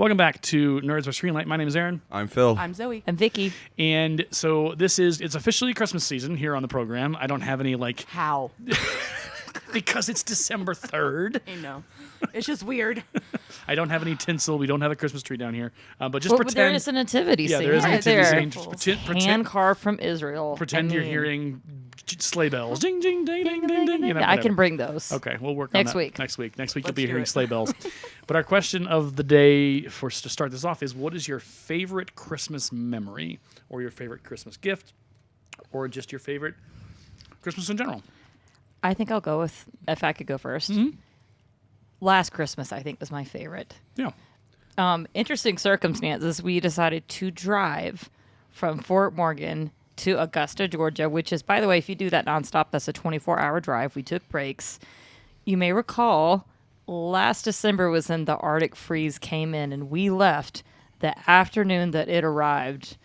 Welcome back to Nerds with Screenlight. My name is Aaron. I'm Phil. I'm Zoe. I'm Vicki. And so it's officially Christmas season here on the program. I don't have any How? because it's December 3rd. I know. It's just weird. I don't have any tinsel. We don't have a Christmas tree down here. But just pretend. There is a nativity scene. There is a right nativity there. scene. Just pretend Hand carved from Israel. Pretend you're hearing sleigh bells. Ding, ding, ding, ding, ding, ding. Yeah, I can bring those. Okay, we'll work Next on that week. Next week you'll Let's be do hearing it. sleigh bells. But our question of the day to start this off is, what is your favorite Christmas memory, or your favorite Christmas gift, or just your favorite Christmas in general? I think I'll go with, if I could go 1st. Last Christmas, I think, was my favorite. Yeah. Interesting circumstances. We decided to drive from Fort Morgan to Augusta, Georgia, which is, by the way, if you do that nonstop, that's a 24-hour drive. We took breaks. You may recall last December was when the Arctic freeze came in, and we left the afternoon that it arrived,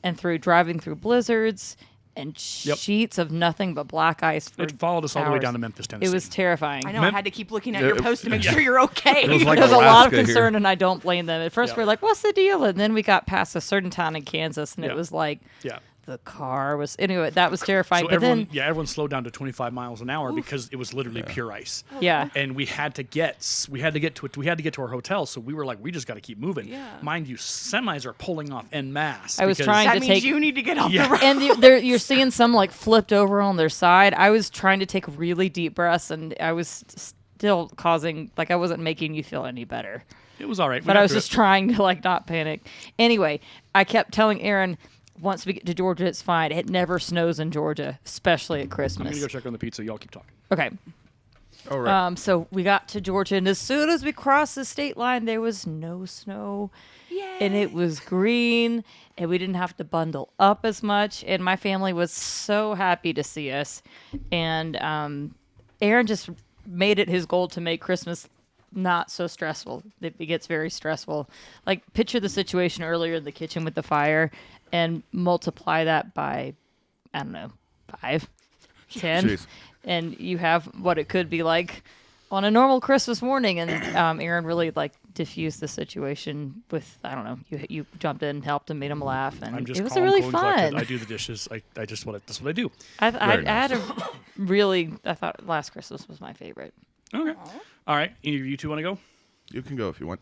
and driving through blizzards and sheets of nothing but black ice for It followed us all the way hours. down to Memphis, Tennessee. It was terrifying. I know. I had to keep looking at your post to make sure you're okay. It was like There's a lot of Alaska here. concern, and I don't blame them. At first, Yeah. we were like, what's the deal? And then we got past a certain town in Kansas, and Yeah. it was like Yeah. the car was... Anyway, that was terrifying. So but everyone slowed down to 25 miles an hour because it was literally pure ice. yeah. And we had to get to our hotel, so we were like, we just got to keep moving. Yeah. Mind you, semis are pulling off en masse. I was because- trying That to means take... you need to get off Yeah. the road. And you're seeing some like flipped over on their side. I was trying to take really deep breaths, and I was still causing... Like, I wasn't making you feel any better. It was all right. We But got I was through just it. trying to like not panic. Anyway, I kept telling Aaron, once we get to Georgia, it's fine. It never snows in Georgia, especially at I'm Christmas. going to go check on the pizza. Y'all keep talking. Okay. All right. So we got to Georgia, and as soon as we crossed the state line, there was no snow. Yay. And it was green, and we didn't have to bundle up as much. And my family was so happy to see us. And Aaron just made it his goal to make Christmas not so stressful. It gets very stressful. Like, picture the situation earlier in the kitchen with the fire and multiply that by, I don't know, 5, 10. Jeez. And you have what it could be like on a normal Christmas morning. And Aaron really like diffused the situation with, I don't know, you jumped in, helped him, made him laugh, and I'm just it was calm, really cool, and collected. fun. I do the dishes. That's what I do. I Very had a really, I thought Last Christmas was my favorite. Okay. All right. Either of you two want to go? You can go if you want.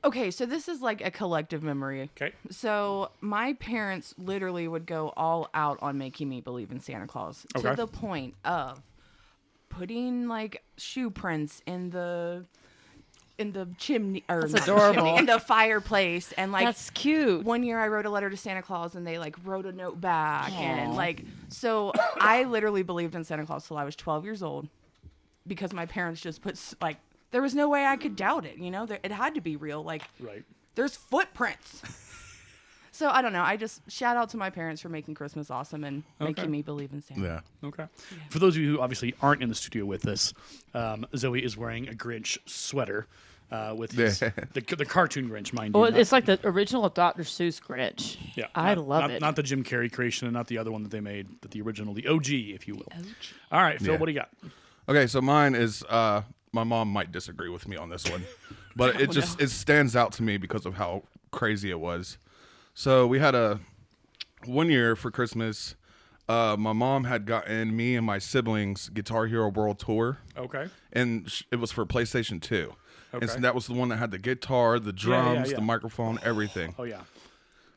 Okay, so this is like a collective memory. Okay. So my parents literally would go all out on making me believe in Santa Claus Okay. to the point of putting like shoe prints in the chimney or That's not adorable. chimney, in the fireplace, and like That's cute. one year I wrote a letter to Santa Claus and they like wrote a note back and Aw. like so I literally believed in Santa Claus till I was 12 years old because my parents just put like there was no way I could doubt it, you know? It had to be real. Like Right. there's footprints. So I don't know. I just shout out to my parents for making Christmas awesome and making me believe in Santa. Yeah. Okay. For those of you who obviously aren't in the studio with us, Zoe is wearing a Grinch sweater with his, the cartoon Grinch, mind Well, you. it's like the original Dr. Seuss Grinch. Yeah, I not- love not, it. Not the Jim Carrey creation and not the other one that they made, but the original, the OG, if you will. All right, Phil, Yeah. what do you got? Okay, so mine is my mom might disagree with me on this one, but it stands out to me because of how crazy it was. So we had one year for Christmas, my mom had gotten me and my siblings Guitar Hero World Tour, Okay. and it was for PlayStation 2. And so Okay. that was the one that had the guitar, the drums, yeah. the microphone, everything. Oh, yeah.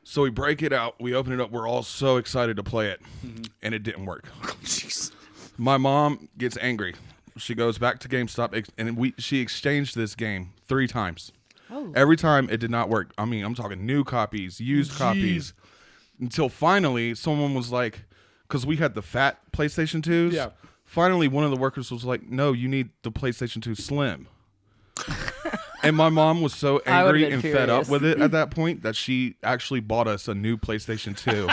So we break it out, we open it up, we're all so excited to play it, Mm-hmm. and it didn't work. Jeez. My mom gets angry. She goes back to GameStop, and she exchanged this game 3 times. Oh. Every time it did not work. I mean, I'm talking new copies, used copies, until finally someone was like, because we had the fat PlayStation 2s. Yeah. Finally, one of the workers was like, "No, you need the PlayStation 2 Slim." And my mom was so I would've angry been and fed up furious. with it at that point that she actually bought us a new PlayStation 2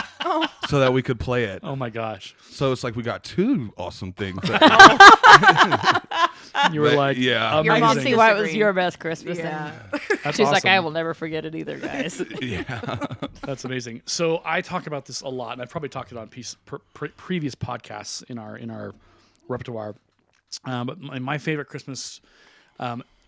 so that we could play it. Oh, my gosh. So it's like we got 2 awesome things. You were But, like, yeah. Your I mom amazing. can see why it was disagree. your best Christmas. Yeah. That's She's like, awesome. I will never forget it either, guys. Yeah. That's amazing. So I talk about this a lot, and I've probably talked about it on previous podcasts in our repertoire. But my favorite Christmas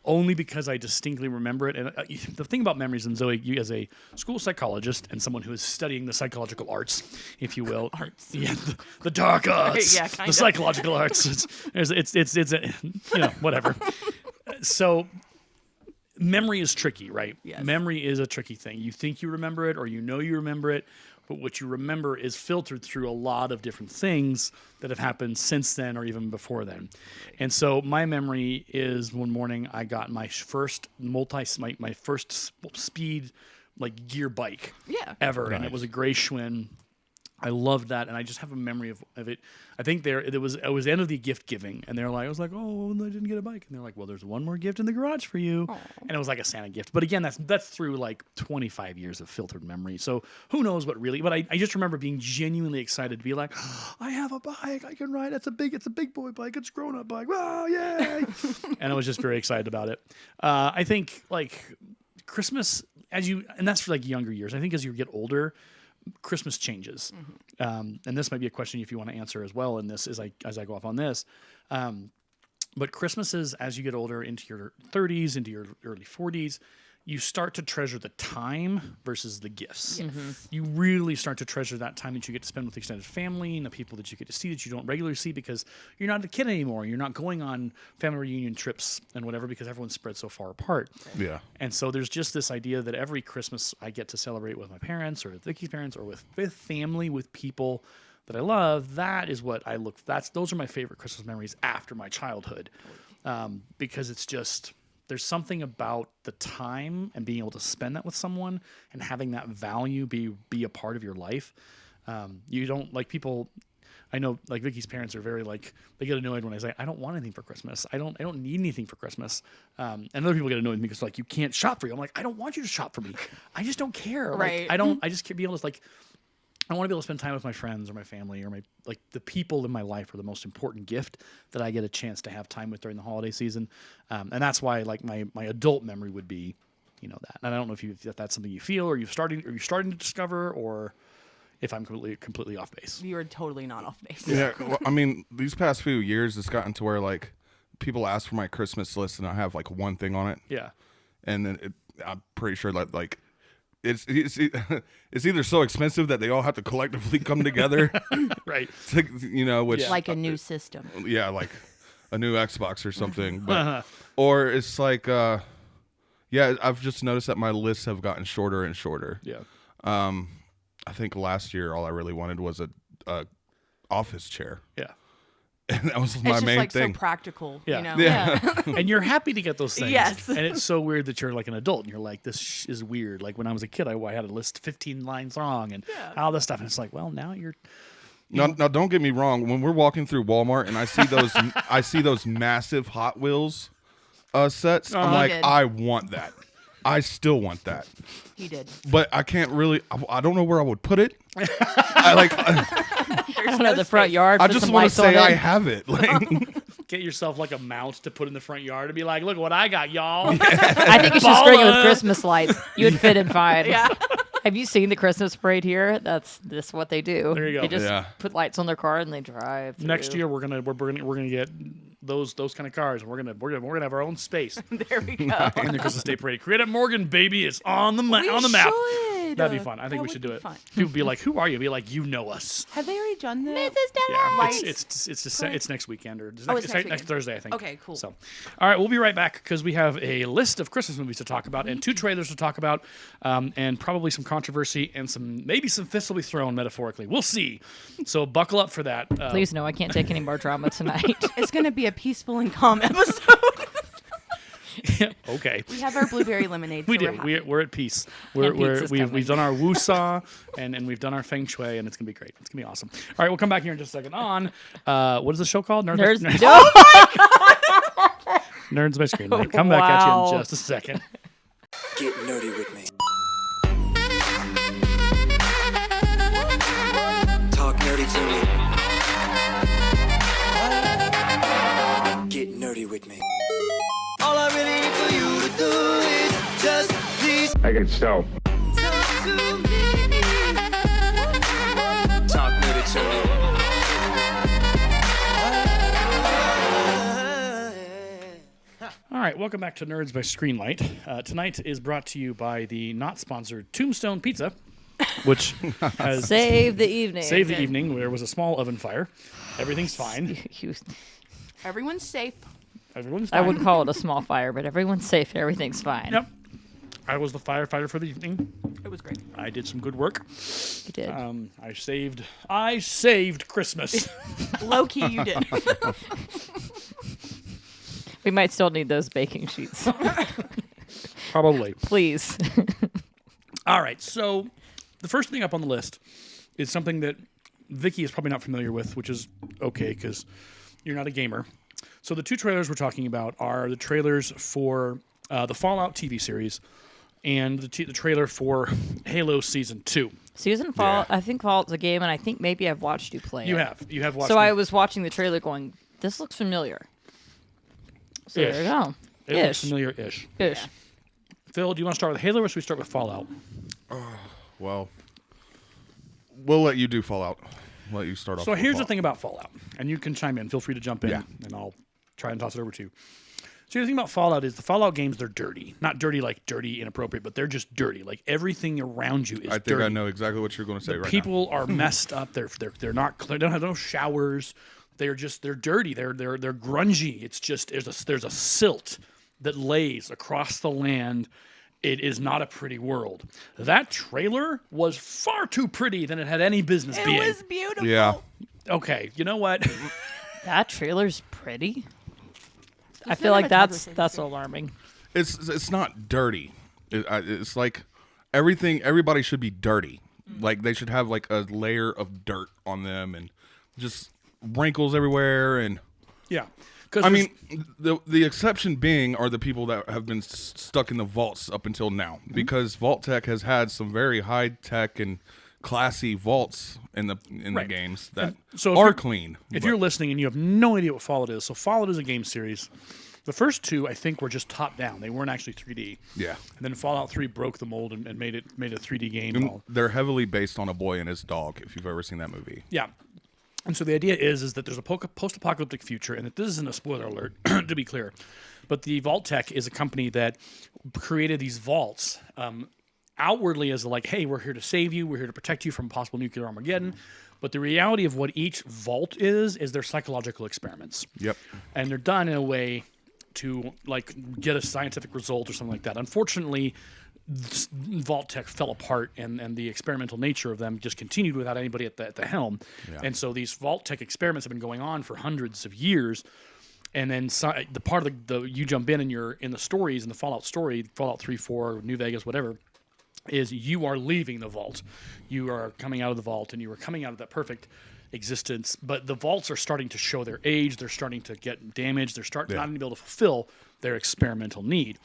only because I distinctly remember it. And the thing about memories, and Zoe, you as a school psychologist and someone who is studying the psychological arts, if you will, yeah, the dark arts, Yeah, the kinda. psychological arts. It's whatever. So memory is tricky, right? Yes. Memory is a tricky thing. You think you remember it, or you know you remember it, but what you remember is filtered through a lot of different things that have happened since then or even before then. And so my memory is one morning I got my first my first speed like gear bike ever, and it was a gray Schwinn. I loved that, and I just have a memory of it. I think it was the end of the gift giving, and I was like, oh, I didn't get a bike, and they're like, well, there's one more gift in the garage for you. Aww. And it was like a Santa gift. But again, that's through like 25 years of filtered memory. So who knows what really? But I just remember being genuinely excited to be like, I have a bike I can ride. It's a big boy bike. It's a grown up bike. Wow, yay! And I was just very excited about it. I think like Christmas and that's for like younger years. I think as you get older, Christmas changes. And this might be a question if you want to answer as well in this as I go off on this. But Christmases, as you get older into your 30s, into your early 40s, you start to treasure the time versus the gifts. Yes. You really start to treasure that time that you get to spend with extended family and the people that you get to see that you don't regularly see because you're not a kid anymore. You're not going on family reunion trips and whatever because everyone's spread so far apart. Yeah. And so there's just this idea that every Christmas I get to celebrate with my parents or with Vicki's parents or with family, with people that I love. That is what I look. Those are my favorite Christmas memories after my childhood, because it's just. There's something about the time and being able to spend that with someone and having that value be a part of your life. You don't like people. I know like Vicki's parents are very like they get annoyed when I say I don't want anything for Christmas. I don't need anything for Christmas. And other people get annoyed with me because like you can't shop for you. I'm like I don't want you to shop for me. I just don't care. Right. Like, I just can't be able to like. I want to be able to spend time with my friends or my family or the people in my life are the most important gift that I get a chance to have time with during the holiday season. And that's why like my adult memory would be, that. And I don't know if that's something you feel or you're starting to discover or if I'm completely off base. You are totally not off base. Yeah. Well, I mean, these past few years, it's gotten to where like people ask for my Christmas list and I have like one thing on it. Yeah. And then I'm pretty sure that like, It's either so expensive that they all have to collectively come together, right? Which like a new system. Yeah, like a new Xbox or something. But, or it's like, I've just noticed that my lists have gotten shorter and shorter. Yeah. I think last year all I really wanted was a office chair. Yeah. And that was my main thing. So practical, Yeah. And you're happy to get those things. Yes. And it's so weird that you're like an adult and you're like, this is weird. Like when I was a kid, I had a list 15 lines long and all this stuff. And it's like, well, now you're. Now, don't get me wrong. When we're walking through Walmart and I see those massive Hot Wheels sets, I'm like, I want that. I still want that. He did. But I can't really. I don't know where I would put it. I don't know, the front yard. I just want to say I have it. Like, get yourself like a mount to put in the front yard and be like, look what I got, y'all. I think you should string it with Christmas lights. You would fit in fine. Yeah. Have you seen the Christmas parade here? That's what they do. There you go. They just put lights on their car and they drive through. Next year we're gonna get those kind of cars. We're gonna have our own space. There we go. In the Christmas Day Parade. Create at Morgan, baby. It's on the map. Should. That'd be fun. I think we should do it. Fun. People be like, "Who are you?" Be like, "You know us." Have they already done that? Yeah, it's next weekend or next Thursday, I think. Okay, cool. So, all right, we'll be right back because we have a list of Christmas movies to talk about and 2 trailers to talk about, and probably some controversy and maybe some fists will be thrown metaphorically. We'll see. So buckle up for that. Please no, I can't take any more drama tonight. It's going to be a peaceful and calm episode. Okay. We have our blueberry lemonade. We do. We're at peace. We've done our woo-saw and we've done our feng shui, and it's gonna be great. It's gonna be awesome. All right, we'll come back here in just a second. What is the show called? Nerds. Oh my God. Nerds by Screenlight. Come back at you in just a second. Get nerdy with me. Talk nerdy to me. Get nerdy with me. All I really need for you to do is just please. I can stop. Talk to me. Talk nerdy to me. All right, welcome back to Nerds by Screenlight. Tonight is brought to you by the not sponsored Tombstone Pizza, which has Save the evening. saved the evening. There was a small oven fire. Everything's fine. Everyone's safe. Everyone's I fine. wouldn't call it a small fire, but everyone's safe. Everything's fine. Yep. I was the firefighter for the evening. It was great. I did some good work. You did. I saved Christmas. Low key, you did. We might still need those baking sheets. Probably. Please. All right, so the first thing up on the list is something that Vicki is probably not familiar with, which is okay because you're not a gamer. So the two trailers we're talking about are the trailers for the Fallout TV series and the trailer for Halo Season 2. Season Fallout. I think Fallout's a game, and I think maybe I've watched you play You it. have watched So it. I was watching the trailer going, this looks familiar. So Ish. there you go. It looks Ish. familiar-ish. Ish. Phil, do you want to start with Halo or should we start with Fallout? Well, we'll let you do Fallout. Let you start off. So with here's the Fallout. thing about Fallout, and you can chime in. Feel free to jump in, Yeah. and I'll try and toss it over to you. So the thing about Fallout is the Fallout games, they're dirty. Not dirty like dirty, inappropriate, but they're just dirty. Like everything around you is I think dirty. I know exactly what you're going to say right now. People are messed up. They're not clean. They don't have no showers. They're dirty. They're grungy. It's just there's a silt that lays across the land. It is not a pretty world. That trailer was far too pretty than it had any business It being. was beautiful. Yeah. Okay, you know what? That trailer's pretty. I feel like that's alarming. It's not dirty. It's like everybody should be dirty. Like they should have like a layer of dirt on them and just wrinkles everywhere. And Yeah. I mean, the exception being are the people that have been stuck in the vaults up until now, because Vault Tech has had some very high tech and classy vaults in the Right. games that so if are you're- clean. If but- you're listening and you have no idea what Fallout is, so Fallout is a game series. The first two, I think, were just top down. They weren't actually 3D. Yeah. And then Fallout 3 broke the mold and made a 3D game. And they're heavily based on A Boy and His Dog, if you've ever seen that movie. Yeah. And so the idea is that there's a post-apocalyptic future, and that this isn't a spoiler alert, to be clear, but the Vault Tech is a company that created these vaults outwardly as like, hey, we're here to save you, we're here to protect you from possible nuclear Armageddon. But the reality of what each vault is they're psychological experiments. Yep. And they're done in a way to like get a scientific result or something like that. Unfortunately, Vault Tech fell apart, and the experimental nature of them just continued without anybody at the helm. Yeah. And so these Vault Tech experiments have been going on for hundreds of years. And then the part of the you jump in and you're in the stories, in the Fallout story, Fallout 3, 4, New Vegas, whatever, is you are leaving the vault. You are coming out of the vault, and you are coming out of that perfect existence. But the vaults are starting to show their age. They're starting to get damaged. They're starting not to be able to fulfill their experimental need.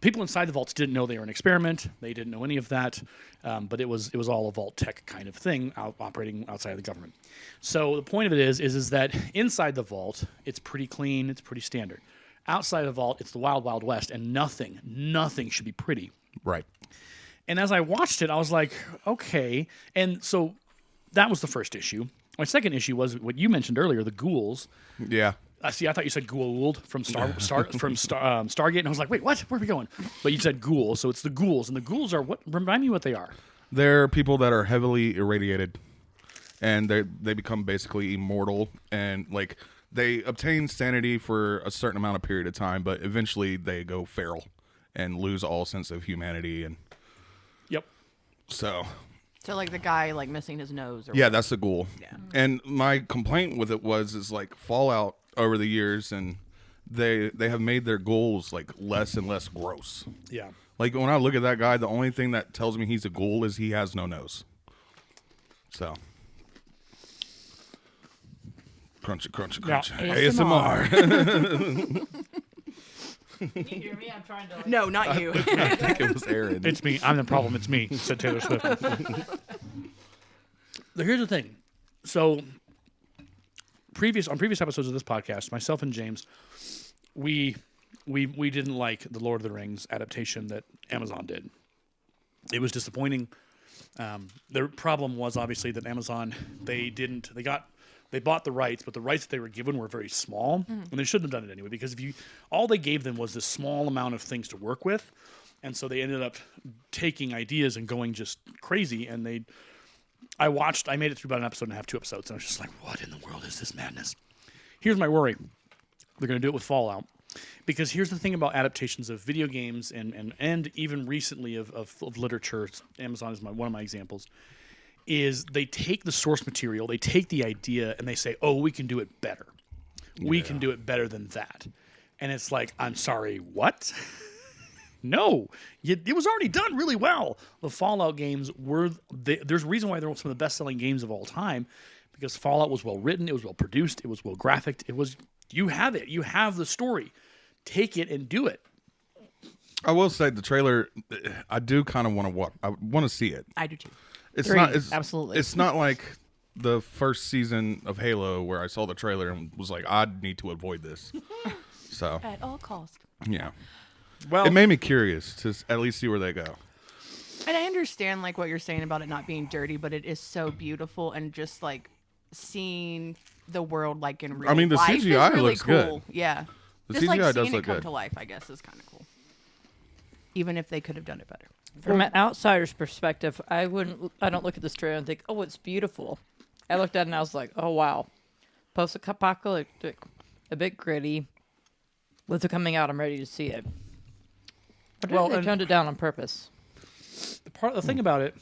People inside the vaults didn't know they were an experiment. They didn't know any of that, but it was all a Vault Tech kind of thing operating outside of the government. So the point of it is that inside the vault, it's pretty clean, it's pretty standard. Outside the vault, it's the wild, wild west, and nothing should be pretty. Right. And as I watched it, I was like, okay. And so that was the first issue. My second issue was what you mentioned earlier, the ghouls. Yeah. I thought you said Goa'uld from Stargate, and I was like, wait, what? Where are we going? But you said ghoul, so it's the ghouls, and the ghouls are what? Remind me what they are. They're people that are heavily irradiated, and they become basically immortal, and like they obtain sanity for a certain amount of period of time, but eventually they go feral and lose all sense of humanity, and Yep. so So like the guy like missing his nose or yeah, that's the ghoul. Yeah. And my complaint with it is like Fallout over the years, and they have made their ghouls like less and less gross. Yeah. Like when I look at that guy, the only thing that tells me he's a ghoul is he has no nose. So crunchy, crunchy, Yeah. crunchy. ASMR. Can you hear me? I'm trying to. No, not you. I think it was Aaron. It's me. I'm the problem. It's me, said Taylor Swift. Here's the thing. So, on previous episodes of this podcast, myself and James, we didn't like the Lord of the Rings adaptation that Amazon did. It was disappointing. The problem was obviously that Amazon they got They bought the rights, but the rights they were given were very small, and they shouldn't have done it anyway, because all they gave them was this small amount of things to work with, and so they ended up taking ideas and going just crazy, and I made it through about an episode and a half, 2 episodes, and I was just like, what in the world is this madness? Here's my worry. They're going to do it with Fallout. Because here's the thing about adaptations of video games and even recently of literature, Amazon is one of my examples, is they take the source material, they take the idea, and they say, oh, we can do it better. We can do it better than that. And it's like, I'm sorry, what? No, it was already done really well. The Fallout games there's a reason why they're some of the best-selling games of all time, because Fallout was well written, it was well produced, it was well graphicked, you have it. You have the story. Take it and do it. I will say the trailer, I do kind of want to watch. I want to see it. I do too. Absolutely. It's not like the first season of Halo where I saw the trailer and was like, I need to avoid this. So At all cost. yeah, Well, it made me curious to at least see where they go. And I understand like what you're saying about it not being dirty, but it is so beautiful, and just like seeing the world like in real I mean, the life CGI is really looks cool. good. Yeah. The Just like CGI does seeing look it come good. to life, I guess, is kind of cool. Even if they could have done it better. From an outsider's perspective, I don't look at this trailer and think, oh, it's beautiful. I looked at it and I was like, oh, wow. Post-apocalyptic, a bit gritty. With it coming out, I'm ready to see it. But Well, they and- toned it down on purpose. the thing about it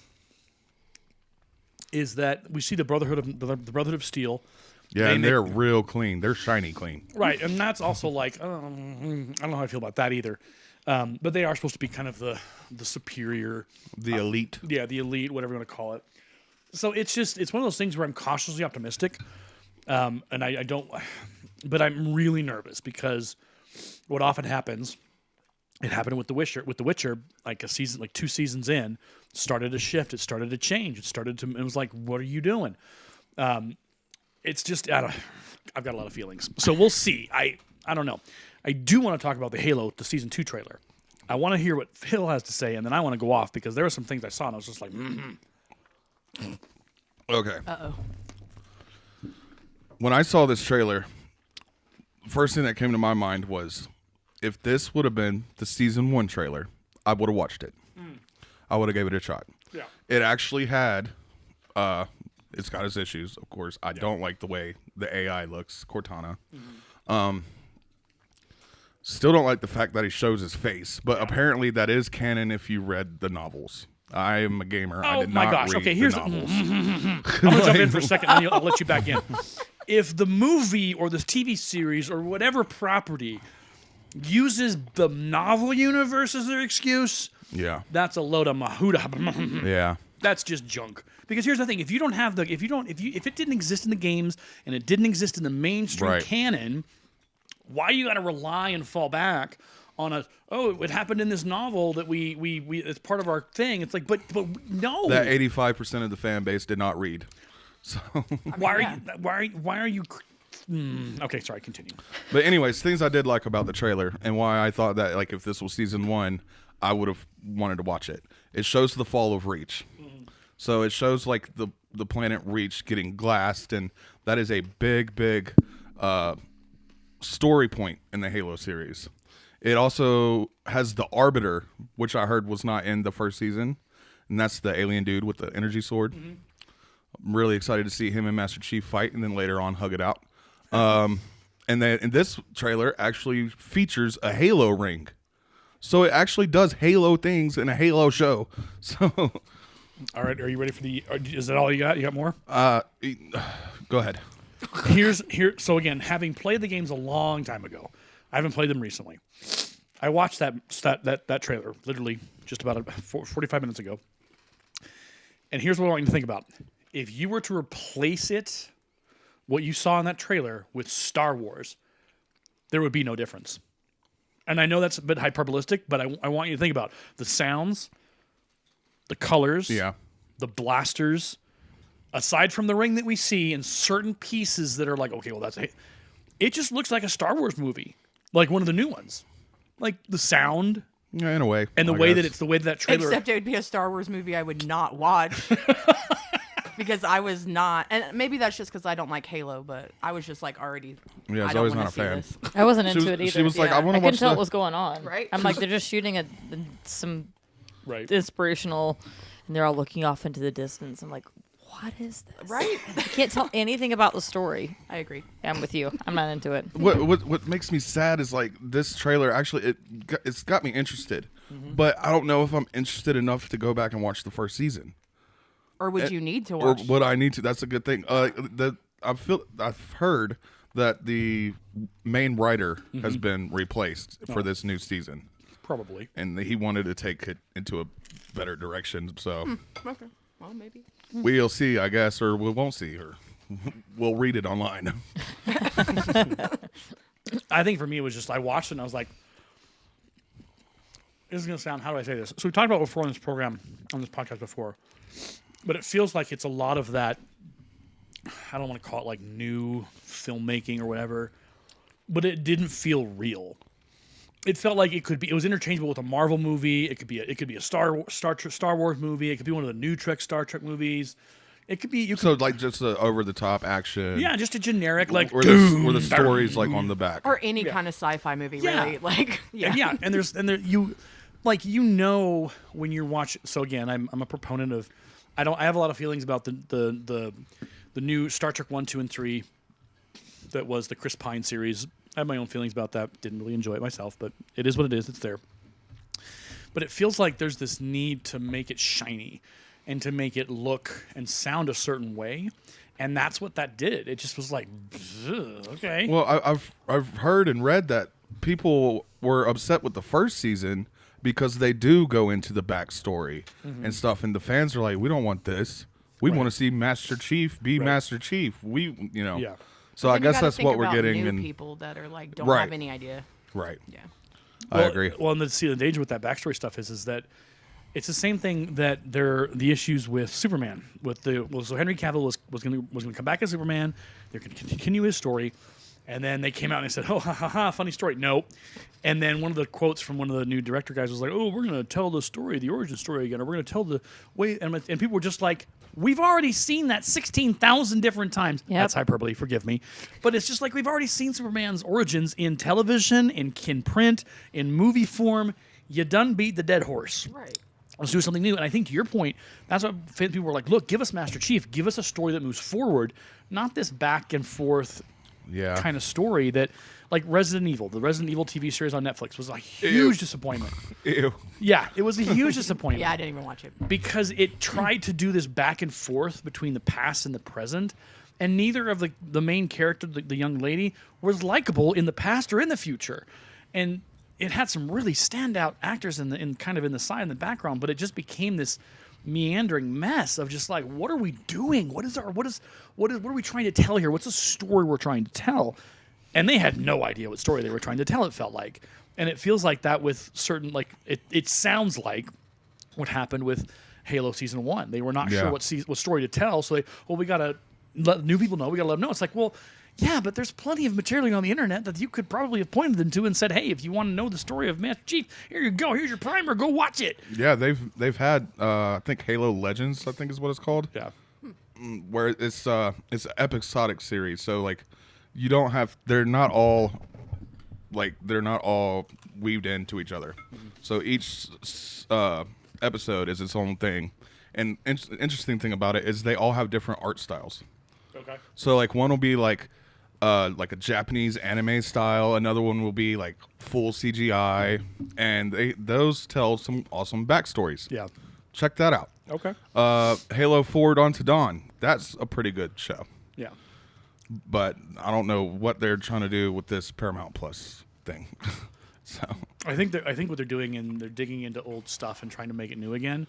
is that we see the Brotherhood of Steel. Yeah, They and make- they're real clean. They're shiny clean. Right, and that's also like, I don't know how I feel about that either. But they are supposed to be kind of the superior, The elite. the elite, whatever you want to call it. So it's one of those things where I'm cautiously optimistic, and I don't, but I'm really nervous because what often happens, it happened with The Witcher, like 2 seasons in, started to shift, it started to change, it was like, what are you doing? It's just, I've got a lot of feelings. So we'll see. I don't know. I do want to talk about the season 2 trailer. I want to hear what Phil has to say, and then I want to go off because there were some things I saw and I was just like, Okay. Uh-oh. When I saw this trailer, the first thing that came to my mind was, if this would have been the season 1 trailer, I would have watched it. I would have gave it a shot. Yeah. It actually had, it's got its issues, of course. I don't like the way the AI looks, Cortana. Still don't like the fact that he shows his face, but apparently that is canon if you read the novels. I am a gamer. I Oh did my not gosh. read Okay, the here's novels. I'm gonna jump in for a second, and I'll let you back in. If the movie or the TV series or whatever property uses the novel universe as their excuse, Yeah. that's a load of mahuda. Yeah. That's just junk. Because here's the thing: if it didn't exist in the games and it didn't exist in the mainstream Right. canon, why you got to rely and fall back on it happened in this novel that we it's part of our thing. It's like, but no. That 85% of the fan base did not read. So, Why are you? Okay, sorry. Continue. but anyways, things I did like about the trailer and why I thought that, like, if this was season 1, I would have wanted to watch it. It shows the fall of Reach. So it shows like the planet Reach getting glassed, and that is a big story point in the Halo series. It also has the Arbiter, which I heard was not in the first season, and that's the alien dude with the energy sword. I'm really excited to see him and Master Chief fight, and then later on hug it out. And then in this trailer actually features a Halo ring. So it actually does Halo things in a Halo show. So All right, are you ready for is that all you got? You got more? go ahead. So again, having played the games a long time ago, I haven't played them recently. I watched that trailer literally just about 45 minutes ago. And here's what I want you to think about. If you were to replace what you saw in that trailer with Star Wars, there would be no difference. And I know that's a bit hyperbolistic, but I want you to think about the sounds, the colors, Yeah. the blasters, aside from the ring that we see and certain pieces that are like, okay, well, it just looks like a Star Wars movie, like one of the new ones. Like the sound Yeah, in a way. and the I way guess. that that trailer. Except it would be a Star Wars movie I would not watch. because I was not, and maybe that's just because I don't like Halo, but I was just like already. Yeah, I was don't always wanna not a see fan. this. I wasn't She into was- it either. she was like, Yeah. I want I to couldn't watch tell the. what was going on. Right. I'm like, they're just shooting some Right. inspirational, and they're all looking off into the distance. I'm like, what is this? Right. I can't tell anything about the story. I agree. I'm with you. I'm not into it. What makes me sad is like this trailer actually it's got me interested, Mm-hmm. but I don't know if I'm interested enough to go back and watch the first season. Or would you need to Or watch? would I need to? That's a good thing. I've heard that the main writer has been replaced for this new season, Probably. and he wanted to take it into a better direction. So Okay. Well, maybe. we'll see, I guess, or we won't see, or we'll read it online. I think for me, it was just I watched it and I was like, this is going to sound, how do I say this? So we talked about it before on this program, on this podcast before, but it feels like it's a lot of that, I don't want to call it like new filmmaking or whatever, but it didn't feel real. It felt like it was interchangeable with a Marvel movie. It could be a Star Wars movie. It could be one of the new Star Trek movies. It could be So like just the over the top action, yeah, just a generic like or the story's like on the back. Or any kind of sci-fi movie, Yeah. really. Like, yeah. Yeah, and there you like when you're watching. So again, I'm a proponent of. I have a lot of feelings about the new Star Trek 1, 2, and 3. That was the Chris Pine series. I have my own feelings about that. Didn't really enjoy it myself, but it is what it is. It's there. But it feels like there's this need to make it shiny and to make it look and sound a certain way. And that's what that did. It just was like, okay. Well, I've heard and read that people were upset with the first season because they do go into the backstory and stuff, and the fans are like, we don't want this. We want to see Master Chief be Master Chief. Yeah. So I Then you guess gotta that's think what we're about getting. New And people that are like don't Right. have any idea. right, Yeah. I agree. Well, and the danger with that backstory stuff is that it's the same thing that the issues with Superman. So Henry Cavill was going to come back as Superman. They're going to continue his story, and then they came out and they said, "Oh, ha ha ha, funny story." No, and then one of the quotes from one of the new director guys was like, "Oh, we're going to tell the story, the origin story again, or we're going to tell the way." And people were just like, "We've already seen that 16,000 different times." Yep. That's hyperbole, forgive me, but it's just like we've already seen Superman's origins in television, in print, in movie form. You done beat the dead horse. Right. Let's do something new. And I think to your point, that's what people were like, look, give us Master Chief. Give us a story that moves forward, not this back and forth Yeah, kind of story that, like Resident Evil, the Resident Evil TV series on Netflix was a huge disappointment. Ew. Yeah, it was a huge disappointment. Yeah, I didn't even watch it. Because it tried to do this back and forth between the past and the present, and neither of the main character, the young lady, was likable in the past or in the future. And it had some really standout actors in the side and the background, but it just became this meandering mess of just like, what are we doing? What are we trying to tell here? What's the story we're trying to tell? And they had no idea what story they were trying to tell, it felt like. And it feels like that with certain, like, it sounds like what happened with Halo Season 1. They were not Yeah. sure what story to tell, so we got to let new people know. We got to let them know. It's like, well, yeah, but there's plenty of material on the internet that you could probably have pointed them to and said, hey, if you want to know the story of Master Chief, here you go. Here's your primer. Go watch it. Yeah, they've had I think Halo Legends, I think is what it's called. Yeah. Where it's an episodic series. So like they're not all weaved into each other. So each episode is its own thing. And interesting thing about it is they all have different art styles. Okay. So like one will be like a Japanese anime style, another one will be like full CGI, and those tell some awesome backstories. Yeah. Check that out. Okay. Halo Forward Onto Dawn. That's a pretty good show. Yeah. But I don't know what they're trying to do with this Paramount Plus thing. So I think what they're doing, and they're digging into old stuff and trying to make it new again.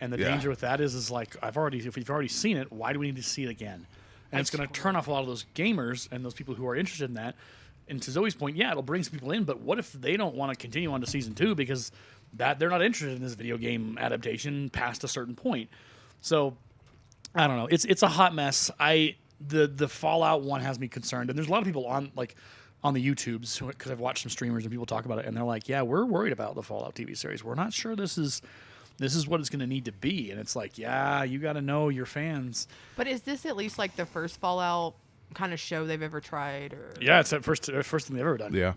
And the Yeah. danger with that is like if we've already seen it, why do we need to see it again? And it's going to turn off a lot of those gamers and those people who are interested in that. And to Zoe's point, yeah, it'll bring some people in, but what if they don't want to continue on to season 2 because they're not interested in this video game adaptation past a certain point? So I don't know. It's a hot mess. The Fallout one has me concerned, and there's a lot of people on the YouTubes, because I've watched some streamers and people talk about it, and they're like, yeah, we're worried about the Fallout TV series. We're not sure this is this is what it's going to need to be. And it's like, yeah, you got to know your fans. But is this at least like the first Fallout kind of show they've ever tried? Or Yeah, it's the first thing they've ever done. Yeah.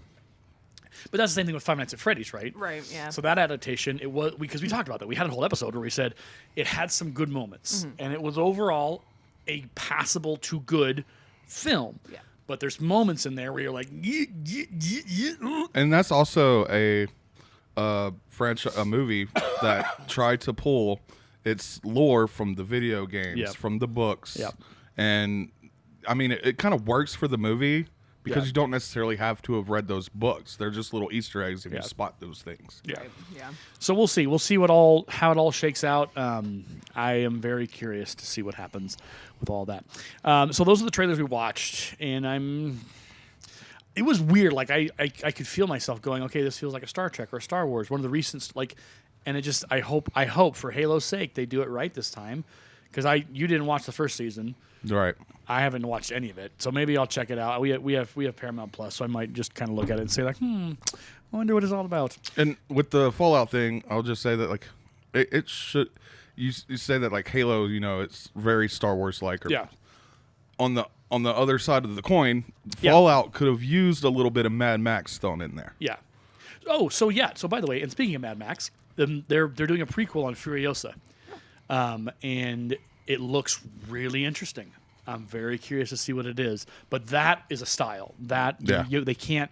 But that's the same thing with Five Nights at Freddy's, right? Right, yeah. So that adaptation, it was because we talked about that. We had a whole episode where we said it had some good moments, and it was overall a passable to good film. Yeah. But there's moments in there where you're like, yeah. And that's also a movie that tried to pull its lore from the video games, Yep. from the books. Yep. And I mean, it kind of works for the movie because Yeah. you don't necessarily have to have read those books. They're just little Easter eggs if Yeah. you spot those things. Yeah. Yeah. So we'll see. We'll see how it all shakes out. I am very curious to see what happens with all that. So those are the trailers we watched, and it was weird. Like I could feel myself going, okay, this feels like a Star Trek or a Star Wars, one of the recent and it just I hope for Halo's sake they do it right this time, because you didn't watch the first season. Right. I haven't watched any of it, so maybe I'll check it out. We have Paramount Plus, so I might just kind of look at it and say like, I wonder what it's all about. And with the Fallout thing, I'll just say that like it should. You say that like Halo, it's very Star Wars like. Yeah. On the other side of the coin, Yeah. Fallout could have used a little bit of Mad Max thrown in there. Yeah. Oh, so yeah. So by the way, and speaking of Mad Max, they're doing a prequel on Furiosa, and it looks really interesting. I'm very curious to see what it is. But that is a style that they can't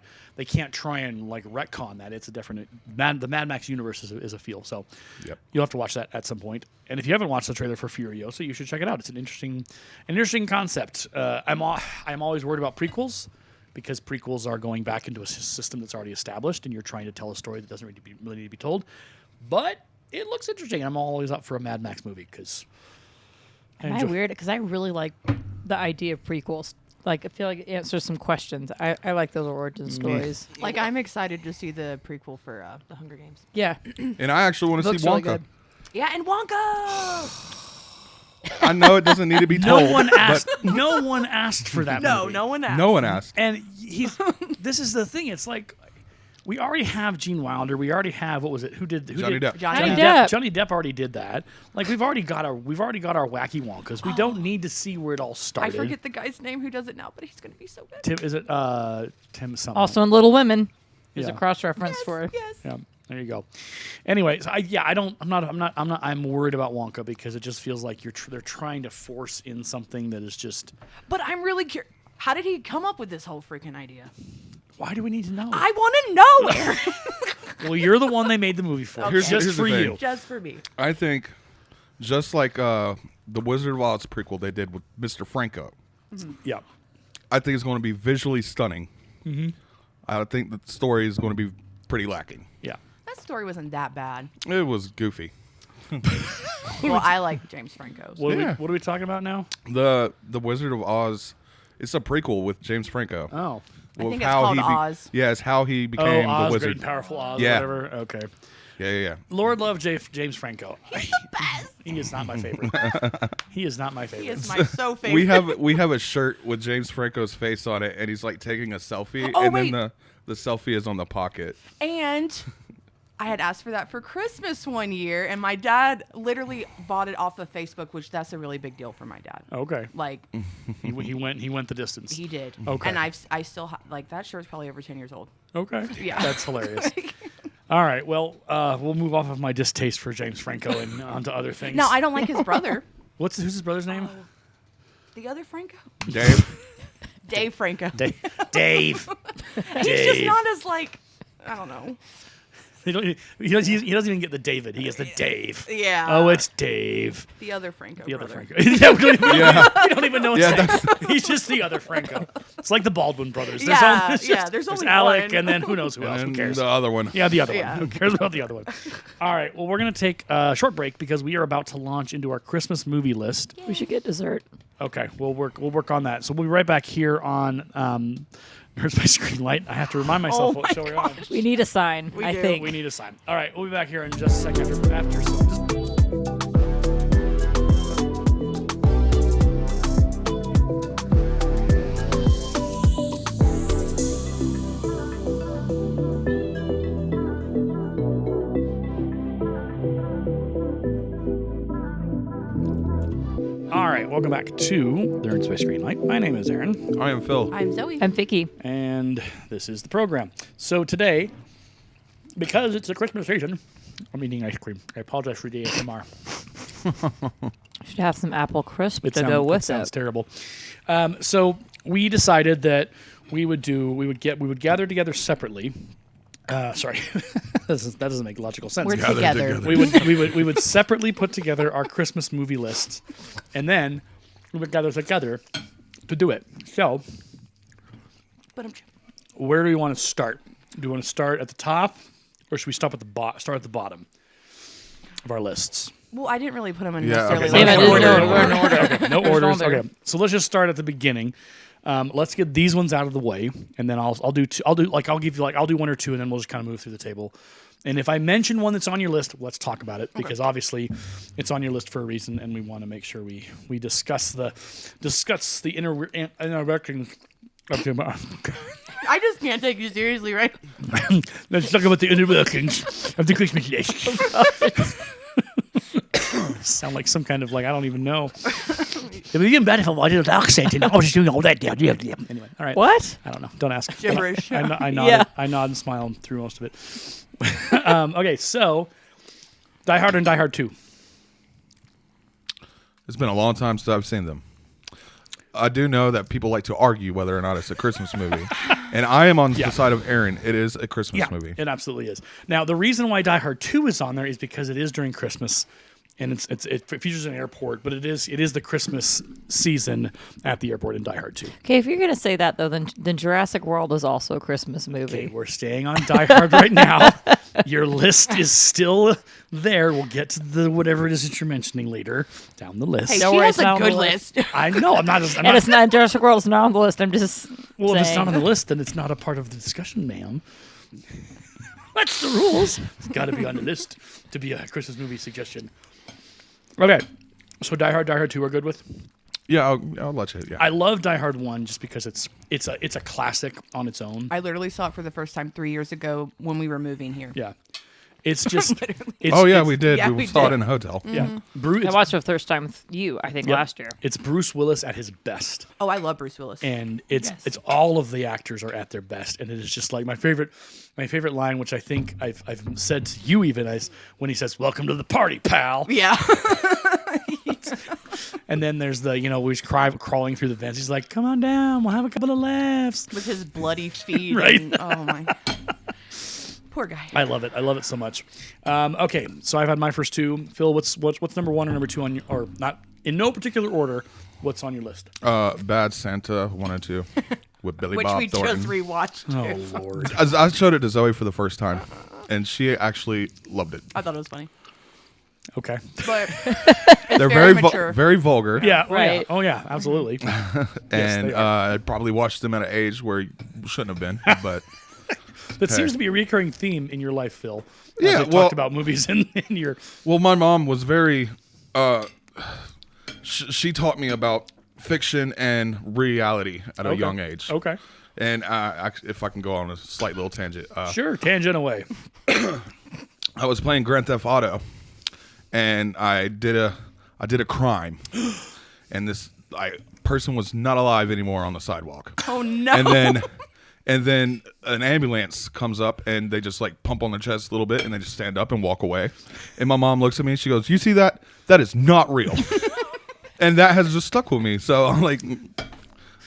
try and like retcon that. It's a different the Mad Max universe is a feel. So Yep. you'll have to watch that at some point. And if you haven't watched the trailer for Furiosa, you should check it out. It's an interesting concept. I'm always worried about prequels, because prequels are going back into a system that's already established, and you're trying to tell a story that doesn't really need to be told. But it looks interesting. I'm always up for a Mad Max movie because. Am I weird? Because I really like the idea of prequels. Like, I feel like it answers some questions. I like those origin stories. Like, I'm excited to see the prequel for The Hunger Games. Yeah. And I actually want to see Looks really Wonka. good. Yeah, and Wonka! I know it doesn't need to be told. No one but asked. No one asked for that. No, movie. no one asked. No one asked. And this is the thing. It's like we already have Gene Wilder. We already have what was it? Who did Johnny Depp. Johnny Depp. Depp. Johnny Depp already did that. Like we've already got our wacky Wonkas. We don't need to see where it all I started. forget the guy's name who does it now, but he's going to be so good. Tim, is it Tim something? Also in Little Women. There's Yeah. a cross reference for it. Yes. Yeah, there you go. Anyways, I'm worried about Wonka because it just feels like they're trying to force in something that is just. But I'm really curious. How did he come up with this whole freaking idea? Why do we need to know? I want to know, Aaron. Well, you're the one they made the movie for. Here's Just the for thing. you. Just for me. I think just like the Wizard of Oz prequel they did with Mr. Franco, Yeah. I think it's going to be visually stunning. Mm-hmm. I think the story is going to be pretty lacking. Yeah. That story wasn't that bad. It was goofy. Well, I like James Franco's. What Yeah. are we talking about now? The Wizard of Oz, it's a prequel with James Franco. Oh. I With think it's called Oz. Yeah, it's how he became Oz, the Great wizard. and Powerful Oz, Yeah. whatever. Okay. Yeah. Lord love James Franco. He's the best. He is not my favorite. He is not my favorite. He is my so favorite. We have a shirt with James Franco's face on it, and he's like taking a selfie, Oh, and wait. then the selfie is on the pocket. And I had asked for that for Christmas one year, and my dad literally bought it off of Facebook, which that's a really big deal for my dad. Okay. Like He went the distance. he did. Okay. And I still like that shirt's probably over 10 years old. Okay. Yeah. That's hilarious. All right. Well, we'll move off of my distaste for James Franco and onto other things. No, I don't like his brother. Who's his brother's name? The other Franco, Dave, Dave Franco. Dave. He's just not as like I don't know. He doesn't even get the David. He gets the Dave. Yeah. Oh, it's Dave. The other Franco. The other brother. Franco. Yeah, we don't even know his Yeah, name. He's just the other Franco. It's like the Baldwin brothers. Yeah, there's there's only Alec, one. and then who knows who else? Who and cares? the other one. Yeah, the other Yeah. one. Who cares about the other one? All right. Well, we're going to take a short break because we are about to launch into our Christmas movie list. We should get dessert. Okay, we'll work on that. So we'll be right back here on Nerds by Screenlight. I have to remind myself Oh what show we're on. We need a sign, I do. think. We need a sign. All right, we'll be back here in just a second after some. All right, welcome back to the Nerds by Screenlight. My name is Aaron, I am Phil. I'm Zoe. I'm Vicki. and this is the program. So today, because it's a Christmas season, I'm eating ice cream. I apologize for the ASMR. Should have some apple crisp to It go with sounds it. terrible. So we decided that we would gather together separately. Sorry, that doesn't make logical sense. We're together. we would separately put together our Christmas movie lists, and then we would gather together to do it. So, But where do we want to start? Do we want to start at the top, or should we start at the bottom of our lists? well, I didn't really put them in Yeah, necessarily okay. like Same, I order. didn't know. We're in order. Okay, no There's orders. no order. Okay, so let's just start at the beginning. Let's get these ones out of the way, and then I'll do one or two, and then we'll just kind of move through the table. And if I mention one that's on your list, let's talk about it because obviously it's on your list for a reason, and we want to make sure we discuss the inner workings of the. I just can't take you seriously, right? Let's talk about the inner workings of the Christmas list. Sound like some kind of I don't even know. It would be even better if I wanted an accent and I was just doing all that down. Anyway, all right. What? I don't know. Don't ask. Gibberish. I nod. Yeah. I nod and smile through most of it. Okay, so Die Hard and Die Hard 2. It's been a long time since I've seen them. I do know that people like to argue whether or not it's a Christmas movie. And I am on the side of Aaron. It is a Christmas movie. It absolutely is. Now, the reason why Die Hard 2 is on there is because it is during Christmas. And it features an airport, but it is the Christmas season at the airport in Die Hard 2. Okay, if you're gonna say that though, then Jurassic World is also a Christmas movie. Okay, we're staying on Die Hard right now. Your list is still there. We'll get to the whatever it is that you're mentioning later down the list. Hey, No she worries, has a not on good the list. list. I know. I'm not. And it's not Jurassic World. It's not on the list. I'm just Well, if it's not on saying. the list, then it's not a part of the discussion, ma'am. That's the rules. It's got to be on the list to be a Christmas movie suggestion. Okay, so Die Hard 2 we're good with? Yeah, I'll let you. Yeah. I love Die Hard 1 just because it's a classic on its own. I literally saw it for the first time 3 years ago when we were moving here. Yeah. It's just We did. Yeah, we we saw did. it in a hotel. Yeah. I watched it for the first time with you, I think, last year. It's Bruce Willis at his best. Oh, I love Bruce Willis. And it's Yes. all of the actors are at their best, and it is just like my favorite line, which I think I've said to you even, is when he says, "Welcome to the party, pal." Yeah. And then there's the where he's crawling through the vents. He's like, "Come on down, we'll have a couple of laughs." With his bloody feet. Right. And, oh, my. Poor guy. I love it. I love it so much. Okay, so I've had my first two. Phil, what's number one or number two on your, or not in no particular order? What's on your list? Bad Santa 1 and 2 with Billy Which Bob we Thornton. just rewatched. Oh Lord. I showed it to Zoe for the first time, and she actually loved it. I thought it was funny. Okay. But They're very very mature. very vulgar. Yeah. Right. Oh yeah. Absolutely. And they are. I probably watched them at an age where you shouldn't have been, but That seems to be a recurring theme in your life, Phil. Yeah, We've well- talked about movies in your. well, my mom was very. She taught me about fiction and reality at a Okay. young age. Okay. And if I can go on a slight little tangent, Sure. Tangent away. I was playing Grand Theft Auto, and I did a crime, and this person was not alive anymore on the sidewalk. oh, no. And then an ambulance comes up and they just pump on their chest a little bit and they just stand up and walk away. And my mom looks at me and she goes, "You see that? That is not real." And that has just stuck with me. So I'm like,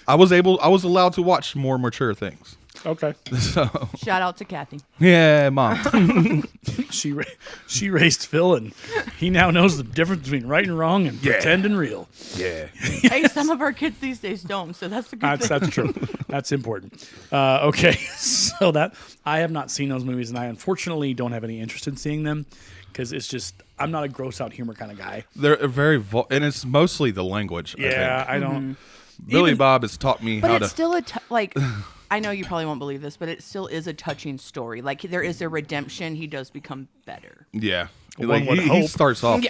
I was allowed to watch more mature things. Okay. So Shout out to Kathy. yeah, mom. She raised Phil, and he now knows the difference between right and wrong and pretend and real. Yeah. Hey, some of our kids these days don't, so that's a good thing. That's true. That's important. Okay, so that I have not seen those movies, and I unfortunately don't have any interest in seeing them because it's just I'm not a gross out humor kind of guy. They're very and it's mostly the language. Yeah, I think. I don't. Billy Bob has taught me But how it's to. still I know you probably won't believe this, but it still is a touching story. Like there is a redemption. He does become better. Yeah. One would he hope. starts off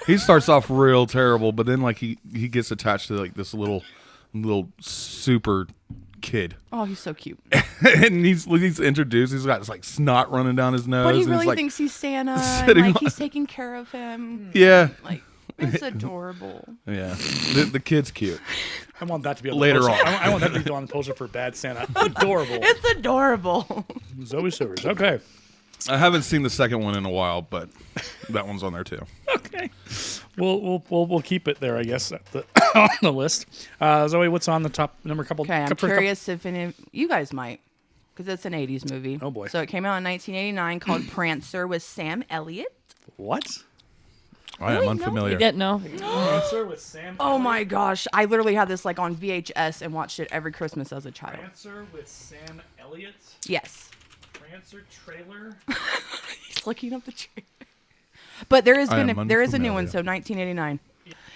he starts off real terrible, but then he gets attached to this little super kid. Oh, he's so cute. And he's introduced, he's got this snot running down his nose. But he and really he's thinks he's Santa. And, sitting he's taking care of him. yeah. Like It's adorable. Yeah, the kid's cute. I want that to be on Later the poster. on. I want that to be on the poster for Bad Santa. Adorable. It's adorable. Zoe Silvers. Okay. I haven't seen the second one in a while, but that one's on there too. Okay. We'll keep it there, I guess, at the on the list. Zoe, what's on the top number? Okay, I'm curious if any you guys might, because it's an 80s movie. Oh, boy. So it came out in 1989 called Prancer with Sam Elliott. What? I am unfamiliar. You didn't know? Prancer with Sam. Oh my gosh, I literally had this like on VHS and watched it every Christmas as a child. Prancer with Sam Elliott. Yes. Prancer trailer. He's looking up the trailer. But there is I am there is a new one, unfamiliar. so 1989.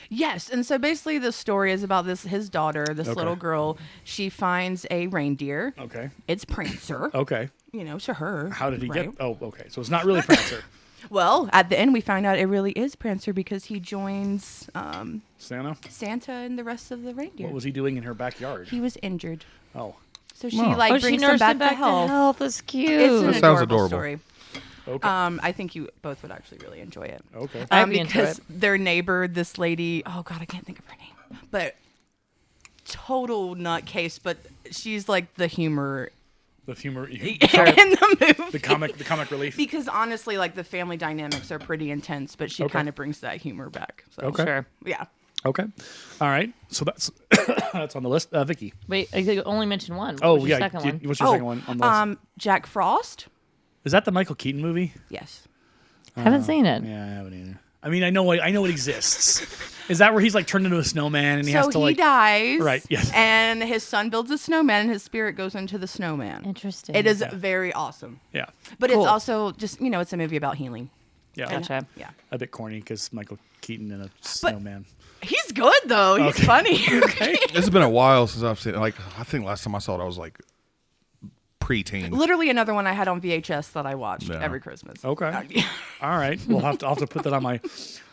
Yes, and so basically the story is about his daughter, this Okay. little girl. She finds a reindeer. Okay. It's Prancer. Okay. You know, to her. How did he right? get? Oh, okay. So it's not really Prancer. Well, at the end we find out it really is Prancer because he joins Santa. Santa and the rest of the reindeer. What was he doing in her backyard? He was injured, Oh. so she Oh. like she brings him nursed back, him back to health. That's cute. It's an That sounds adorable adorable. story. Okay. I think you both would actually really enjoy it. Okay. I'd be into Because it. their neighbor, this lady, oh god, I can't think of her name, but total nutcase. But she's like the humor The humor. in the movie. The comic relief. Because honestly, like the family dynamics are pretty intense, but she Okay. kind of brings that humor back. So, Okay. Sure. yeah. Okay. All right. So that's that's on the list. Vicky. Wait, I only mentioned one. What Oh was your yeah. second one? What's your second one on the list? Jack Frost. Is that the Michael Keaton movie? Yes. Haven't seen it. Yeah, I haven't either. I mean, I know it exists. Is that where he's like turned into a snowman and he has So to he like? dies. Right, yes. And his son builds a snowman, and his spirit goes into the snowman. Interesting. It is very awesome. Yeah. But Cool. it's also just it's a movie about healing. Yeah. Gotcha. Yeah. A bit corny because Michael Keaton and a snowman. He's good though. He's Okay. funny. It's been a while since I've seen it. Like, I think last time I saw it, I was like preteen. Literally another one I had on VHS that I watched Yeah. every Christmas. Okay. All right. I'll have to put that on my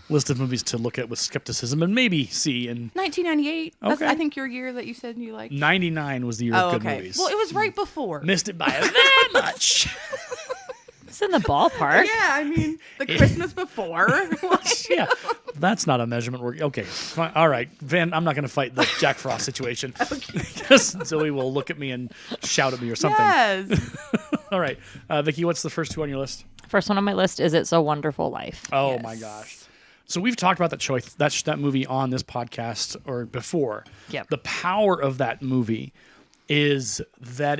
list of movies to look at with skepticism and maybe see. And 1998. That's, Okay. I think your year that you said you liked. 99 was the year Oh, of good okay. movies. Well, it was right before. Missed it by that much. It's in the ballpark. Yeah, I mean the Christmas before. Yeah, that's not a measurement work. Okay, fine. All right, Van. I'm not going to fight the Jack Frost situation because Zoe will look at me and shout at me or something. Yes. All right, Vicky, what's the first two on your list? First one on my list is It's a Wonderful Life. Oh Yes. my gosh! So we've talked about that choice, that movie on this podcast or before. Yep. The power of that movie is that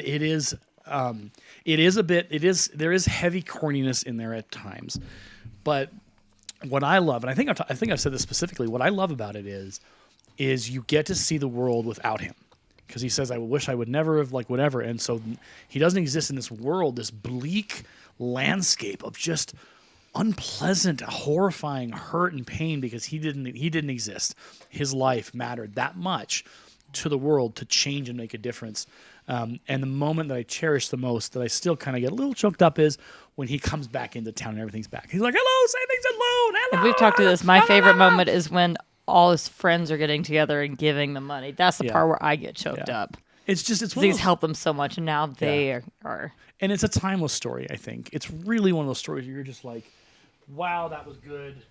there is heavy corniness in there at times, but what I love, and I think I've said this specifically, what I love about it is you get to see the world without him, because he says, "I wish I would never have like whatever," and so he doesn't exist in this world, this bleak landscape of just unpleasant, horrifying hurt and pain because he didn't exist. His life mattered that much to the world to change and make a difference. And the moment that I cherish the most, that I still kind of get a little choked up, is when he comes back into town and everything's back. He's like, "Hello, say things alone. Hello." And we've talked to this. My favorite moment is when all his friends are getting together and giving them money. That's the Yeah. part where I get choked Yeah. up. It's just it's one of He's those- helped them so much, and now they are. and it's a timeless story. I think it's really one of those stories where you're just like, "Wow, that was good."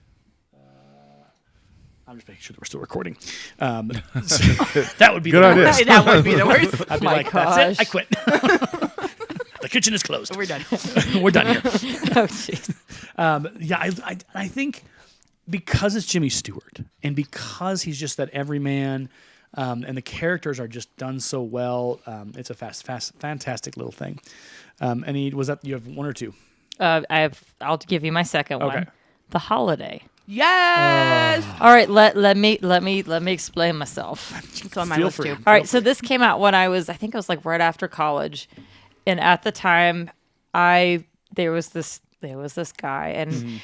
I'm just making sure that we're still recording. That would be Good the idea. worst. That would be the worst. I'd be My like, "That's it. I gosh. quit." The kitchen is closed. We're done. We're done here. Oh, jeez. Yeah, I think because it's Jimmy Stewart and because he's just that everyman, and the characters are just done so well, it's a fantastic little thing. You have one or two? I'll give you my second Okay. one. The Holiday. Yes. All right, let me explain myself. It's on my Feel list free. too. All right, so this came out when I was like right after college, and at the time, there was this guy, and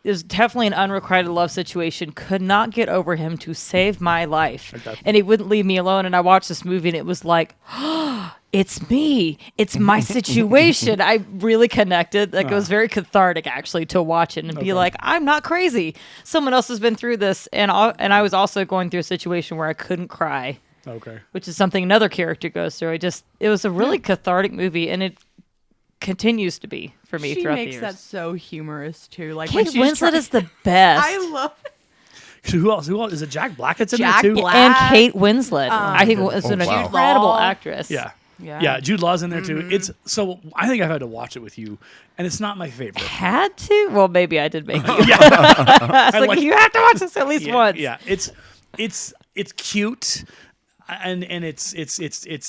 it was definitely an unrequited love situation. Could not get over him to save my life, Okay. and he wouldn't leave me alone. And I watched this movie, and it was like, it's me, it's my situation. I really connected. Like it was very cathartic actually to watch it and be like, I'm not crazy. Someone else has been through this, and I was also going through a situation where I couldn't cry. Okay. Which is something another character goes through. It was a really cathartic movie, and it continues to be for me She throughout makes the that years. so humorous too. Like Kate when she's Winslet trying- is the best. I love it. So who else? Is it Jack Black that's in Jack there too? Black. And Kate Winslet, I think was an wow. incredible Law. actress. Yeah. Yeah. Yeah, Jude Law's in there too. It's so I think I've had to watch it with you, and it's not my favorite. Had to? Well, maybe I did make you. I It's like, you have to watch this at least yeah, once. Yeah, it's cute, and it's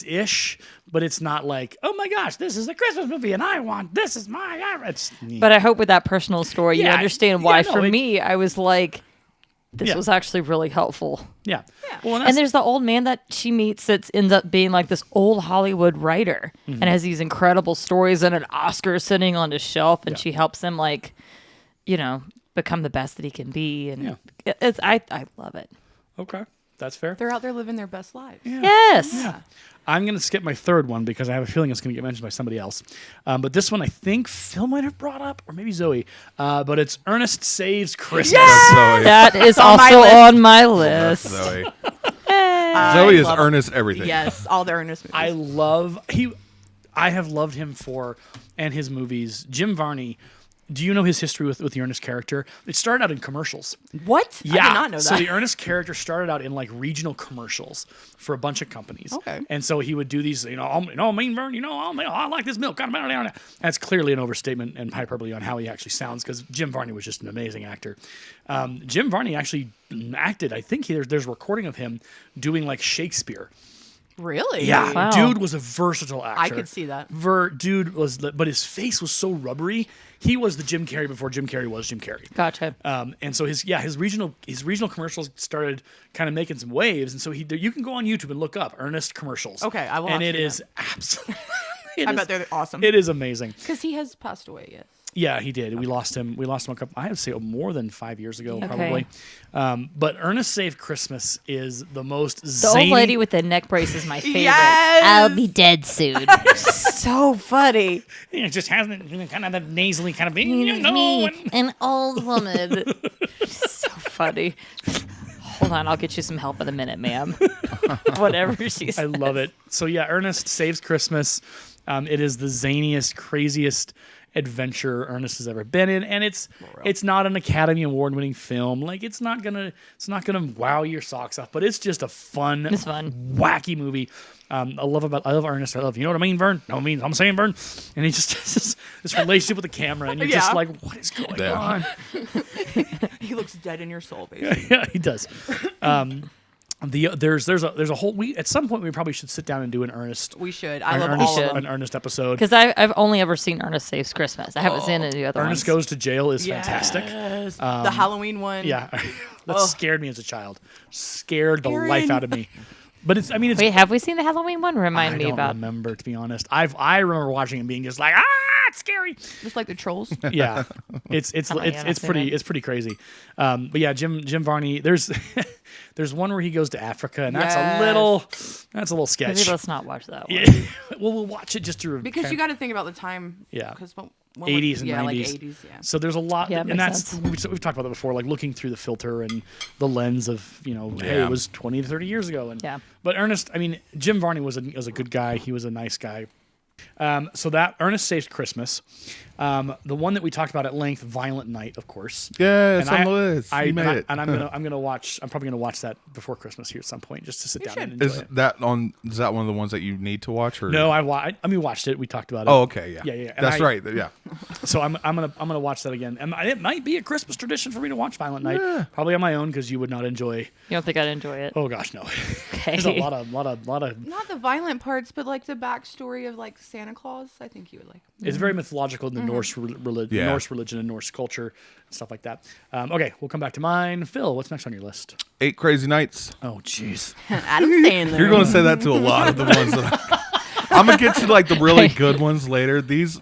ish, but it's not like, oh my gosh, this is a Christmas movie, and I want this is my. It's But I hope with that personal story, you Yeah, understand why. yeah, no, For it- me, I was like, this Yeah. was actually really helpful. yeah. Well, And there's the old man that she meets that ends up being like this old Hollywood writer Mm-hmm. and has these incredible stories and an Oscar sitting on his shelf, and Yeah. she helps him become the best that he can be. And Yeah. I love it. okay, that's fair. They're out there living their best lives. Yes. I'm going to skip my third one because I have a feeling it's going to get mentioned by somebody else. But this one I think Phil might have brought up, or maybe Zoe. But it's Ernest Saves Christmas. That's Zoe. That is on my also list. on my That's list. Zoe. I Zoe is love- Ernest everything. Yes, all the Ernest movies. I have loved him for and his movies. Jim Varney. Do you know his history with the Ernest character? It started out in commercials. What? Yeah. I did not know that. So the Ernest character started out in like regional commercials for a bunch of companies. Okay. And so he would do these, mean Vern, I like this milk. That's clearly an overstatement and hyperbole on how he actually sounds because Jim Varney was just an amazing actor. Jim Varney actually acted. I think there's a recording of him doing like Shakespeare. Really? Yeah, Wow. dude was a versatile actor. I could see that. Dude was, but his face was so rubbery. He was the Jim Carrey before Jim Carrey was Jim Carrey. Gotcha. And so his regional commercials started kind of making some waves. And so you can go on YouTube and look up Ernest commercials. Okay, I will have And to it do is absolutely. I bet they're awesome. It is amazing. Because he has passed away, yes. Yeah, he did. We lost him. We lost him a couple. I would say more than 5 years ago, Okay. probably. But Ernest Save Christmas is the most The zany. old lady with the neck brace is my favorite. Yes! I'll be dead soon. So funny. It just hasn't kind of that nasally kind of being, Me, and- an old woman. So funny. Hold on, I'll get you some help in a minute, ma'am. Whatever she says. I love it. So yeah, Ernest Saves Christmas. It is the zaniest, craziest adventure Ernest has ever been in, and it's not an Academy Award winning film. Like it's not gonna wow your socks off, but it's just a fun, It's fun. wacky movie. I love Ernest. I love, you know what I mean, Vern? No, I mean, I'm saying Vern. And he just has this relationship with the camera, and you're just Yeah. like, what is going Yeah. on? He looks dead in your soul, basically. Yeah, he does. There's a whole at some point we probably should sit down and do an Ernest. We should. I an love Ernest, all of them. an Ernest episode. Because I've only ever seen Ernest Saves Christmas. I haven't seen any other Ernest ones. Goes to Jail is fantastic. Yes. The Halloween one. Yeah, that Oh. scared me as a child. Scared the Aaron. life out of me. But it's. Wait, have we seen the Halloween one? I Remind me don't about. remember, to be honest. I remember watching and being just like, it's scary. Just like the trolls. Yeah, it's Oh, yeah, I've seen it. pretty crazy. But yeah, Jim Varney. There's there's one where he goes to Africa, and that's a little Maybe sketch. let's not watch that one. Yeah. Well, we'll watch it just to Because you got to think about the time. Yeah. Because 80s and 90s. Like 80s, yeah. So there's a lot, Yeah, and makes that's sense. we've talked about that before, like looking through the filter and the lens of hey, Yeah. it was 20 to 30 years ago, and Yeah. But Ernest, I mean, Jim Varney was a good guy. He was a nice guy. So that Ernest Saves Christmas, the one that we talked about at length, Violent Night, of course. Yeah, it's And on the list. You made it. And I'm probably gonna watch that before Christmas here at some point, just to sit down and enjoy Is it. that one of the ones that you need to watch? Or No, I watched it. We talked about it. Oh, okay, yeah, Yeah. And That's right. Yeah, So I'm gonna watch that again, and it might be a Christmas tradition for me to watch Violent Night, probably on my own because you would not enjoy. You don't think I'd enjoy it? Oh gosh, no. Okay. There's a lot of. Not the violent parts, but like the backstory of like Santa Claus. I think you would like. It's very mythological in the Norse Yeah. Norse religion and Norse culture and stuff like that. Okay, we'll come back to mine. Phil, what's next on your list? 8 Crazy Nights. Oh, jeez. Adam Sandler. You're going to say that to a lot of the ones that I'm going to get to like the really good ones later. These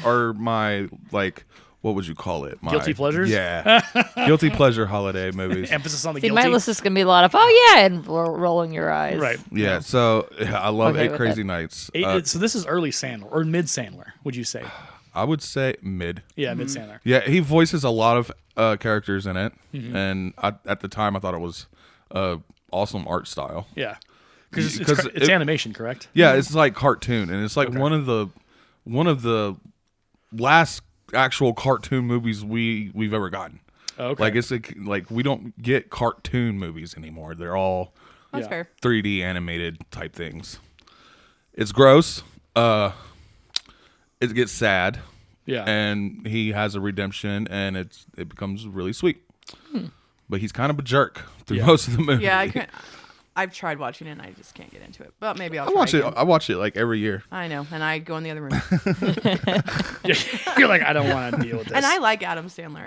are my like, what would you call it? My Guilty pleasures? Yeah, guilty pleasure holiday movies. Emphasis on the See, guilty. my list is gonna be a lot of yeah, and rolling your eyes. Right. Yeah, so I love Okay 8 with Crazy it. Nights. So this is early Sandler or mid Sandler, would you say? I would say mid. Yeah, mid Sandler. Yeah, he voices a lot of characters in it, Mm-hmm. and at the time I thought it was awesome art style. Yeah, because Because it's animation, correct? Yeah, it's like cartoon, and it's like one of the last actual cartoon movies we've ever gotten. Okay. Like it's like we don't get cartoon movies anymore. They're all That's Yeah. fair. 3D animated type things. It's gross. It gets sad, Yeah. and he has a redemption, and it becomes really sweet. But he's kind of a jerk through Yeah. most of the movie. Yeah, I couldn't. I've tried watching it and I just can't get into it. But maybe I'll I try watch it. again. I watch it like every year. I know, and I go in the other room. You're like, I don't want to deal with this. And I like Adam Sandler.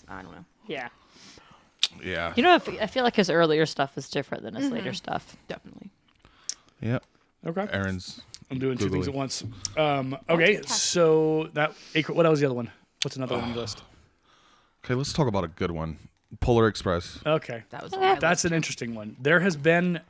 I don't know. Yeah. Yeah. You know, I feel like his earlier stuff is different than his later stuff. Definitely. Yep. Okay. Aaron's. I'm doing two things Googly. at once. Okay, so what was the other one? What's another one on the list? Okay, let's talk about a good one. Polar Express. Okay. That was on my That's list. an interesting one. There has been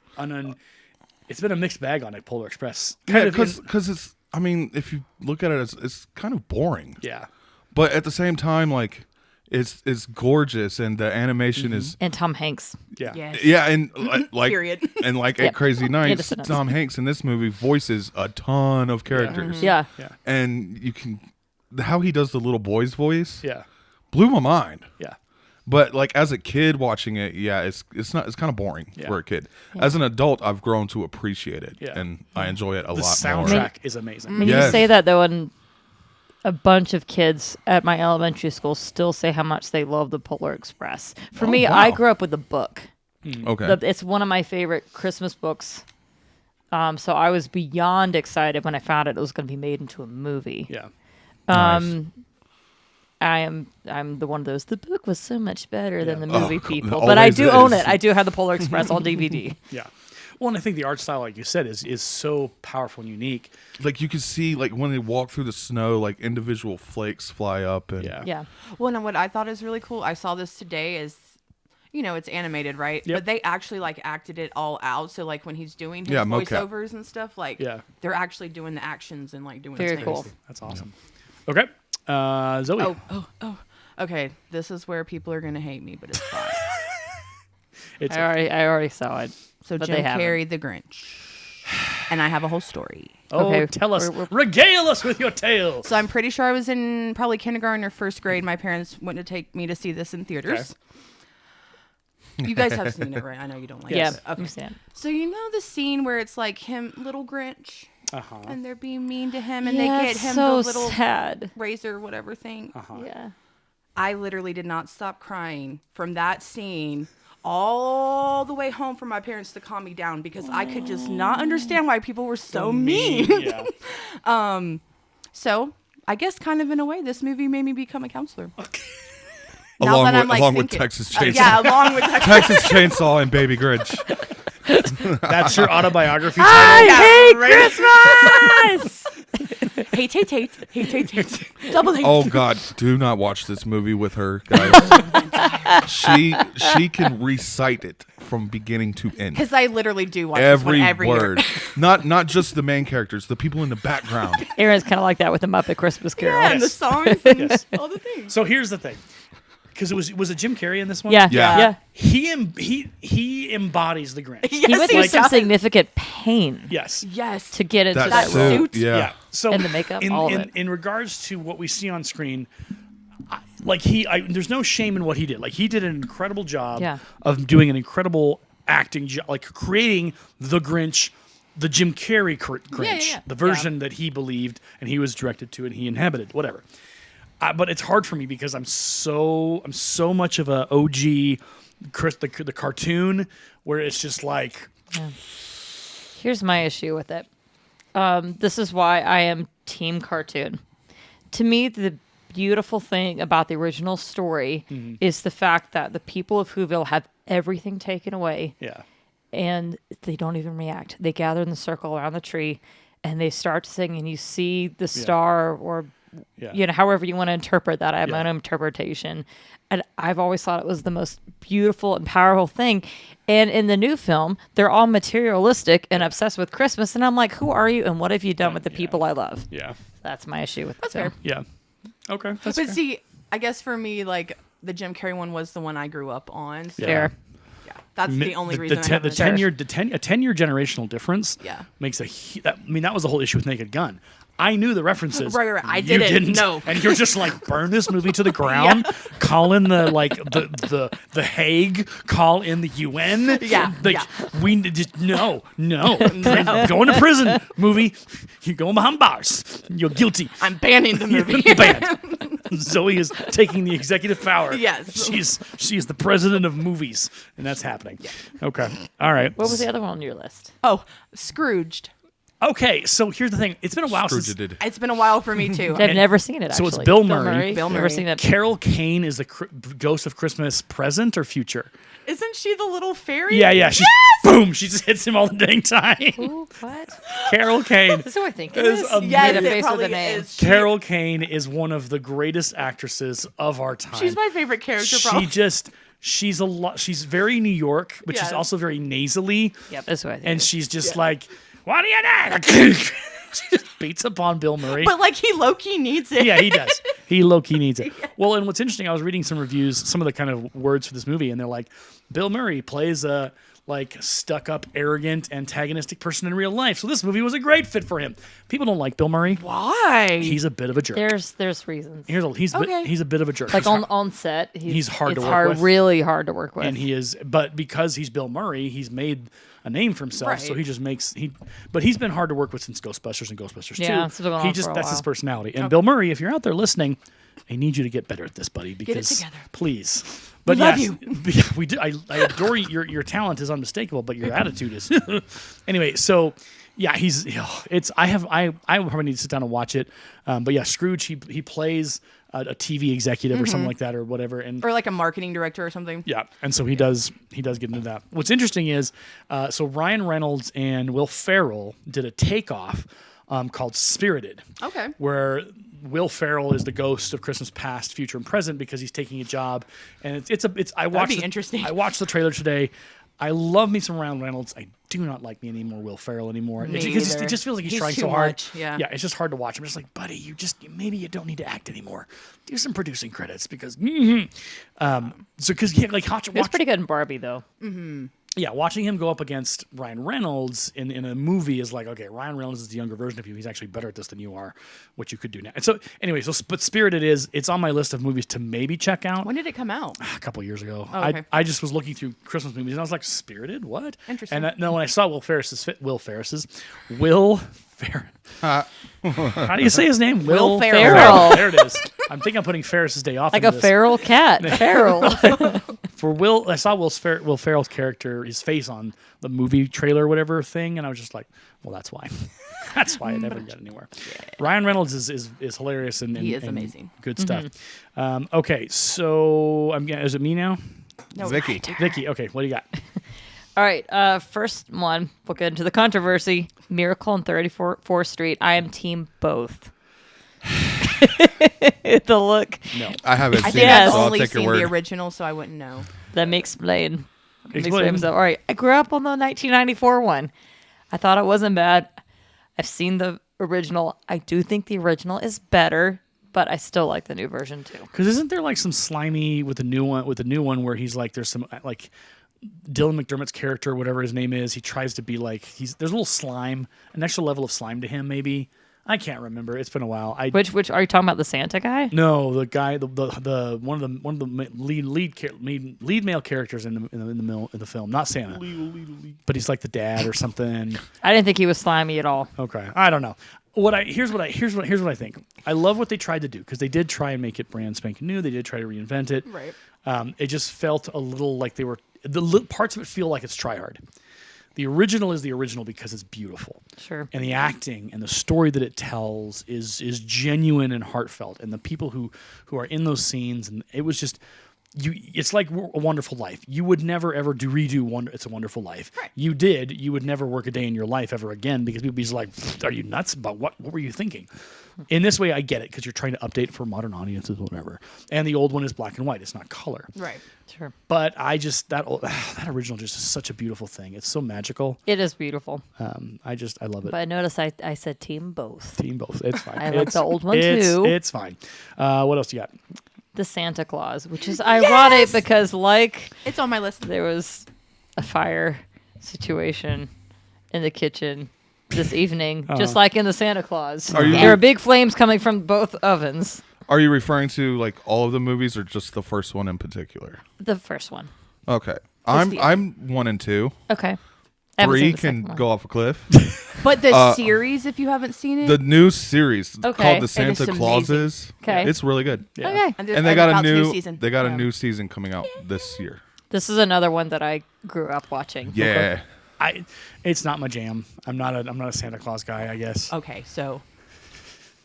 it's been a mixed bag on it, Polar Express. Yeah, Kind of in- because it's. I mean, if you look at it, it's kind of boring. yeah. But at the same time, like, it's gorgeous, and the animation is. And Tom Hanks. Yeah. Yes. Yeah, and like Period. and like Yep. at Crazy Nights, Descendants. Tom Hanks in this movie voices a ton of characters. Yeah. Yeah. And you can how he does the little boy's voice Yeah. blew my mind. Yeah. But like as a kid watching it, yeah, it's kind of boring Yeah. for a kid. As an adult, I've grown to appreciate it, Yeah. and I enjoy it a The lot soundtrack more. is amazing. I mean, Yes. you say that though, and a bunch of kids at my elementary school still say how much they love the Polar Express. For me, I wow. grew up with the book. Okay, It's one of my favorite Christmas books. So I was beyond excited when I found it was going to be made into a movie. Yeah. nice. I'm the one of those. The book was so much better than the Oh, movie it people, but I always do own is. it. I do have the Polar Express on DVD. Yeah. Well, and I think the art style, like you said, is so powerful and unique. Like you can see, like when they walk through the snow, like individual flakes fly up, and Yeah. Yeah, Well, and what I thought is really cool, I saw this today, is, it's animated, right? Yep. But they actually like acted it all out. So like when he's doing his Yeah, mocap. voiceovers and stuff, like Yeah. they're actually doing the actions and like doing Very things. cool. That's awesome. Okay. Zoe. Oh. Okay, this is where people are gonna hate me, but it's fine. It's I already saw it. So But Jim they haven't. Carrey, The Grinch, and I have a whole story. Okay, tell us. we're- Regale us with your tales. So I'm pretty sure I was in probably kindergarten or first grade. My parents went to take me to see this in theaters. You guys have seen it, right? I know you don't like Yeah, it. Okay. understand. So you know the scene where it's like him, little Grinch, Uh-huh. and they're being mean to him, and Yeah, they get it's him so the little sad. razor, whatever thing. Uh-huh. Yeah. I literally did not stop crying from that scene all the way home for my parents to calm me down because I could just not understand why people were so mean. Yeah. So I guess kind of in a way, this movie made me become a counselor. Now along that with I'm, like, along with thinking- Texas Chainsaw, Yeah, along with Texas. Texas Chainsaw and Baby Grinch. That's your autobiography I title. hate Christmas. Hate. Double hate. Oh God, do not watch this movie with her, guys. she can recite it from beginning to end. Because I literally do watch Every this one every word, year. not just the main characters, the people in the background. Aaron's kind of like that with the Muppet Christmas Carol. Yeah, and the Yes. songs and all the things. So here's the thing, because was it Jim Carrey in this one? Yeah, Yeah. yeah. He embodies the Grinch. Yes, He went through he some does. significant pain Yes. Yes. to get into That, That that role. suit. yeah. So And the makeup, all of it. in regards to what we see on screen, there's no shame in what he did. Like he did an incredible job Yeah. of doing an incredible acting job, like creating the Grinch, the Jim Carrey Grinch, yeah. the version that he believed and he was directed to and he inhabited, whatever. But it's hard for me because I'm so much of a OG the cartoon where it's just like Here's my issue with it. This is why I am team cartoon. To me, the beautiful thing about the original story is the fact that the people of Whoville have everything taken away yeah. and they don't even react. They gather in the circle around the tree and they start to sing and you see the star or Yeah. however you want to interpret that. I have my Yeah. own interpretation. And I've always thought it was the most beautiful and powerful thing. And in the new film, they're all materialistic and obsessed with Christmas. And I'm like, who are you and what have you done with the people I love? Yeah. That's my issue with That's the film. fair. Yeah. Okay. That's But fair. see, I guess for me, like the Jim Carrey one was the one I grew up on. So Fair. That's the only reason. I haven't. A 10-year generational difference. Yeah. Makes that was the whole issue with Naked Gun. I knew the references. Right. I You didn't. No. And you're just like, burn this movie to the ground. Call in the Hague. Call in the UN. Yeah, We just no. Going to prison movie. You're going behind bars. You're guilty. I'm banning the movie. Banned. Zoe is taking the executive power. Yes. She's the president of movies, and that's happening. Okay. All right. What was the other one on your list? Oh, Scrooged. Okay, so here's the thing. It's been a while since It's been a while for me too. I've never seen it. So Actually, it's Bill Murray. Bill Never Murray. seen it. Carol Kane is the ghost of Christmas present or future. Isn't she the little fairy? Yeah. She's boom. She just hits him all the dang time. Ooh, what? Carol Kane. This is who I think it Is is. amazing. Yes, Made a it face with probably a name. is. Carol Kane is one of the greatest actresses of our time. She's my favorite character. She Probably. she's a lot. She's very New York, but she's Yes. also very nasally. Yep, that's who I think. And it is. she's just like, what do you do? She just beats upon Bill Murray. But like he low key needs it. Yeah, he does. He low-key needs it. Well, and what's interesting, I was reading some reviews, some of the kind of words for this movie, and they're like, Bill Murray plays a like stuck-up, arrogant, antagonistic person in real life. So this movie was a great fit for him. People don't like Bill Murray. Why? He's a bit of a jerk. There's reasons. He's a bit of a jerk. Like He's on set, he's hard to it's work with. really hard to work with. and he is, but because he's Bill Murray, he's made a name for himself. So Right. he just makes but he's been hard to work with since Ghostbusters and Ghostbusters 2. Yeah, it's been going on for a that's his while. personality. And Bill Murray, if you're out there listening, I need you to get better at this, buddy. Because together. Please. But love yes, we do. I adore your talent is unmistakable, but your attitude is. Anyway, so yeah, I probably need to sit down and watch it. But yeah, Scrooge, he plays a TV executive or something like that or whatever, and or like a marketing director or something. yeah, and so he does get into that. What's interesting is, so Ryan Reynolds and Will Ferrell did a takeoff called Spirited. Okay. Where Will Ferrell is the ghost of Christmas past, future, and present because he's taking a job, and I watched be interesting. I watched the trailer today. I love me some Ryan Reynolds. I do not like me anymore Will Ferrell anymore. Me Because either. it just feels like he's He's trying too so hard. much, yeah. Yeah, it's just hard to watch. I'm just like, buddy, maybe you don't need to act anymore. Do some producing credits because watch He was pretty good in Barbie, though. yeah, watching him go up against Ryan Reynolds in a movie is like, okay, Ryan Reynolds is the younger version of you. He's actually better at this than you are, what you could do now. And so, anyway, but Spirited it's on my list of movies to maybe check out. When did it come out? A couple years ago. Oh, okay. I just was looking through Christmas movies and I was like, Spirited? What? Interesting. And no, when I saw Will Ferris. How do you say his name? Will Ferrell. Ferrell. There it is. I'm thinking I'm putting Ferris's Day Off Like into a this. feral cat. Feral. For Will, I saw Will Ferrell's character, his face on the movie trailer or whatever thing, and I was just like, well, that's why. That's why I never got anywhere. Ryan Reynolds is hilarious and He is and amazing. Good stuff. Okay, so is it me now? No, Vicky. my turn. Vicky, okay, what do you got? All right, first one. We'll get into the controversy. Miracle on 34th Street. I am team both. The look. No. I haven't I seen think it, I've so I'll only take your seen the word. original, so I wouldn't know. Let me explain. Explain. All right, I grew up on the 1994 one. I thought it wasn't bad. I've seen the original. I do think the original is better, but I still like the new version too. Because isn't there like some slimy with the new one where he's like there's some like Dylan McDermott's character, whatever his name is, he tries to be like there's a little slime, an extra level of slime to him maybe. I can't remember. It's been a while. Which are you talking about? The Santa guy? No, the guy, the one of the lead male characters in the film, not Santa, but he's like the dad or something. I didn't think he was slimy at all. Okay, I don't know. Here's what I think. I love what they tried to do because they did try and make it brand spanking new. They did try to reinvent it. Right. It just felt a little like parts of it feel like it's try hard. The original is the original because it's beautiful. Sure. And the acting and the story that it tells is genuine and heartfelt. And the people who are in those scenes, and it was just it's like A Wonderful Life. You would never ever redo It's a Wonderful Life. Right. You would never work a day in your life ever again because people would be like, are you nuts? But what were you thinking? In this way, I get it because you're trying to update for modern audiences, whatever. And the old one is black and white; it's not color. Right. Sure. But I just that original just is such a beautiful thing. It's so magical. It is beautiful. I love it. But notice I said team both. Team both. It's fine. I like the old one too. It's fine. What else you got? The Santa Claus, which is ironic because It's on my list. there was a fire situation in the kitchen this evening, just like in the Santa Claus. There are big flames coming from both ovens. Are you referring to like all of the movies or just the first one in particular? The first one. Okay. I'm 1 and 2. Okay. I haven't 3 seen the can second one. go off a cliff. But the series, if you haven't seen it, The new series Okay. called The It is Santa amazing. Clauses. Okay. It's really good. Yeah. Okay. And they got a about the new season. they got Yeah. a new season coming out this year. This is another one that I grew up watching. Yeah. It's not my jam. I'm not a Santa Claus guy, I guess. Okay, so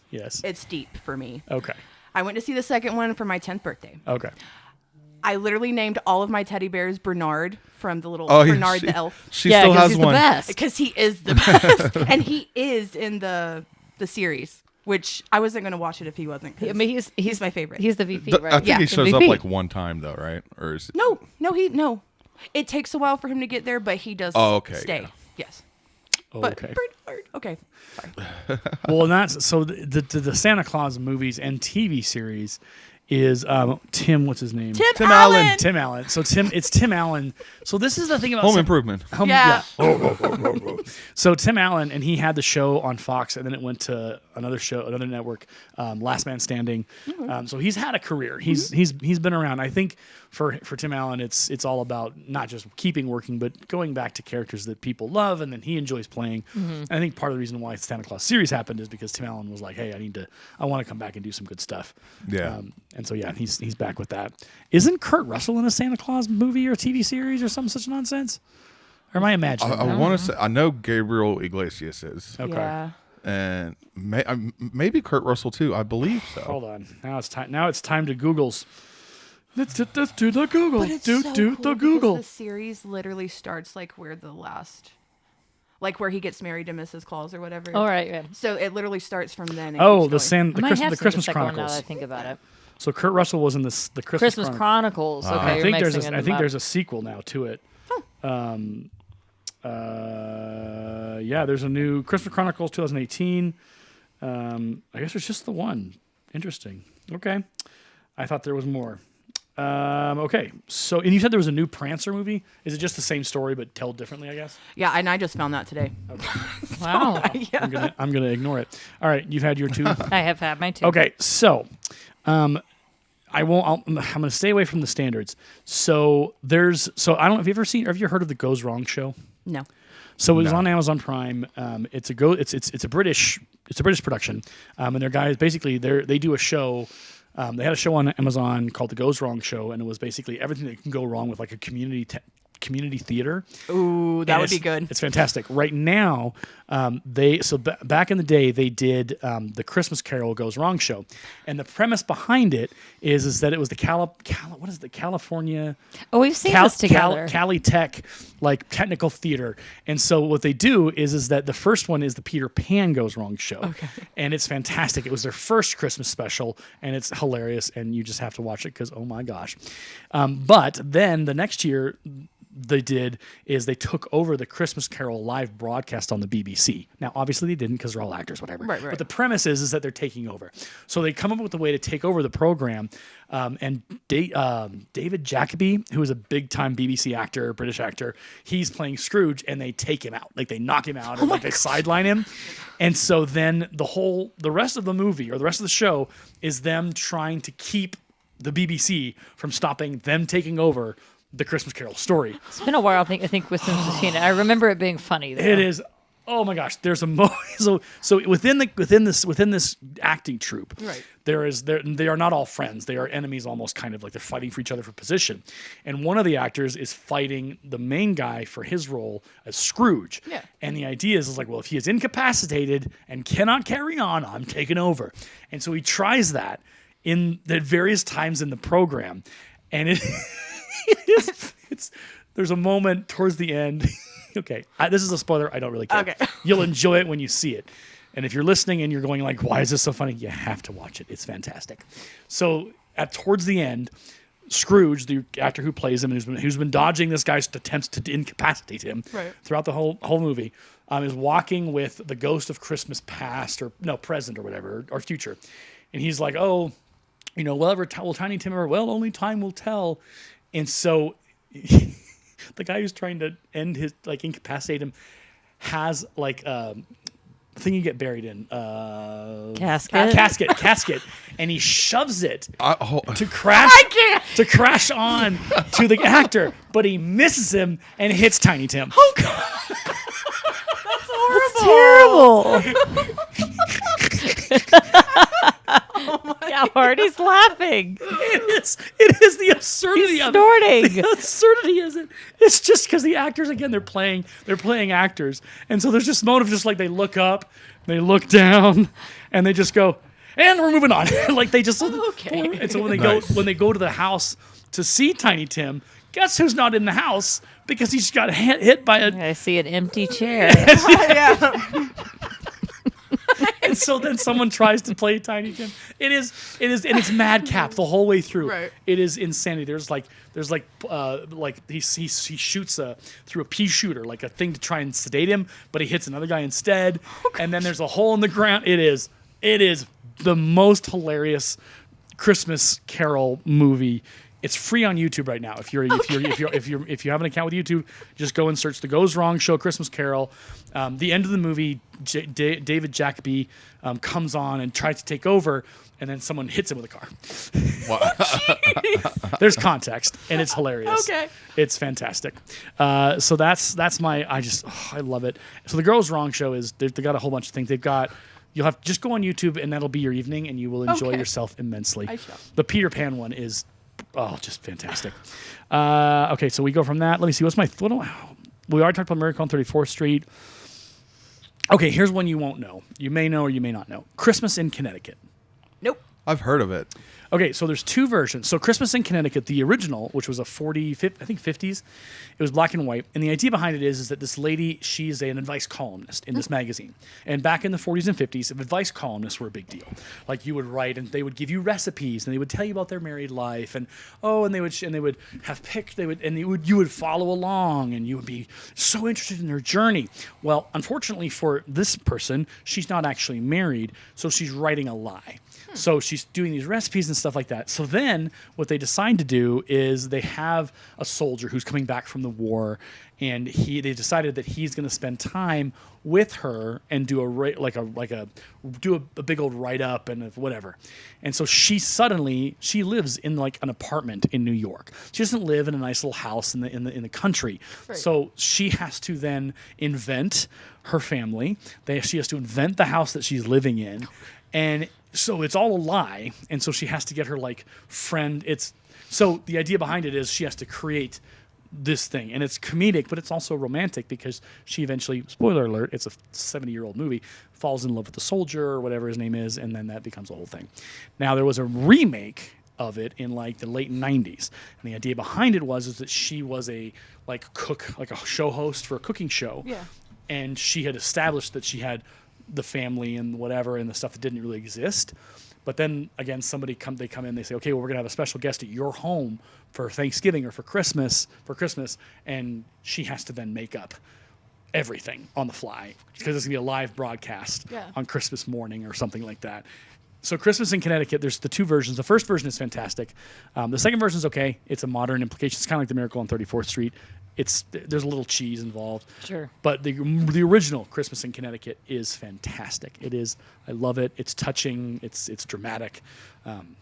Yes. it's deep for me. Okay. I went to see the second one for my 10th birthday. Okay. I literally named all of my teddy bears Bernard from the little Oh, Bernard she, the elf. She Yeah, still 'cause has he's one. the best. Because he is the best. And he is in the series, which I wasn't going to watch it if he wasn't. 'cause I mean, he's my favorite. He's the VP, I right? think Yeah, he the shows up VP. like one time though, right? Or is it? No. It takes a while for him to get there, but he does stay. yeah. Yes. Oh, But okay. Bernard. Okay. Sorry. Well, and that's so the Santa Claus movies and TV series is Tim. What's his name? Tim Allen. Tim Allen. So it's Tim Allen. So this is the thing about Home Improvement. Yeah. So Tim Allen, and he had the show on Fox, and then it went to another show, another network, Last Man Standing. So he's had a career. He's been around. I think for Tim Allen, it's all about not just keeping working, but going back to characters that people love and then he enjoys playing. And I think part of the reason why the Santa Claus series happened is because Tim Allen was like, "Hey, I want to come back and do some good stuff." Yeah. And so yeah, he's back with that. Isn't Kurt Russell in a Santa Claus movie or TV series or some such nonsense? Or am I imagining? I want to say I know Gabriel Iglesias is, Okay. Yeah. and maybe Kurt Russell too. I believe so. Hold on. Now it's time to Google's. Let's do the Google. But it's Do so the cool Google. because the series literally starts like where he gets married to Mrs. Claus or whatever. All right. Yeah. So it literally starts from then. and Oh, keeps the going. the I might have Christmas, the seen Christmas the second one now Chronicles. that I think about it. So Kurt Russell was in the Christmas Chronicles. Okay, I you're think mixing them up. there's a sequel now to it. Yeah, there's a new Christmas Chronicles 2018. I guess it's just the one. Interesting. Okay. I thought there was more. Okay. So, and you said there was a new Prancer movie. Is it just the same story but told differently, I guess? Yeah, and I just found that today. Wow. Yeah. I'm gonna ignore it. All right, you've had your two. I have had my two. Okay, so I'm going to stay away from the standards. So I don't know. Have you ever heard of the Goes Wrong show? No. So it was on Amazon Prime. It's a British production, and their guys basically they do a show. They had a show on Amazon called The Goes Wrong Show, and it was basically everything that can go wrong with like a community theater. Ooh, that And would be it's- good. It's fantastic. Right now, back in the day, they did the Christmas Carol Goes Wrong show, and the premise behind it is that it was the California Oh, we've seen this together. Cali Tech like technical theater. And so what they do is that the first one is the Peter Pan Goes Wrong show, and it's fantastic. It was their first Christmas special, and it's hilarious, and you just have to watch it because oh my gosh. But then the next year they took over the Christmas Carol live broadcast on the BBC. Now, obviously they didn't because they're all actors, whatever. Right. But the premise is that they're taking over. So they come up with a way to take over the program. And David Jacobi, who is a big-time BBC actor, British actor, he's playing Scrooge, and they take him out. Like, they knock him out, or like they sideline him. And so then the rest of the movie, or the rest of the show, is them trying to keep the BBC from stopping them taking over the Christmas Carol story. It's been a while, I think, since we've seen it. I remember it being funny, though. It is. Oh my gosh! There's so within this acting troupe, Right. they are not all friends. They are enemies, almost kind of like they're fighting for each other for position. And one of the actors is fighting the main guy for his role as Scrooge. Yeah. And the idea is like, well, if he is incapacitated and cannot carry on, I'm taking over. And so he tries that at various times in the program, and there's a moment towards the end. Okay, this is a spoiler. I don't really care. Okay. You'll enjoy it when you see it. And if you're listening and you're going like, why is this so funny? You have to watch it. It's fantastic. So towards the end, Scrooge, the actor who plays him, who's been dodging this guy's attempts to incapacitate him throughout the whole movie, is walking with the ghost of Christmas past present or whatever, or future. And he's like, oh, will Tiny Tim ever? Well, only time will tell. And so the guy who's trying to end his like incapacitate him has like thing you get buried in casket and he shoves it to crash on to the actor, but he misses him and hits Tiny Tim. Oh God. That's horrible. Yeah, Marty's laughing. It is the absurdity He's of snorting. it. The absurdity is it. It's just because the actors, again, they're playing actors. And so there's this moment of just like they look up, they look down, and they just go, and we're moving on. Like they just Okay. And so when Nice. they go to the house to see Tiny Tim, guess who's not in the house? Because he just got hit by a I see an empty chair. Yeah. and so then someone tries to play Tiny Tim. It is, and it's madcap the whole way through. Right. It is insanity. There's he shoots through a pea shooter, like a thing to try and sedate him, but he hits another guy instead. And then there's a hole in the ground. It is the most hilarious Christmas Carol movie. It's free on YouTube right now. If you have an account with YouTube, just go and search "The Goes Wrong Show Christmas Carol." The end of the movie, David Jacoby comes on and tries to take over, and then someone hits him with a car. There's context, and it's hilarious. Okay. It's fantastic. So that's my. I love it. So "The Goes Wrong Show" is they've got a whole bunch of things. You'll have just go on YouTube, and that'll be your evening, and you will enjoy Okay. yourself immensely. I shall. The Peter Pan one is. Oh, just fantastic. Okay, so we go from that. Let me see. We already talked about Miracle on 34th Street. Okay, here's one you won't know. You may know or you may not know. Christmas in Connecticut. Nope. I've heard of it. Okay, so there's two versions. So Christmas in Connecticut, the original, which was a 50s, it was black and white. And the idea behind it is that this lady, she's an advice columnist in this magazine. And back in the 40s and 50s, advice columnists were a big deal. Like you would write and they would give you recipes and they would tell you about their married life and you would follow along and you would be so interested in their journey. Well, unfortunately for this person, she's not actually married, so she's writing a lie. So she's doing these recipes and stuff like that. So then what they decide to do is they have a soldier who's coming back from the war, and they decided that he's going to spend time with her and do a big old write up and whatever. And so she lives in like an apartment in New York. She doesn't live in a nice little house in the country. Right. So she has to then invent her family. She has to invent the house that she's living in, and so it's all a lie, and so she has to get her like friend. So the idea behind it is she has to create this thing, and it's comedic, but it's also romantic because she eventually, spoiler alert, it's a 70-year-old movie, falls in love with the soldier or whatever his name is, and then that becomes a whole thing. Now there was a remake of it in like the late 90s, and the idea behind it is that she was a cook, like a show host for a cooking show, Yeah. and she had established that she had the family and whatever and the stuff that didn't really exist. But then again, they come in, they say, okay, well, we're gonna have a special guest at your home for Thanksgiving or for Christmas, and she has to then make up everything on the fly because it's gonna be a live broadcast on Christmas morning or something like that. So Christmas in Connecticut, there's the two versions. The first version is fantastic. The second version is okay. It's a modern implication. It's kind of like the Miracle on 34th Street. There's a little cheese involved. Sure. But the original Christmas in Connecticut is fantastic. It is. I love it. It's touching. It's dramatic.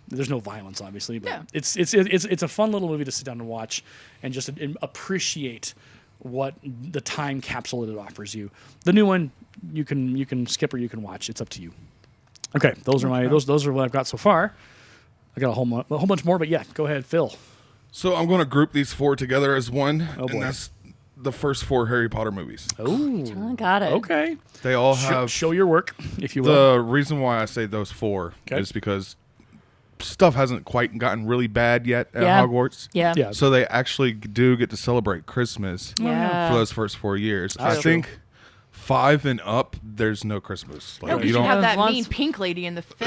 There's no violence, obviously, but it's a fun little movie to sit down and watch and just appreciate what the time capsule that it offers you. The new one you can skip or you can watch. It's up to you. Okay, those are what I've got so far. I got a whole bunch more, but yeah, go ahead, Phil. So I'm going to group these four together as one, Oh, boy. and that's the first four Harry Potter movies. Oh, Got it. okay. They all have Show your work, if you will. the reason why I say those four Okay. is because stuff hasn't quite gotten really bad yet at Yeah. Hogwarts. Yeah. Yeah. So they actually do get to celebrate Christmas Yeah. for those first 4 years. I think 5 and up, there's no Christmas. Like No, you because you don't. have that Once- mean pink lady in the fifth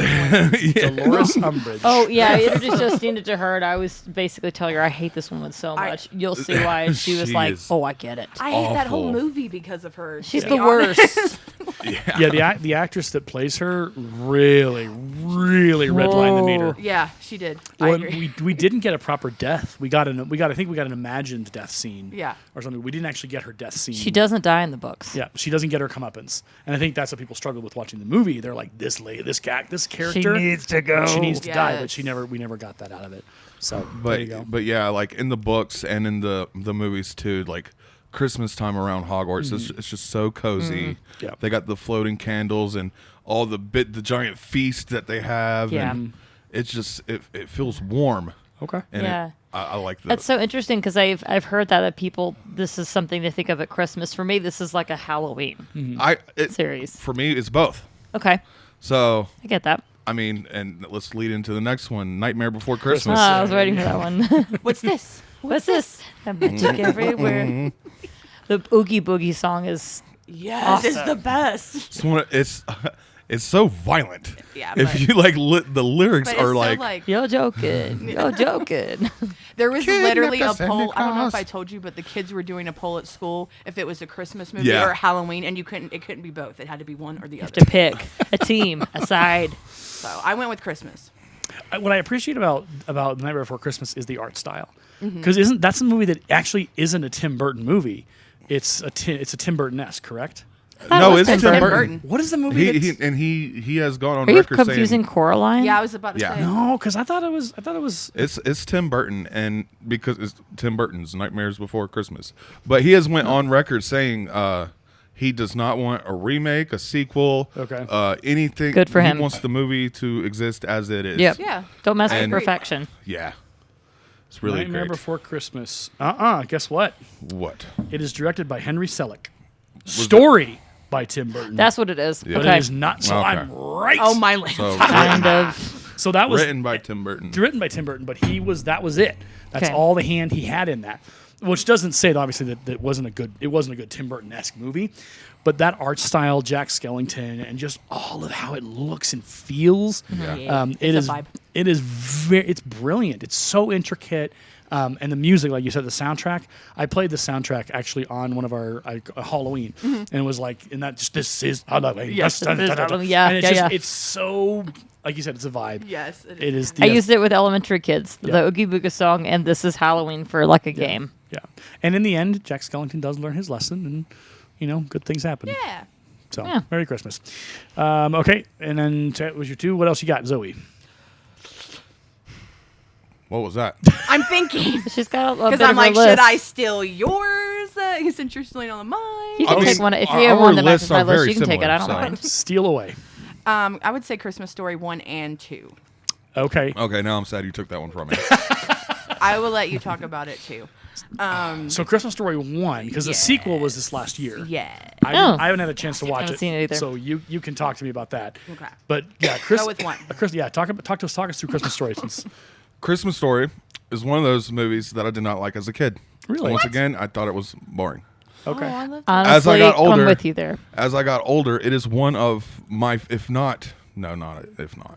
one. Dolores Umbridge. Oh yeah, I introduced Justina to her, and I was basically telling her I hate this woman so I- much. You'll see why. And she was She like, is "Oh, I get it. I hate that whole Awful. movie because of her. She's to the be honest. worst." Yeah, the actress that plays her really redlined the meter. Yeah, she did. I Well, agree. we didn't get a proper death. I think we got an imagined death scene. Yeah. Or something. We didn't actually get her death scene. She doesn't die in the books. Yeah, she doesn't get her comeuppance, and I think that's what people struggle with watching the movie. They're like, this character, needs to go. she needs to die, but Yes. we never got that out of it. So there you go. But yeah, like in the books and in the movies too, like Christmas time around Hogwarts, it's just so cozy. Yeah. They got the floating candles and all the giant feast that they have. Yeah. And it's just it feels warm. Okay. And Yeah. I like that. That's so interesting because I've heard that people, this is something to think of at Christmas. For me, this is like a Halloween series. For me, it's both. Okay, So I get that. I mean, and let's lead into the next one, Nightmare Before Christmas. I was waiting for that one. What's this? What's this? The magic everywhere. The Oogie Boogie song is Yes, it's Awesome. the best. It's so violent. Yeah, If but- you like, the lyrics But it's are so, like, you're joking. You're joking. there was Kidnap literally the a Santa poll. I don't know if Claus. I told you, but the kids were doing a poll at school if it was a Christmas movie Yeah. or Halloween, and it couldn't be both. It had to be one or the other. To pick a team, a side. So I went with Christmas. What I appreciate about Nightmare Before Christmas is the art style, Mm-hmm. because that's a movie that actually isn't a Tim Burton movie. It's a Tim Burton-esque, correct? no, was it's Tim Tim Burton. Burton. What is the movie? He has gone on Are you record confusing saying Coraline? Yeah, I was about to Yeah. say. No, because I thought it was. it's Tim Burton, and because it's Tim Burton's Nightmares Before Christmas, but he has went on record saying he does not want a remake, a sequel, Okay. anything. Good for him. He wants the movie to exist as it is. Yep. Yeah. Don't mess with And- perfection. Yeah, it's really Nightmare great. Before Christmas. Guess what? What? It is directed by Henry Selick. Story by Tim Burton. That's what it is. Yeah. but Okay. it is not. So Okay. I'm right. Oh my land. So Kind of. So that was written by Tim Burton. written by Tim Burton, but that was it. That's Okay. all the hand he had in that. Which doesn't say obviously that it wasn't a good Tim Burton-esque movie, but that art style, Jack Skellington, and just all of how it looks and feels, Yeah. it It's is a vibe. it's brilliant. It's so intricate. And the music, like you said, the soundtrack. I played the soundtrack actually on one of our Halloween, and it was like, and that just this is Halloween. Yes, Dun, this dun, is dun, dun. Halloween. Yeah, and it's yeah, just yeah. it's so, like you said, it's a vibe. Yes, It is. I used it with elementary kids. The Oogie Boogie song, and this is Halloween for like a game. Yeah, and in the end, Jack Skellington does learn his lesson, and good things happen. Yeah. So Yeah. Merry Christmas. Okay, and then that was your two. What else you got, Zoe? What was that? I'm thinking. She's got a Because bit I'm of a like, list. should I steal yours? Since you're stealing all of mine. You can I mean, take one. If you our have one that lists matches my are list, very you can take it. I don't similar, so- mind. Steal away. I would say Christmas Story 1 and 2. Okay. Okay, now I'm sad you took that one from me. I will let you talk about it too. So Christmas Story 1, because the sequel was this last year. Yeah. I haven't had a chance to watch haven't it, seen it either. so you can talk to me about that. Okay. But yeah, Go with one. talk us through Christmas Story. Since Christmas Story is one of those movies that I did not like as a kid. Really? Once What? again, I thought it was boring. okay, Oh, I love Honestly, As I got older, I'm with you there. As I got older, it is one of my,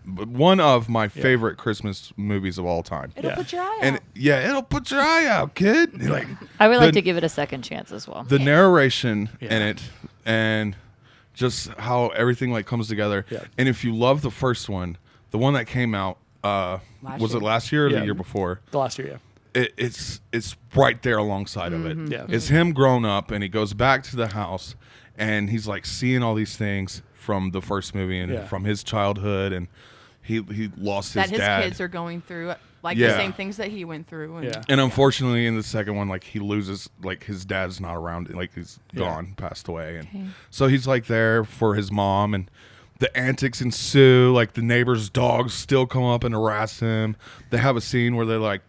but one of my favorite Christmas movies of all time. It'll Yeah. put your eye And out. yeah, it'll put your eye out, kid. Like I would like the- to give it a second chance as well. the narration in Yeah. it, and just how everything like comes together. Yeah. And if you love the first one, the one that came out, was it year. last year or Yeah. the year before? the last year, It's right there alongside of it. Yeah. It's him grown up, and he goes back to the house, and he's like seeing all these things from the first movie and Yeah. from his childhood, and he lost That his his dad. kids are going through like Yeah. the same things that he went through. And Yeah. And unfortunately, in the second one, like he loses, like his dad's not around, like he's Yeah. gone, passed away, and so he's like there for his mom, and the antics ensue. Like the neighbor's dogs still come up and harass him. They have a scene where they're like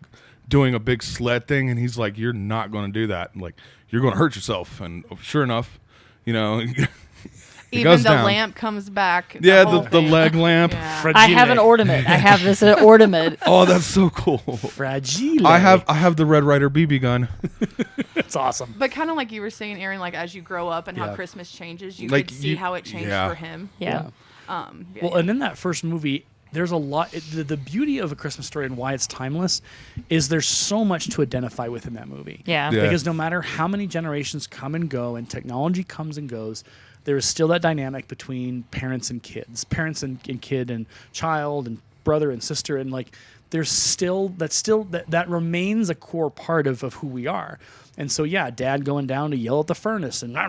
doing a big sled thing, and he's like, "You're not going to do that. And, like you're going to hurt yourself." And sure enough, You know, it Even goes the down. lamp comes back. Yeah, whole the thing. leg lamp. Yeah. I have an ornament. I have this ornament. Oh, that's so cool. Fragile. I have the Red Ryder BB gun. It's awesome. But kind of like you were saying, Aaron, like as you grow up and how Yeah. Christmas changes, you Like, could see you- how it changed yeah. for him. Yeah. Yeah, Well, and in that first movie, there's a lot. The beauty of A Christmas Story and why it's timeless is there's so much to identify with in that movie. Yeah. Yeah. Because no matter how many generations come and go and technology comes and goes, there is still that dynamic between parents and kids, parents and kid and child and brother and sister. And like, there's still that remains a core part of who we are. And so, yeah, dad going down to yell at the furnace and I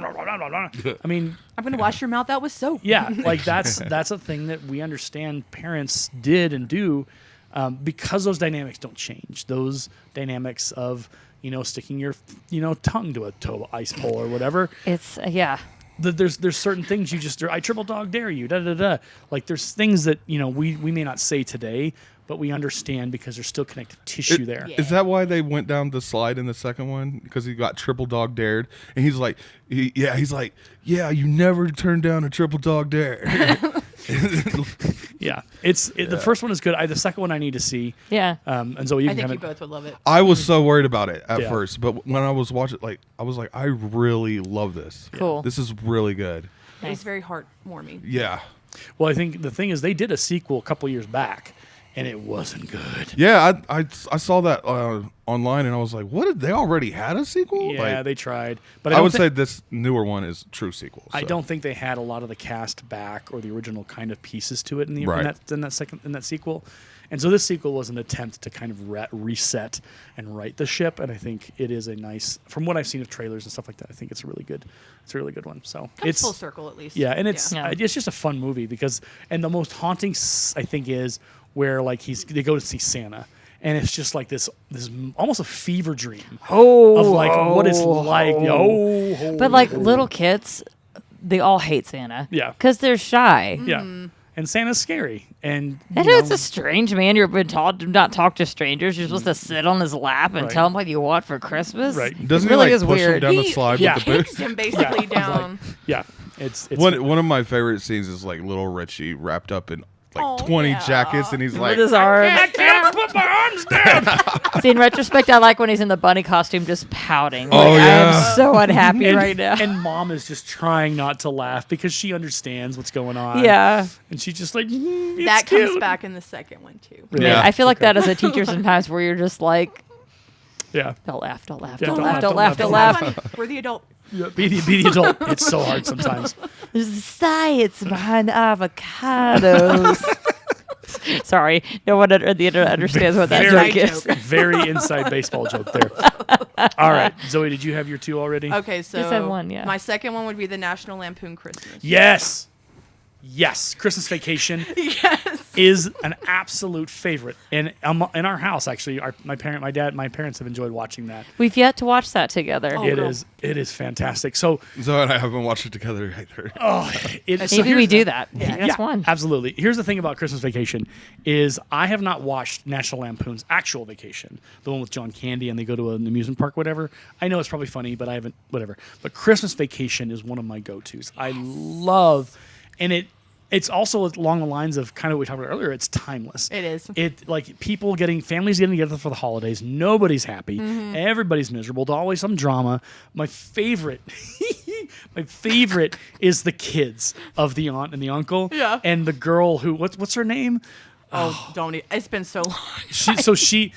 mean, I'm gonna wash your mouth out with soap. yeah, like that's a thing that we understand parents did and do because those dynamics don't change. Those dynamics of sticking your tongue to a ice pole or whatever. It's yeah. There's certain things you just I triple dog dare you da da da. Like there's things that we may not say today, but we understand because there's still connective tissue there. Is that why they went down the slide in the second one? Because he got triple dog dared, and he's like, yeah, you never turn down a triple dog dare. Yeah, the first one is good. The second one I need to see. Yeah. And so you I can think you kind of both would love it. I was so worried about it at Yeah. first, but when I was watching, I was like, I really love this. Cool. This is really good. It was very heartwarming. Yeah. Well, I think the thing is they did a sequel a couple years back, and it wasn't good. Yeah, I saw that online, and I was like, what? Did they already had a sequel? Yeah, Like, they tried, but I don't would think, say this newer one is true sequel. I so. don't think they had a lot of the cast back or the original kind of pieces to it in Right. in that sequel. And so this sequel was an attempt to kind of reset and right the ship, and I think it is a nice. From what I've seen of trailers and stuff like that, I think it's a really good one. So Comes it's full circle at least. yeah, and it's Yeah. it's just a fun movie because the most haunting I think is where like they go to see Santa. And it's just like this almost a fever dream of like what it's like. But like little kids, they all hate Santa. Yeah. Because they're shy. Yeah. And Santa's scary. And And you it's know, a strange man. You've been taught to not talk to strangers. You're supposed to sit on his lap and Right. tell him what you want for Christmas. Right. Doesn't it really he is like push him weird. down the slide Yeah. with the boot? Kicks him basically down. yeah. It's One of my favorite scenes is like little Richie wrapped up in like Oh, 20 yeah. jackets, and he's With like, his arms. I can't put my arms down. See, in retrospect, I like when he's in the bunny costume just pouting. Oh, Like, I yeah. am so unhappy right now. And mom is just trying not to laugh because she understands what's going on. Yeah. And she's just like, it's That comes cute." back in the second one too. Really? Yeah. I feel like that as a teacher sometimes where you're just like, Yeah. don't laugh, don't laugh, Yeah, don't don't laugh, laugh, don't don't laugh, laugh, don't don't laugh. Funny. We're the adult. Yeah, be the adult. It's so hard sometimes. There's science behind avocados. Sorry, no one on the internet understands what that Very, joke is. very inside baseball joke there. All right. Zoe, did you have your two already? Okay, so said one, yeah. my second one would be the National Lampoon Christmas. Yes. Yes. Christmas Vacation Yes. is an absolute favorite. And in our house, actually, my parents have enjoyed watching that. We've yet to watch that together. Oh, It girl. is fantastic. So, Zoe and I haven't watched it together either. so Maybe we here's do the- that. That's one. Absolutely. Here's the thing about Christmas Vacation is I have not watched National Lampoon's actual Vacation, the one with John Candy and they go to an amusement park, whatever. I know it's probably funny, but I haven't, whatever. But Christmas Vacation is one of my go-tos. I love, and it's also along the lines of kind of what we talked about earlier. It's timeless. It is. It like families getting together for the holidays. Nobody's happy. Everybody's miserable. There's always some drama. My favorite, is the kids of the aunt and the uncle. Yeah. And the girl who what's her name? Oh, don't. It's been so long. She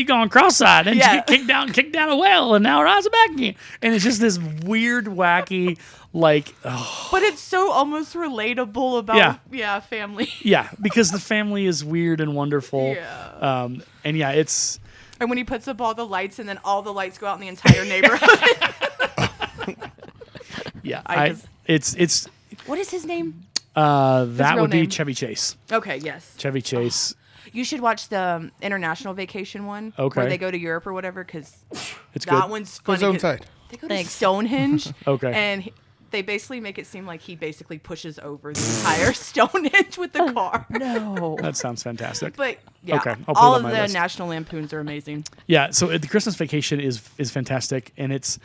gone cross-eyed and Yeah. she get kicked down a well and now her eyes are back again. And it's just this weird, wacky, like, But it's so almost relatable about family. yeah, because the family is weird and wonderful. Yeah. And yeah, it's And when he puts up all the lights and then all the lights go out in the entire neighborhood. yeah, I just- it's What is his name? that real would be name? Chevy Chase. Okay, yes. Chevy Chase. You should watch the international vacation one. Okay. Where they go to Europe or whatever, because It's that good. one's Goes funny. 'cause outside. They go Thanks. to Stonehenge. Okay. And They basically make it seem like he basically pushes over the entire Stonehenge with the car. No. That sounds fantastic. But yeah, Okay, I'll put all it on of my the list. National Lampoons are amazing. Yeah, so the Christmas Vacation is fantastic, and it's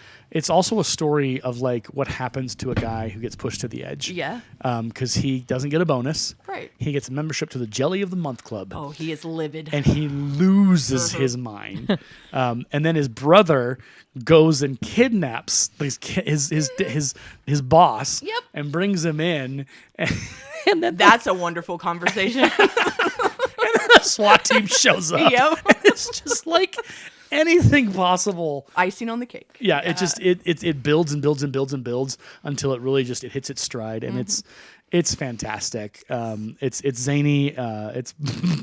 also a story of like what happens to a guy who gets pushed to the edge. Yeah. Because he doesn't get a bonus. Right. He gets a membership to the Jelly of the Month Club. Oh, he is livid. And he loses his mind, and then his brother goes and kidnaps his boss. Yep. And brings him in, and then That's a wonderful conversation. the SWAT team shows up. Yep. And it's just like anything possible. Icing on the cake. Yeah, it just it builds and builds and builds and builds until it really just it hits its stride, and it's fantastic. It's zany. It's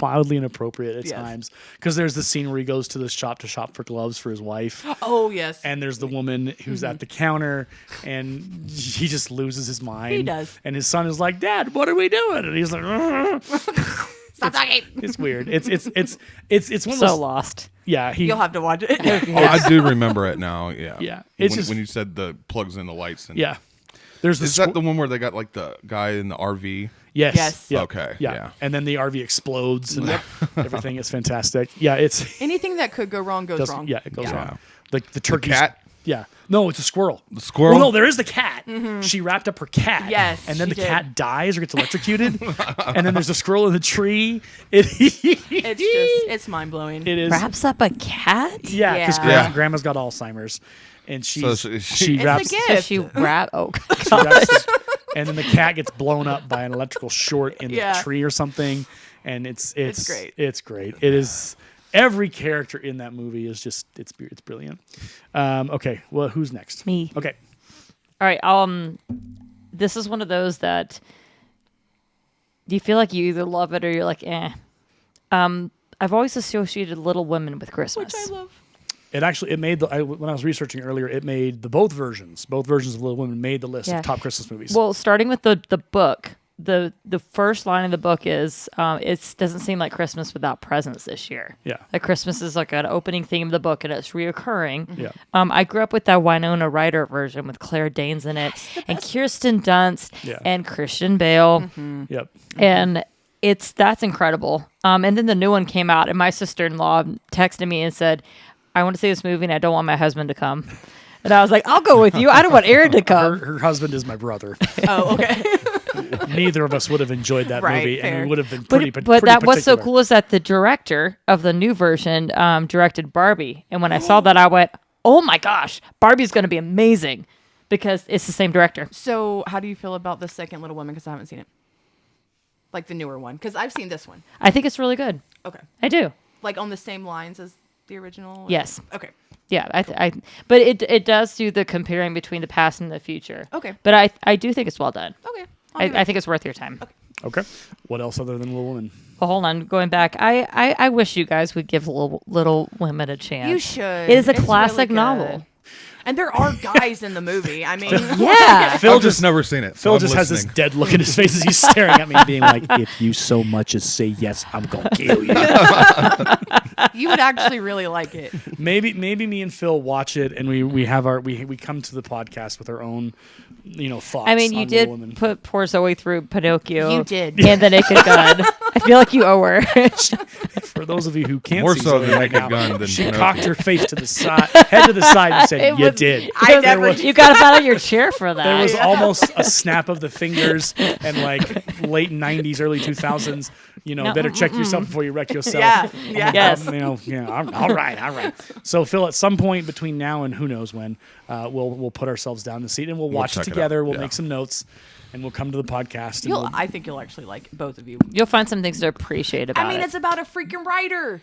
mildly inappropriate at Yes. times because there's the scene where he goes to the shop for gloves for his wife, Oh, yes. and there's the woman who's at the counter, and he just loses his mind. He does. And his son is like, "Dad, what are we doing?" And he's like, "Ugh." Stop talking. "It's weird. It's one of So those." lost. Yeah, You'll have to watch it. Oh, I do remember it now. Yeah. Yeah, it's When, just- when you said the plugs in the lights. And yeah. There's the Is that the one where they got like the guy in the RV? Yes. Yes. Yeah. Okay, Yeah. yeah. And then the RV explodes and everything is fantastic. Yeah, it's Anything that could go wrong goes does- wrong. yeah, it goes Yeah. wrong. The turkey cat? Yeah. No, it's a squirrel. The squirrel? Well, no, there is the cat. She wrapped up her cat. Yes, And then she the did. cat dies or gets electrocuted. And then there's a squirrel in the tree. It's mind blowing. It is. Wraps up a cat? Yeah, because Yeah. grandma's got Alzheimer's. And she she- wraps gift. So she wrap. Oh, she wraps the- and then the cat gets blown up by an electrical short in Yeah. the tree or something, and it's great. It's great. It is. Every character in that movie is just it's brilliant. Okay, well, who's next? Me. Okay, all right. This is one of those that you feel like you either love it or you're like, eh. I've always associated Little Women with Christmas. Which I love. it made when I was researching earlier, it made both versions of Little Women made the list Yeah. of top Christmas movies. Well, starting with the book, the first line of the book is, it doesn't seem like Christmas without presents this year. Yeah. Like Christmas is like an opening theme of the book and it's reoccurring. Yeah. I grew up with that Winona Ryder version with Claire Danes in it and Kirsten Dunst Yeah. and Christian Bale. Yep. And that's incredible. And then the new one came out and my sister-in-law texted me and said, I want to see this movie and I don't want my husband to come. And I was like, I'll go with you. I don't want Aaron to come. Her husband is my brother. Oh, okay. Neither of us would have enjoyed that Right, movie, and fair. we would have been But, pretty. but pretty that what's so particular. cool is that the director of the new version directed Barbie. And when I saw that, I went, oh my gosh, Barbie's going to be amazing because it's the same director. So, how do you feel about the second Little Women? Because I haven't seen it. Like the newer one. Because I've seen this one. I think it's really good. Okay. I do. Like on the same lines as the original? Yes. Okay. Yeah, but it does do the comparing between the past and the future. Okay. But I do think it's well done. Okay. I'll give I it- think it's worth your time. Okay. What else other than Little Women? Well, hold on. Going back, I wish you guys would give Little Women a chance. You should. It is a It's classic really good. novel. And there are guys in the movie. I mean, Yeah. Phil I've just never seen it. Phil so just I'm has this listening. dead look in his face as he's staring at me, being like, "If you so much as say yes, I'm gonna kill you." you would actually really like it. Maybe me and Phil watch it, and we come to the podcast with our own, thoughts. I mean, you on did Little Women. put poor Zoe through Pinocchio. You did. And the Naked Gun. I feel like you owe her. For those of you who can't More see so Zoe than right Naked now, Gun than she Pinocchio. cocked her face to the side, head to the side, and said, It "You was- did." I never. You got up out of your chair for that. There was almost a snap of the fingers and like late 90s, early 2000s. No. Better check yourself before you wreck yourself. Yeah. Yeah. Yes. All right. So Phil, at some point between now and who knows when, we'll put ourselves down in the seat and we'll watch it check it out, together. We'll yeah. make some notes and we'll come to the podcast. And I think you'll actually like it, both of you. You'll find some things to appreciate about I mean, it. it's about a freaking writer.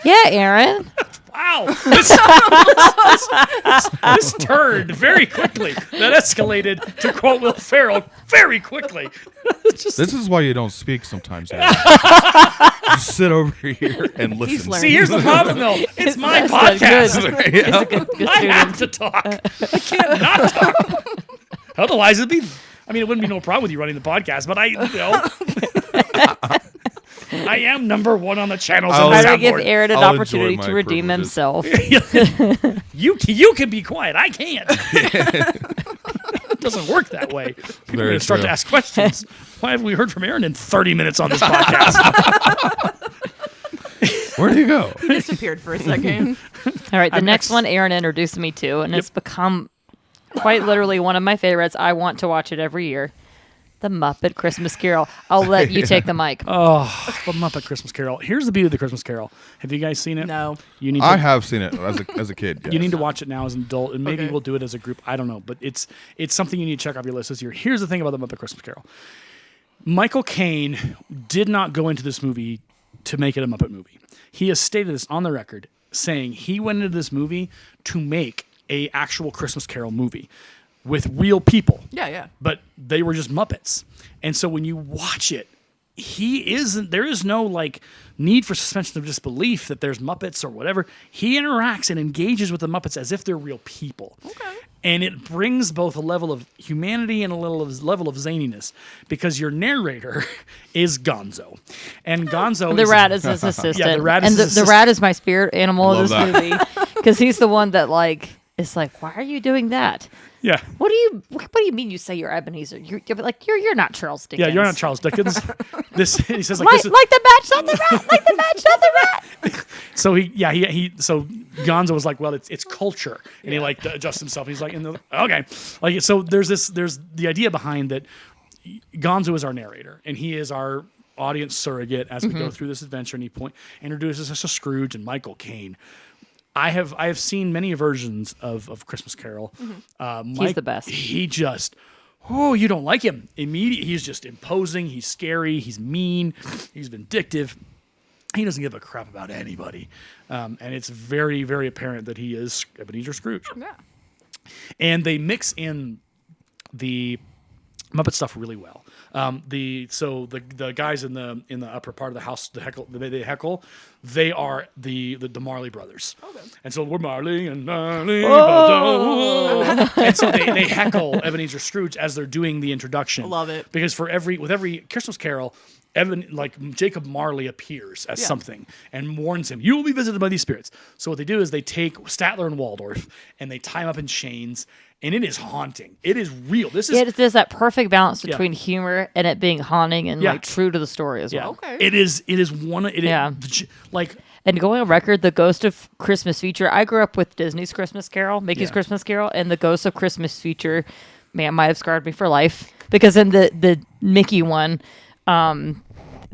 Yeah, Aaron. wow, this turned very quickly. That escalated, to quote Will Ferrell, very quickly. This is why you don't speak sometimes. Aaron. Just sit over here and listen. learning. See, here's the problem, though. It's my That's podcast. good. He's a good I have student. to talk. I can't not talk. Otherwise, it wouldn't be no problem with you running the podcast, but I am number one on the channels on the I'm going to give soundboard. Aaron an I'll opportunity enjoy to my redeem privileges. himself. You can be quiet. I can't. doesn't work that way. People are Very going to start true. to ask questions. Why have we heard from Aaron in 30 minutes on this podcast? Where'd he go? He disappeared for a second. All right, the next one Aaron introduced me to, and it's become quite literally one of my favorites. I want to watch it every year. The Muppet Christmas Carol. I'll let you take the mic. Oh, the Muppet Christmas Carol. Here's the beauty of the Christmas Carol. Have you guys seen it? No. You need to, I have seen it as a kid. Yes. You need to watch it now as an adult, and maybe Okay. we'll do it as a group. I don't know, but it's something you need to check off your list this year. Here's the thing about the Muppet Christmas Carol. Michael Caine did not go into this movie to make it a Muppet movie. He has stated this on the record, saying he went into this movie to make a actual Christmas Carol movie with real people. Yeah. But they were just Muppets. And so when you watch it, there is no like need for suspension of disbelief that there's Muppets or whatever. He interacts and engages with the Muppets as if they're real people. Okay. And it brings both a level of humanity and a level of zaniness, because your narrator is Gonzo. And Gonzo The rat is his assistant. Yeah, the rat is and his the rat is my spirit animal of Love this that. movie because he's the one that like is like, why are you doing that? Yeah. What do you mean you say you're Ebenezer? You're not Charles Dickens. Yeah, you're not Charles Dickens. He says like Like, this is, like the match, not the rat. Like the match, not the rat. so so Gonzo was like, well, it's culture, and he like adjusts himself. He's like, okay, like so. There's the idea behind that. Gonzo is our narrator, and he is our audience surrogate as we go through this adventure. And he introduces us to Scrooge and Michael Caine. I have seen many versions of Christmas Carol. He's the best. He just. Oh, you don't like him. Immediately, he's just imposing. He's scary. He's mean. He's vindictive. He doesn't give a crap about anybody. And it's very, very apparent that he is Ebenezer Scrooge. Yeah. And they mix in the Muppet stuff really well. The guys in the upper part of the house, they heckle. They are the Marley brothers. Okay. And so we're Marley and Marley. And so they heckle Ebenezer Scrooge as they're doing the introduction. Love it. Because with every Christmas Carol, Jacob Marley appears as something and warns him, you will be visited by these spirits. So what they do is they take Statler and Waldorf and they tie him up in chains, and it is haunting. It is real. There's that perfect balance between humor and it being haunting and Yeah. like true to the story as well. Okay. It is one. Like And going on record, the Ghost of Christmas Future. I grew up with Disney's Christmas Carol, Mickey's Yeah. Christmas Carol, and the Ghost of Christmas Future. Man, might have scarred me for life because in the Mickey one,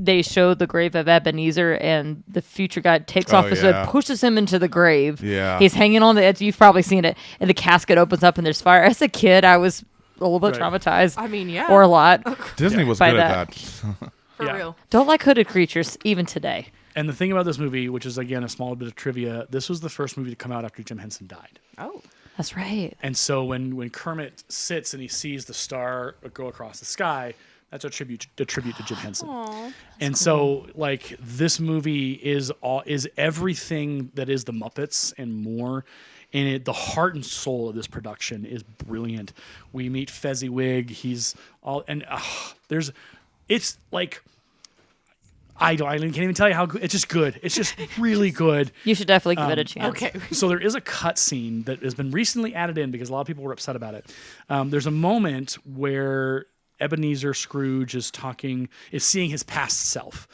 they show the grave of Ebenezer, and the future guy takes off his hood, yeah. pushes him into the grave. Yeah. He's hanging on the edge. You've probably seen it, and the casket opens up, and there's fire. As a kid, I was a little bit Right. traumatized. I mean, yeah. or a lot. Disney was By good that. at that. For Yeah. real. Don't like hooded creatures even today. And the thing about this movie, which is again a small bit of trivia, this was the first movie to come out after Jim Henson died. Oh. That's right. And so when Kermit sits and he sees the star go across the sky, that's a tribute to Jim Henson. And so like this movie is everything that is the Muppets and more. And the heart and soul of this production is brilliant. We meet Fezziwig. He's all and it's like I can't even tell you how good. It's just good. It's just really good. You should definitely give it a chance. Okay. So there is a cut scene that has been recently added in because a lot of people were upset about it. There's a moment where Ebenezer Scrooge is seeing his past self,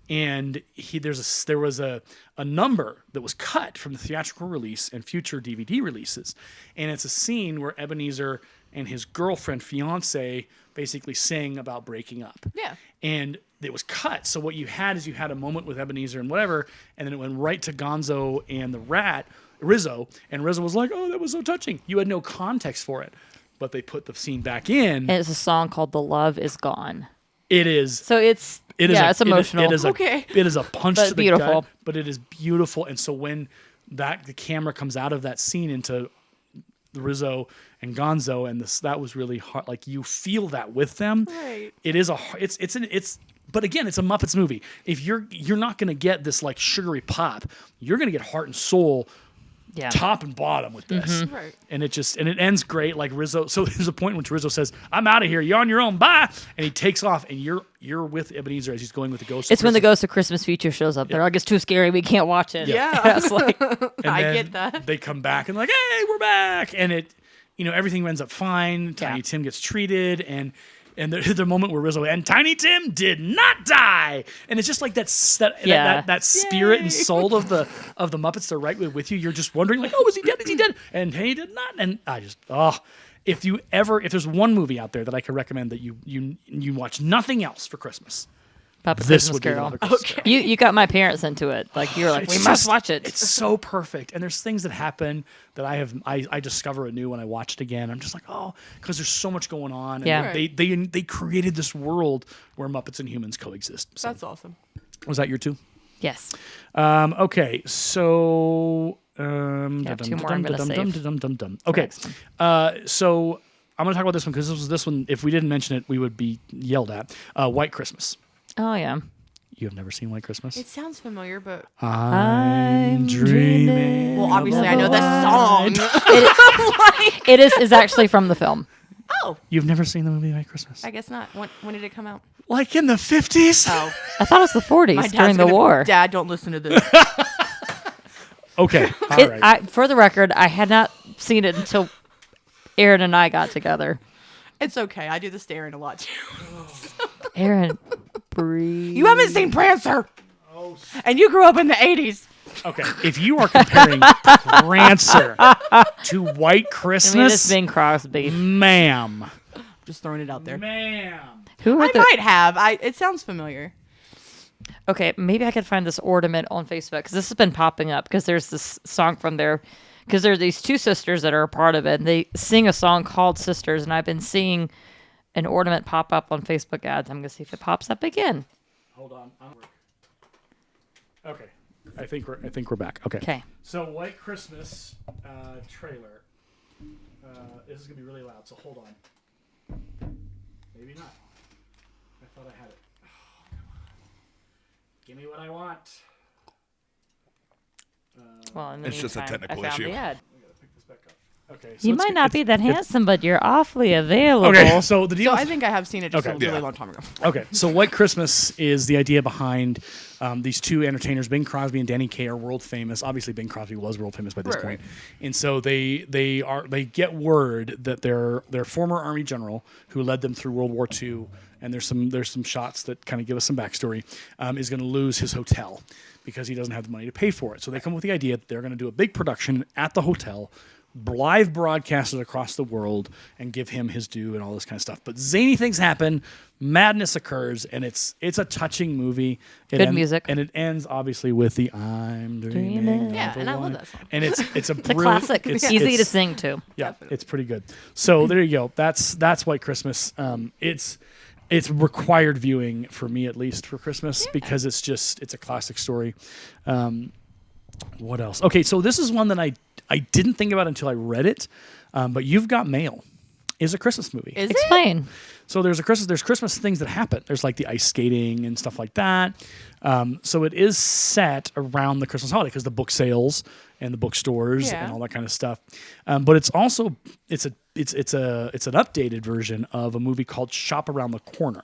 and there was a number that was cut from the theatrical release and future DVD releases, and it's a scene where Ebenezer and his girlfriend, fiance, basically sing about breaking up. Yeah. And it was cut. So what you had is a moment with Ebenezer and whatever, and then it went right to Gonzo and the rat, Rizzo, and Rizzo was like, "Oh, that was so touching." You had no context for it, but they put the scene back in. And it's a song called "The Love Is Gone." It is. So it's it's emotional. It is Okay. It is a punch But to the beautiful. gut, but it is beautiful. And so when the camera comes out of that scene into Rizzo and Gonzo, and that was really hard. Like you feel that with them. Right. It is but again, it's a Muppets movie. If you're not going to get this like sugary pop, you're going to get heart and soul, Yeah. top and bottom with this. Right. And it ends great. Like Rizzo. So there's a point in which Rizzo says, "I'm out of here. You're on your own. Bye." And he takes off, and you're with Ebenezer as he's going with the ghost. It's when the Ghost of Christmas Future shows up. They're like, it's too scary. We can't watch it. Yeah. It's like, And I then get that. They come back and like, "Hey, we're back!" And everything ends up fine. Tiny Yeah. Tim gets treated, and the moment where Rizzo and Tiny Tim did not die, and it's just like that spirit and soul of the Muppets. They're right with you. You're just wondering like, oh, is he dead? Is he dead? And he did not. And I just if there's one movie out there that I could recommend that you watch nothing else for Christmas, Muppet this Christmas would be Carol. the Christmas Carol. You got my parents into it. Like you're like, It's we must just- watch it. It's so perfect, and there's things that happen that I discover anew when I watch it again. I'm just like, oh, because there's so much going on. And Yeah. they created this world where Muppets and humans coexist. So, That's awesome. was that your two? Yes. Okay, so have two more I'm gonna save. Okay, next one. so I'm gonna talk about this one because this one. If we didn't mention it, we would be yelled at. White Christmas. Oh yeah. You have never seen White Christmas? It sounds familiar, but I'm dreaming. well, obviously I know the song. It is actually from the film. Oh, You've never seen the movie White Christmas? I guess not. When did it come out? Like in the 50s? Oh, I thought it was the 40s my dad's during the gonna- war. Dad, don't listen to this. Okay, all right. For the record, I had not seen it until Aaron and I got together. It's okay. I do the staring a lot too. Aaron, breathe. You haven't seen Prancer, and you grew up in the '80s. Okay, if you are comparing Prancer to White I Christmas, mean, it's Bing Crosby. ma'am, Just throwing it out there. ma'am. Who are I the? might have. It sounds familiar. Okay, maybe I could find this ornament on Facebook because this has been popping up because there's this song from there. Because there are these two sisters that are a part of it, and they sing a song called Sisters, and I've been seeing an ornament pop up on Facebook ads. I'm gonna see if it pops up again. Hold on. Okay, I think we're back. Okay. Okay. So White Christmas trailer. This is gonna be really loud. So hold on. Maybe not. I thought I had it. Oh, come on. Give me what I want. Well, in the It's just a meantime, technical I found issue. the ad. I gotta pick this back up. Okay. So You it's might good- not be it's- that handsome, but you're awfully available. Okay. So the deal. So is- I think I have seen it just Okay. a really Yeah. long time ago. Okay, so White Christmas is the idea behind these two entertainers. Bing Crosby and Danny Kaye are world famous. Obviously, Bing Crosby was world famous by this Right, point, and so they get word that their former Army general who led them through World War II, and there's some shots that kind of give us some backstory, is going to lose his hotel because he doesn't have the money to pay for it. So they come up with the idea that they're going to do a big production at the hotel, live broadcasted across the world, and give him his due and all this kind of stuff. But zany things happen, madness occurs, and it's a touching movie. Good music. and it ends obviously with the "I'm dreaming." Dreaming. of Yeah, a and I love white-" that song. And it's a It's a brilliant- classic. it's- Easy to it's- sing to. Yeah, it's pretty good. So there you go. That's White Christmas. It's required viewing for me at least for Christmas because it's a classic story. What else? Okay, so this is one that I didn't think about until I read it. But You've Got Mail is a Christmas movie. Is it? Explain. So there's Christmas things that happen. There's like the ice skating and stuff like that. So it is set around the Christmas holiday because the book sales and the bookstores Yeah. and all that kind of stuff. But it's also it's an updated version of a movie called Shop Around the Corner,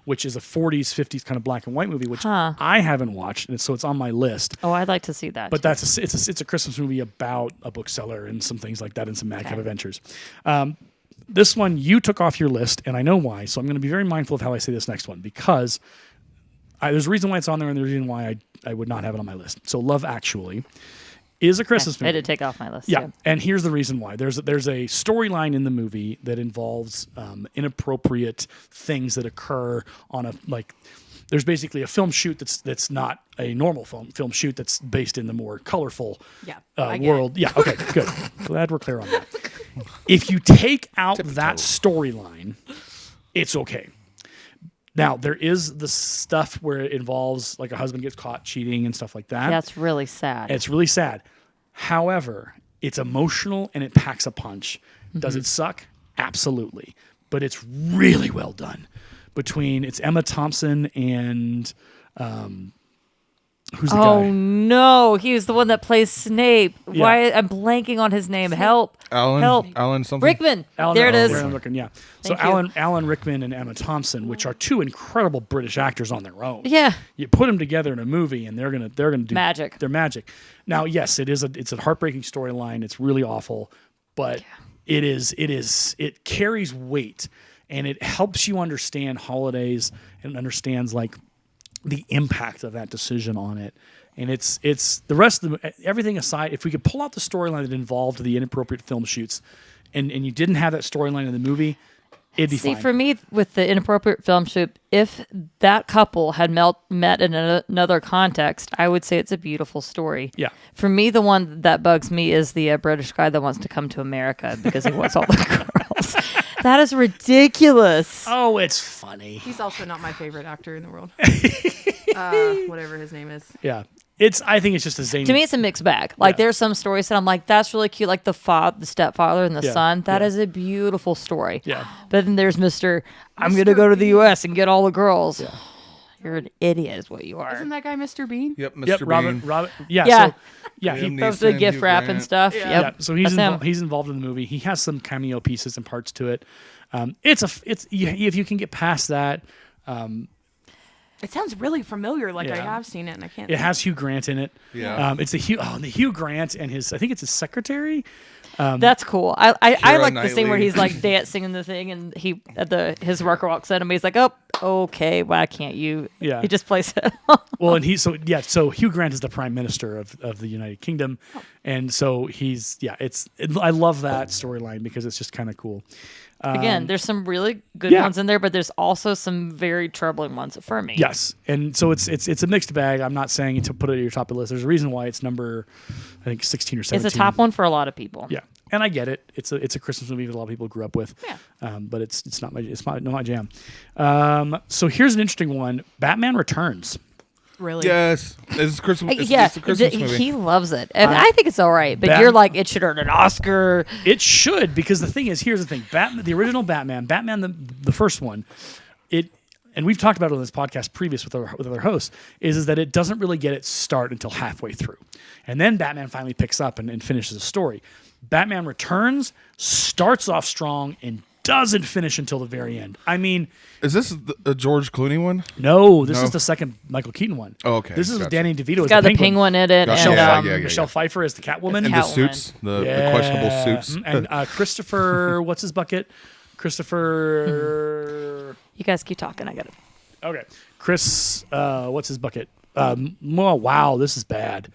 which is a 40s 50s kind of black and white movie, which I haven't watched, and so it's on my list. Oh, I'd like to see that. But too. it's a Christmas movie about a bookseller and some things like that and some madcap adventures. This one you took off your list, and I know why. So I'm going to be very mindful of how I say this next one because there's a reason why it's on there, and there's a reason why I would not have it on my list. So Love Actually is a Christmas I movie. did take off my list. Yeah, and here's the reason why. There's a storyline in the movie that involves inappropriate things that occur on there's basically a film shoot that's not a normal film shoot that's based in the more colorful Yeah, I get world. Yeah, okay, good. Glad we're clear on that. If you take out that storyline, it's okay. Now, there is the stuff where it involves like a husband gets caught cheating and stuff like that. That's really sad. It's really sad. However, it's emotional and it packs a punch. Does it suck? Absolutely. But it's really well done. It's Emma Thompson and who's the Oh guy? no, he's the one that plays Snape. Why I'm blanking on his name. Help. Help. Alan something. Rickman. Alan, there it is. Alan Rickman, yeah. So Thank you. Alan Rickman and Emma Thompson, which are two incredible British actors on their own. Yeah. You put them together in a movie, and they're gonna do Magic. They're magic. Now, yes, it's a heartbreaking storyline. It's really awful, but it carries weight, and it helps you understand holidays and understands like the impact of that decision on it. And it's the rest of everything aside, if we could pull out the storyline that involved the inappropriate film shoots, and you didn't have that storyline in the movie, it'd be fine. For me, with the inappropriate film shoot, if that couple had met in another context, I would say it's a beautiful story. Yeah. For me, the one that bugs me is the British guy that wants to come to America because he wants all the girls. That is ridiculous. Oh, it's funny. He's also not my favorite actor in the world. Whatever his name is. Yeah. I think it's just a zany. To me, it's a mixed bag. Like, Yeah. there's some stories that I'm like, that's really cute. Like the stepfather and the Yeah, son. That yeah. is a beautiful story. Yeah. But then there's I'm going to go to the U.S. and get all the girls. Yeah. You're an idiot is what you are. Isn't that guy Mr. Bean? Yep, Mr. Yep, Bean. Robert. Yeah. Yeah. So, yeah. Liam Both the Neeson, gift Hugh wrap and Grant. stuff. Yeah. Yep. Yeah, so he's That's him. he's involved in the movie. He has some cameo pieces and parts to it. If you can get past that, It sounds really familiar. Like I Yeah. have seen it, and I can't. it has Hugh Grant in it. Yeah. It's the Hugh Grant and I think it's his secretary. That's cool. I Keira like the scene where Knightley. he's like dancing in the thing, and his worker walks in, and he's like, "Oh, okay, why can't you?" Yeah. He just plays it. Well, and so Hugh Grant is the Prime Minister of the United Kingdom, and so I love that storyline because it's just kind of cool. Again, there's some really good yeah. ones in there, but there's also some very troubling ones for me. Yes, and so it's a mixed bag. I'm not saying to put it at your top of the list. There's a reason why it's number, I think 16 or 17. It's a top one for a lot of people. Yeah, and I get it. It's a Christmas movie that a lot of people grew up with. Yeah. But it's not my jam. So here's an interesting one: Batman Returns. Really. Yes, it's Christmas. It's, Yeah, it's a Christmas movie. he loves it, and I think it's all right. But Bat- you're like, it should earn an Oscar. It should, because the thing is, here's the thing: the original Batman, the first one, and we've talked about it on this podcast previous with other hosts, is that it doesn't really get its start until halfway through, and then Batman finally picks up and finishes the story. Batman Returns starts off strong and doesn't finish until the very end. I mean, Is this the George Clooney one? no, this No. is the second Michael Keaton one. Oh, okay, This is with gotcha. Danny DeVito as Got the the penguin in it, Gotcha. and Yeah. Michelle Pfeiffer as the Catwoman. And the Catwoman. suits, the questionable suits. And Christopher, what's his bucket? Christopher. you guys keep talking. I got it. Okay, Chris. What's his bucket? Oh, wow, this is bad.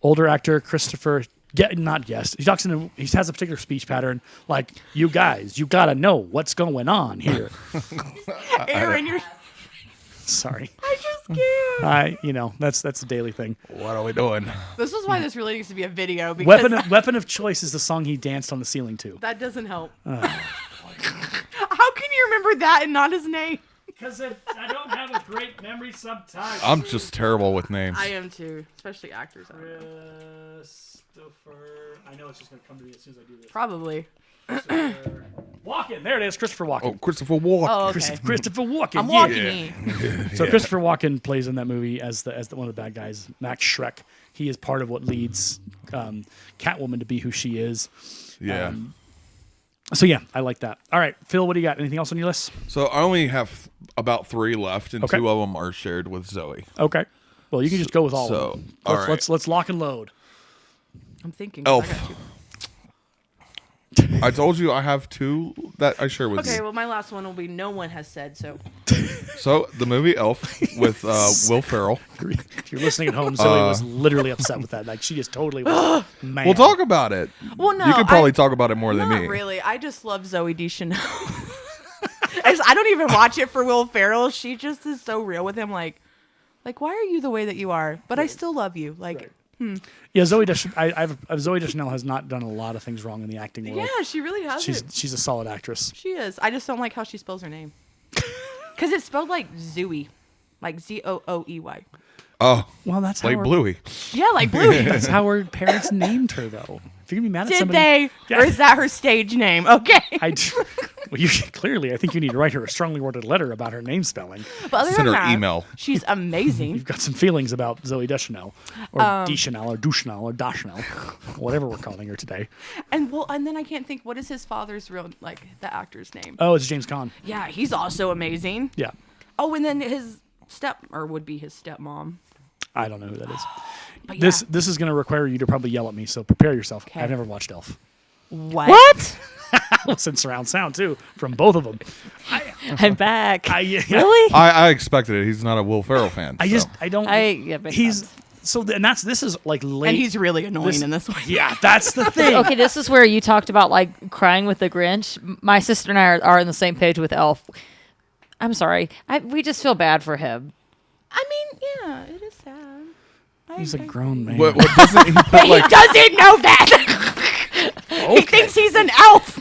Older actor Christopher. Not guest. He talks in. He has a particular speech pattern, like, "You guys, you gotta know what's going on here." Aaron, you're. Sorry, I just can't. that's a daily thing. What are we doing? This is why this really needs to be a video because Weapon of Choice is the song he danced on the ceiling to. that doesn't help. How can you remember that and not his name? Because I don't have a great memory sometimes. I'm just terrible with names. I am too, especially actors. Christopher. I know it's just going to come to me as soon as I do this. Probably. Walken. There it is. Christopher Walken. Oh, Christopher Walken. Oh, okay. Christopher Walken. I'm yeah. walking in. So Christopher Walken plays in that movie as one of the bad guys, Max Schreck. He is part of what leads Catwoman to be who she is. Yeah. So yeah, I like that. All right, Phil, what do you got? Anything else on your list? So I only have about 3 left, and Okay. 2 of them are shared with Zoe. Okay. Well, you can just go with all of them. all Let's, right. let's lock and load. I'm thinking. 'cause I Elf. got two. I told you I have 2 that I share with Okay, you. well, my last one will be no one has said so. So the movie Elf with Will Ferrell. If you're listening at home, Zoe was literally upset with that. Like, she just totally was mad. We'll talk about it. Well, no, You could probably I- talk about it more than Not me. really. I just love Zoe Deschanel. I don't even watch it for Will Ferrell. She just is so real with him. Like, why are you the way that you are? But I still love you. Like, Yeah, Zoe Deschanel has not done a lot of things wrong in the acting world. yeah, she really has it. She's a solid actress. She is. I just don't like how she spells her name. Because it's spelled like Zooey. Like Zooey. Oh, Well, that's how like her, Bluey. Yeah, like Bluey. That's how her parents named her, though. If you're gonna be mad at Did somebody, they? Yeah. Or is that her stage name? Okay. Well, you clearly, I think you need to write her a strongly worded letter about her name spelling. But other Send than her that, email. she's amazing. You've got some feelings about Zoe Deschanel, or Deschanel, or Duchanel, or Dachanel, whatever we're calling her today. And then I can't think, what is his father's real, like, the actor's name? Oh, it's James Caan. Yeah, he's also amazing. Yeah, Oh, and then his would be his stepmom. I don't know who that is. But This yeah. this is going to require you to probably yell at me, so prepare yourself. Okay. I've never watched Elf. What? What? was in surround sound too from both of them. I'm back. Yeah. Really? I expected it. He's not a Will Ferrell fan. I don't. Makes He's sense. so, and this is like late. And he's really annoying in this one. Yeah, that's the thing. Okay, this is where you talked about like crying with the Grinch. My sister and I are on the same page with Elf. I'm sorry. We just feel bad for him. I mean, yeah, it is sad. He's a grown man. What doesn't he put He like? doesn't know that. He thinks he's an elf.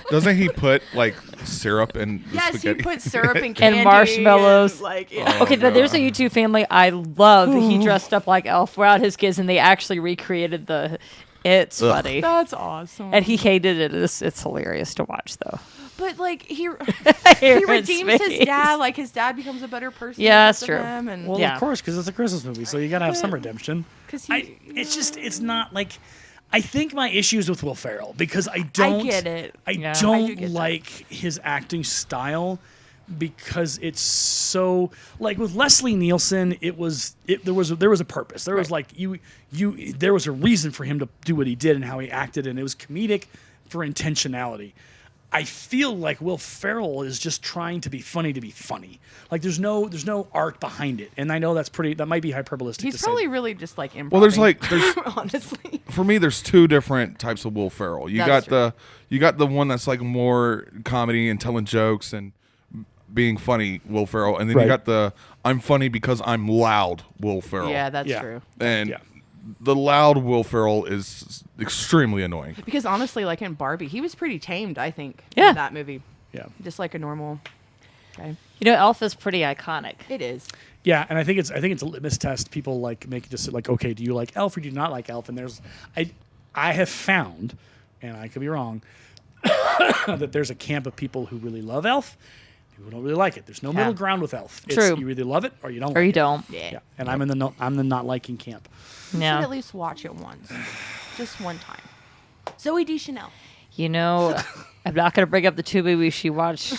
Doesn't he put like syrup and Yes, spaghetti? he put syrup and candy marshmallows. and, like, yeah. Okay, but there's a YouTube family I love. He dressed up like Elf throughout his kids, and they actually recreated the. It's funny, That's awesome. and he hated it. It's hilarious to watch, though. But like he Aaron's redeems his face. dad. Like his dad becomes a better person. Yeah, because that's of true. him, and Well, Yeah. of course, because it's a Christmas movie, so you gotta have some redemption. 'Cause It's not like. I think my issue is with Will Ferrell because I don't. get it. I Yeah. don't I do get that. like his acting style because it's so like with Leslie Nielsen. There was a purpose. There was like there was a reason for him to do what he did and how he acted, and it was comedic for intentionality. I feel like Will Ferrell is just trying to be funny. Like there's no art behind it, and I know that might be hyperbolistic. he's to say. probably really just like improv. Well, there's honestly. for me, there's two different types of Will Ferrell. You That's got the one that's like more comedy and telling jokes and being funny Will Ferrell, and then Right. you got the I'm funny because I'm loud Will Ferrell. Yeah, that's Yeah. true. and Yeah. the loud Will Ferrell is extremely annoying. Because honestly, like in Barbie, he was pretty tamed. I think. Yeah. In that movie, Yeah. just like a normal guy. You know, Elf is pretty iconic. It is. Yeah, and I think it's a litmus test. People like make it just like, okay, do you like Elf or do you not like Elf? And I have found, and I could be wrong, that there's a camp of people who really love Elf, people who don't really like it. There's no middle ground with Elf. It's True. you either love it or you don't. Or like you it. don't. Yeah, and I'm the not liking camp. You should Yeah. at least watch it once, just one time. Zoe Deschanel. You know, I'm not going to bring up the two movies she watched.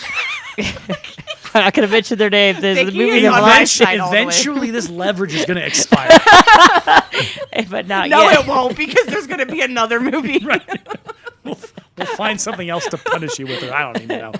I'm not going to mention their names. There's the Vicki movie is that on watched- my side all the way. Eventually, this leverage is going to expire. but not No, yet. it won't because there's going to be another movie. We'll find something else to punish you with, or I don't even know.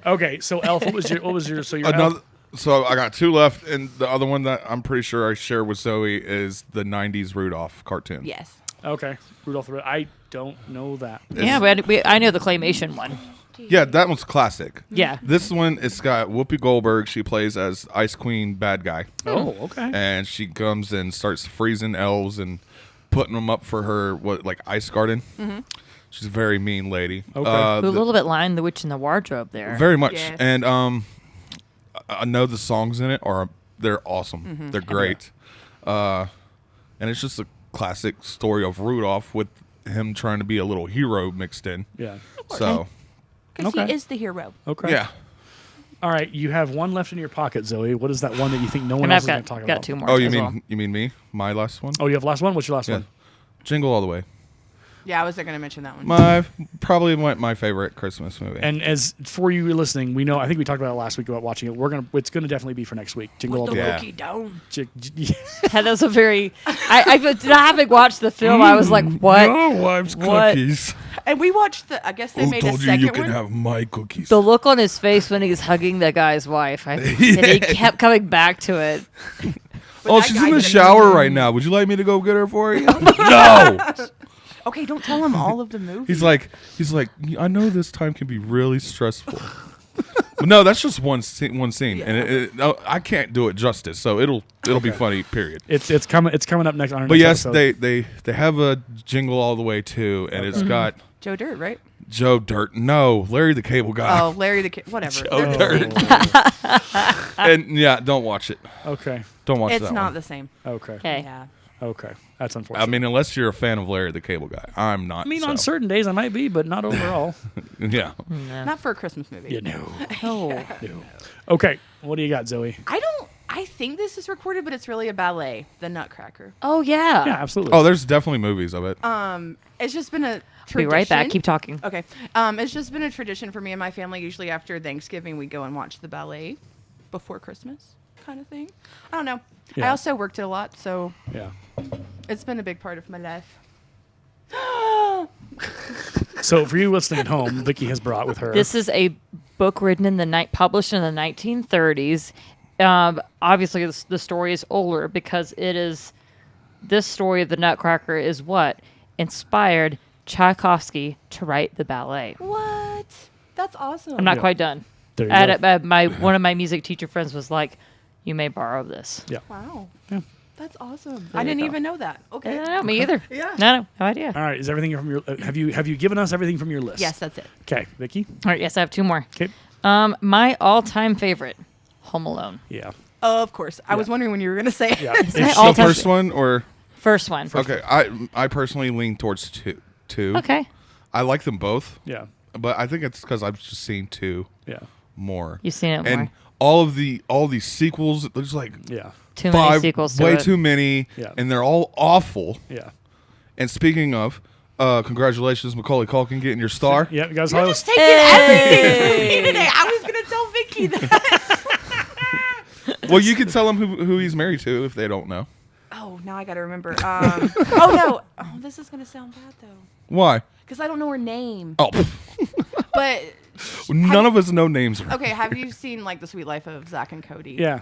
Okay, so Elf, what was your so your Another. Elf? So I got two left, and the other one that I'm pretty sure I share with Zoe is the '90s Rudolph cartoon. Yes. Okay, Rudolph the Red. I don't know that. Yeah, I know the claymation one. Yeah, that one's classic. Yeah. This one, it's got Whoopi Goldberg. She plays as Ice Queen bad guy. Oh, okay. And she comes and starts freezing elves and putting them up for her, ice garden. Mm-hmm. She's a very mean lady. Okay. A little bit Lion the Witch in the Wardrobe there. Very much. Yeah. And I know the songs in it they're awesome. Mm-hmm. They're great. And it's just a classic story of Rudolph with him trying to be a little hero mixed in. Yeah. So, Because Okay. he is the hero. Okay. yeah. All right, you have one left in your pocket, Zoe. What is that one that you think no one And else I've is going to got, talk got about? two more. Oh, as you mean me? My last one? Oh, you have last one? What's your last Yeah. one? Jingle All the Way. Yeah, I was going to mention that one. Probably my favorite Christmas movie. And as for you listening, we know, I think we talked about it last week about watching it. It's going to definitely be for next week. Jingle All The the Way. Yeah. Loki Dome. That was a very. I having watched the film, I was like, what? Your wife's What? cookies. And we watched I guess they made a second one. my cookies? The look on his face when he's hugging the guy's wife. And he kept coming back to it. Oh, that she's guy in the did a shower movie. right now. Would you like me to go get her for you? No. Okay, don't tell him all of the movies. He's like, I know this time can be really stressful. But no, that's just one scene, and I can't do it justice. So it'll be funny. Period. It's coming up next on our But next yes, episode. they have a Jingle All the Way too, and it's got Joe Dirt, right? Joe Dirt. No, Larry the Cable Guy. Oh, Larry the Kid. Whatever. Oh, They're the same. And yeah, don't watch it. Okay. Don't watch It's that not one. the same. Okay. Okay. Yeah. Okay. That's unfortunate. I mean, unless you're a fan of Larry the Cable Guy, I'm not. on so. certain days I might be, but not overall. Yeah. Not for a Christmas movie. you know. Oh. No. Okay. What do you got, Zoe? I think this is recorded, but it's really a ballet, The Nutcracker. Oh, yeah. Yeah, absolutely. Oh, there's definitely movies of it. It's just been a Be tradition. right back. Keep talking. Okay. It's just been a tradition for me and my family. Usually after Thanksgiving, we go and watch the ballet before Christmas kind of thing. I don't know. I Yeah. also worked it a lot, so Yeah. it's been a big part of my life. So for you listening at home, Vicki has brought with her. This is a book written in the night, published in the 1930s. Obviously, the story is older because it is. This story of the Nutcracker is what inspired Tchaikovsky to write the ballet. What? That's awesome. I'm not Yeah. quite done. There you go. One of my music teacher friends was like, "You may borrow this." Yeah. Wow. Yeah. That's awesome. There I you didn't go. even know that. Okay. No, me either. Yeah. No idea. All right. Is everything from your? Have you given us everything from your list? Yes, that's it. Okay, Vicki. All right, yes, I have two more. Okay. My all-time favorite, Home Alone. Yeah. Of course. I was wondering when you were going to say it. Yeah. my It's- all- The time- first one, or First one. okay, I personally lean towards two. Okay. I like them both, yeah. but I think it's because I've just seen two Yeah. more. You've seen it and more. all these sequels. There's like Yeah. Too many five, sequels to way it. too many, Yeah. and they're all awful. Yeah. And speaking of, congratulations, Macaulay Culkin, getting your star. Yeah. Guys, You're I just was. taking everything from me today. I was going to tell Vicki that. Well, you can tell them who he's married to if they don't know. Oh, now I got to remember. Oh, no. Oh, this is going to sound bad, though. Why? Because I don't know her name. Oh, But, none of us know names. okay, have you seen, like, The Sweet Life of Zach and Cody? Yeah.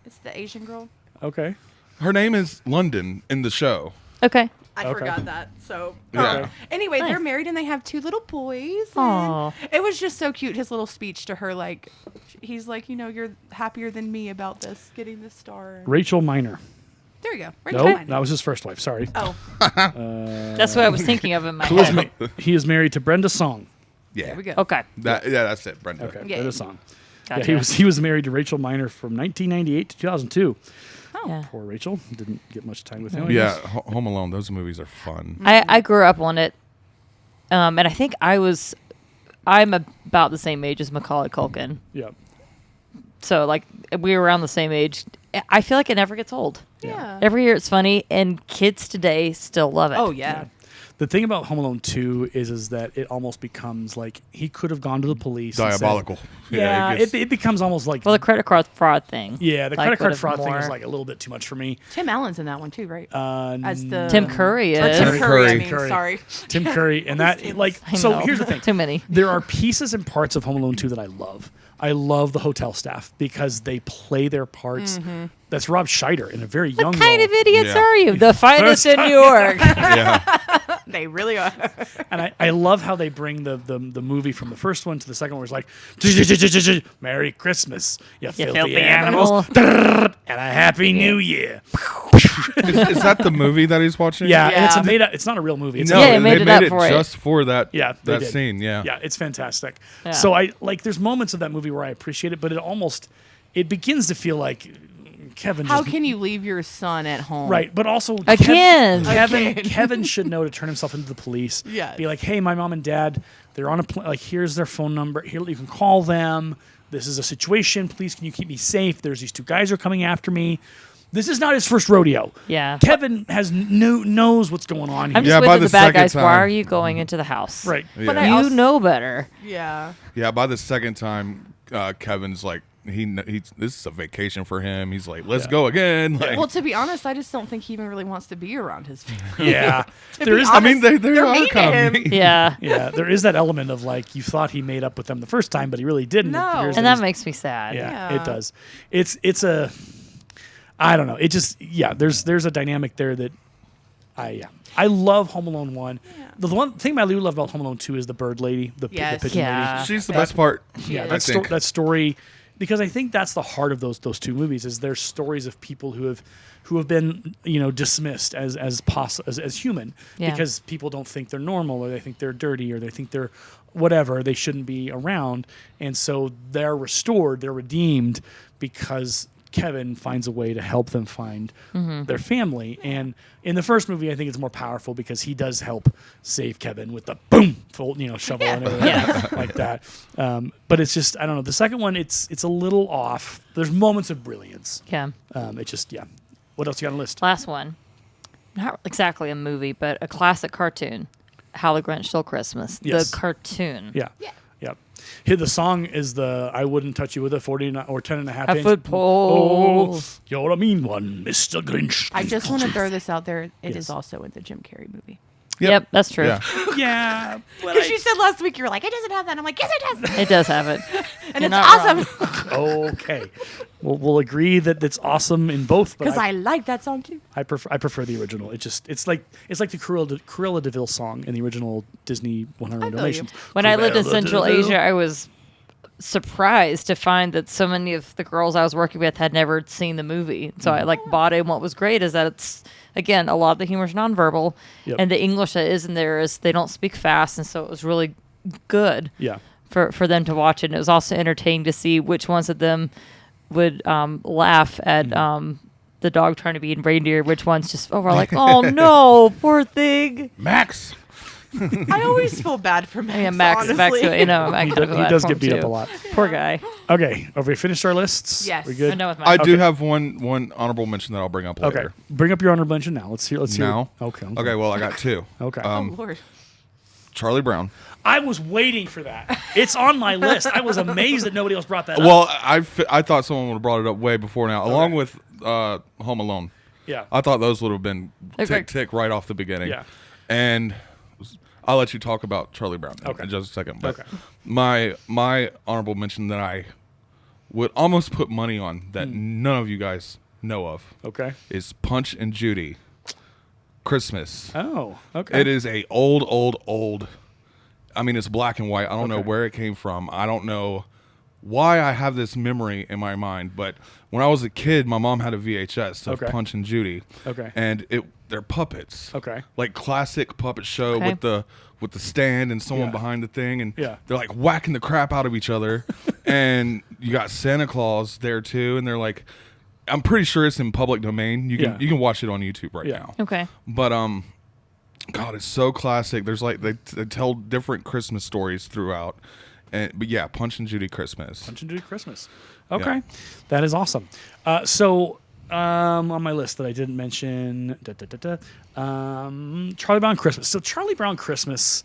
It's the Asian girl. Okay. Her name is London in the show. Okay. I Okay. forgot that. So, Yeah. Anyway, Nice. they're married and they have 2 little boys. Aw. And it was just so cute. His little speech to her, like, he's like, you're happier than me about this, getting this star. Rachel Miner. There you go. No, Rachel Miner. that was his first wife. Sorry. Oh, That's what I was thinking of in my Who is head. he is married to Brenda Song. Yeah. there we go. Okay. That's it, Brenda. Okay. Yeah. Brenda Song. Yeah, Gotcha. he was married to Rachel Miner from 1998 to 2002. Yeah. Poor Rachel didn't get much time with him. I Yeah, guess. Home Alone. Those movies are fun. I grew up on it, and I think I'm about the same age as Macaulay Culkin. Yeah. So like we were around the same age. I feel like it never gets old. Yeah. Every year it's funny, and kids today still love it. Oh, yeah. The thing about Home Alone 2 is that it almost becomes like he could have gone to the police. and said- Diabolical. Yeah, it gets- it becomes almost like Well, the credit card fraud thing. yeah, the like, credit card would've fraud thing is more- like a little bit too much for me. Tim Allen's in that one, too, right? As the Tim Curry Or is. Tim Tim Curry, I Curry. mean, Curry. sorry. Tim Curry and that like I so know. here's the thing. Too many. There are pieces and parts of Home Alone 2 that I love. I love the hotel staff because they play their parts. That's Rob Schneider in a very young What kind role. of idiots Yeah. are you? The finest in New York. yeah. They really are. And I love how they bring the movie from the first one to the second one where it's like, Merry Christmas, you filthy filthy animals, and a Happy New Year. Is that the movie that he's watching? Yeah, and it's Yeah. a made up, it's not a real movie. It's No, Yeah, they they made made it it, up for it. just for that. Yeah, they that did. scene. Yeah. Yeah, it's fantastic. Yeah. So I like there's moments of that movie where I appreciate it, but it begins to feel like Kevin How just can you leave your son at home? right, but also Again. Kevin should know to turn himself into the police. Yes. Be like, hey, my mom and dad, they're on a like here's their phone number. Here you can call them. This is a situation. Please, can you keep me safe? There's these 2 guys who are coming after me. This is not his first rodeo. Yeah. Kevin knows what's going on here. I'm just Yeah, with by the the bad second guys. Why time- are you going into the house? Right. But Yeah. I You also, know better. Yeah. Yeah, by the second time, Kevin's like, this is a vacation for him. He's like, let's go again. Like, Well, to be honest, I just don't think he even really wants to be around his family. Yeah. To There be is I mean, honest, they they're are mean to kind him. of mean. Yeah. Yeah, there is that element of like you thought he made up with them the first time, but he really didn't. No. Here's And these- that makes me sad. yeah, Yeah. it does. It's a I don't know. It just there's a dynamic there that I love Home Alone 1. Yeah. The one thing I really love about Home Alone 2 is the bird lady, the Yes. pigeon Yeah. lady. She's the best part. Yeah, is. that, I think. that story, because I think that's the heart of those 2 movies. Is their stories of people who have been dismissed as human Yeah. because people don't think they're normal or they think they're dirty or they think they're whatever, they shouldn't be around, and so they're restored, they're redeemed because Kevin finds a way to help them find their family. And in the first movie, I think it's more powerful because he does help save Kevin with the boom, shovel and everything like that. But it's just, I don't know. The second one, it's a little off. There's moments of brilliance. Yeah. It just, yeah. What else you got on the list? Last one. Not exactly a movie, but a classic cartoon. How the Grinch Stole Christmas. Yes. The cartoon. Yeah. Yeah. Here, the song is the I Wouldn't Touch You With a 49 or 10 and a half A inch. foot pole. Oh, you're a mean one, Mr. Grinch. I just want to throw this out there. It is Yes. also in the Jim Carrey movie. Yep, that's true. Yeah. Yeah, but Because you said last week, you were like, it doesn't have that. I'm like, yes, it does. It does have it. And You're it's not wrong. awesome. okay. We'll agree that it's awesome in both. But Because I like that song too. I prefer the original. It's like the Cruella de Vil song in the original Disney 100 feel you. Dalmatians. When I lived in Cruella Central de Vil. Asia, I was surprised to find that so many of the girls I was working with had never seen the movie. So I bought it. And what was great is that it's, again, a lot of the humor is nonverbal, Yep. and the English that is in there is they don't speak fast, and so it was really good Yeah. for them to watch it. And it was also entertaining to see which ones of them would laugh at the dog trying to be in reindeer, which ones just were like, oh no, poor thing. Max. I always feel bad for Max. Yeah, Max, honestly. you know, I He, kind of do- feel he bad does for get him, beat up too. a lot. Poor guy. Okay, have we finished our lists? Yes. We I good? know with my I do Okay. have one honorable mention that I'll bring up Okay, later. bring up your honorable mention now. Let's hear. Now? Okay. Okay, well, I got two. Okay. Oh, Lord. Charlie Brown. I was waiting for that. It's on my list. I was amazed that nobody else brought that up. Well, I thought someone would have brought it up way before now, along with Home Alone. Yeah. I thought those would have been Okay. tick right off the beginning. Yeah. And I'll let you talk about Charlie Brown Okay. in just a second. But Okay. my honorable mention that I would almost put money on that none of you guys know of Okay. is Punch and Judy. Christmas. Oh. Okay. It is a old. I mean, it's black and white. I don't know Okay. where it came from. I don't know why I have this memory in my mind. But when I was a kid, my mom had a VHS of Okay. Punch and Judy. Okay. And they're puppets. Okay. Like classic puppet show Okay. with the stand and someone Yeah. behind the thing, and Yeah. they're like whacking the crap out of each other. And you got Santa Claus there too, and they're like, I'm pretty sure it's in public domain. You Yeah. can watch it on YouTube right Yeah. now. Okay. But God, it's so classic. There's like they tell different Christmas stories throughout. But yeah, Punch and Judy Christmas. Punch and Judy Christmas. Okay. That is awesome. So on my list that I didn't mention, Charlie Brown Christmas. So Charlie Brown Christmas,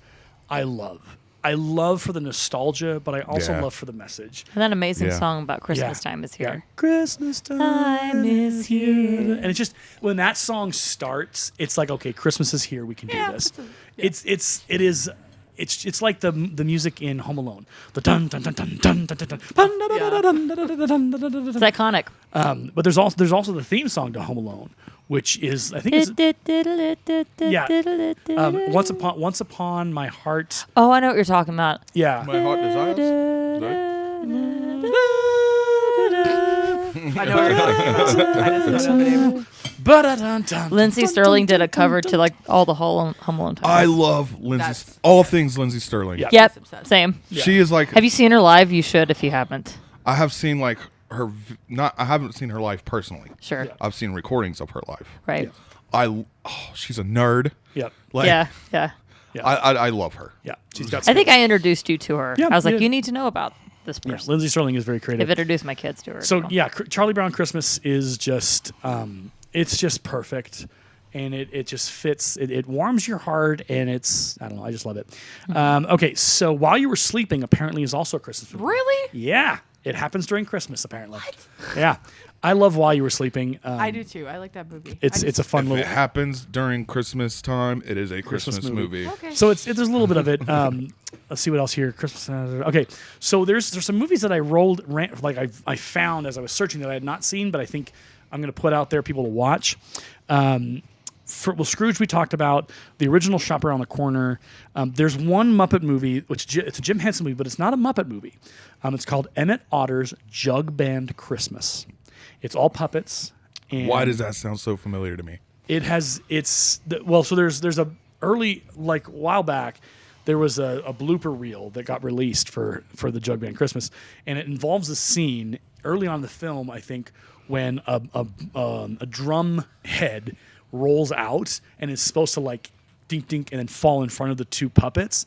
I love. I love for the nostalgia, but I also Yeah. love for the message. And that amazing Yeah. song about Christmas Yeah. time is Yeah. here. Christmas time Time is here. And it's just when that song starts, it's like, okay, Christmas is here. We can do this. It's like the music in Home Alone. The dun dun dun dun dun dun dun dun dun dun dun dun dun dun dun dun dun It's dun. iconic. But there's also the theme song to Home Alone, which is I think it's once upon my heart. Oh, I know what you're talking about. Yeah. My heart desires. I know what you're talking about. I just don't know the name. Ba-da-dun-dun. Lindsay Sterling did a cover to like all the Home Alone titles. I love Lindsay. That's- All things Lindsay Sterling. Yeah. Yep, obsessed. same. She is like. Have you seen her live? You should if you haven't. I have seen like her. I haven't seen her live personally. Sure. Yeah. I've seen recordings of her live. Right. She's a nerd. Yep. Like, Yeah. Yeah. Yeah. I love her. Yeah. She's got. I think skills. I introduced you to her. Yeah, I was like, you did. you need to know about this Yeah, person. Lindsay Sterling is very creative. I've introduced my kids to her. So as well. yeah, Charlie Brown Christmas is just it's just perfect, and it just fits. It warms your heart, and it's I don't know. I just love it. Okay, so While You Were Sleeping apparently is also a Christmas movie. Really? Yeah, it happens during Christmas apparently. Yeah, I love While You Were Sleeping. I do too. I like that movie. It's a fun If little. it happens during Christmas time, it is a Christmas Christmas movie. movie. Okay. So there's a little bit of it. Let's see what else here. Christmas. Okay, so there's some movies that I found as I was searching that I had not seen, but I think I'm going to put out there people to watch. Scrooge we talked about, the original Shop Around the Corner. There's one Muppet movie, it's a Jim Henson movie, but it's not a Muppet movie. It's called Emmett Otter's Jug Band Christmas. It's all puppets. And Why does that sound so familiar to me? it has so there's a early a while back there was a blooper reel that got released for the Jug Band Christmas, and it involves a scene early on in the film, I think, when a drum head rolls out and is supposed to like dink dink and then fall in front of the two puppets,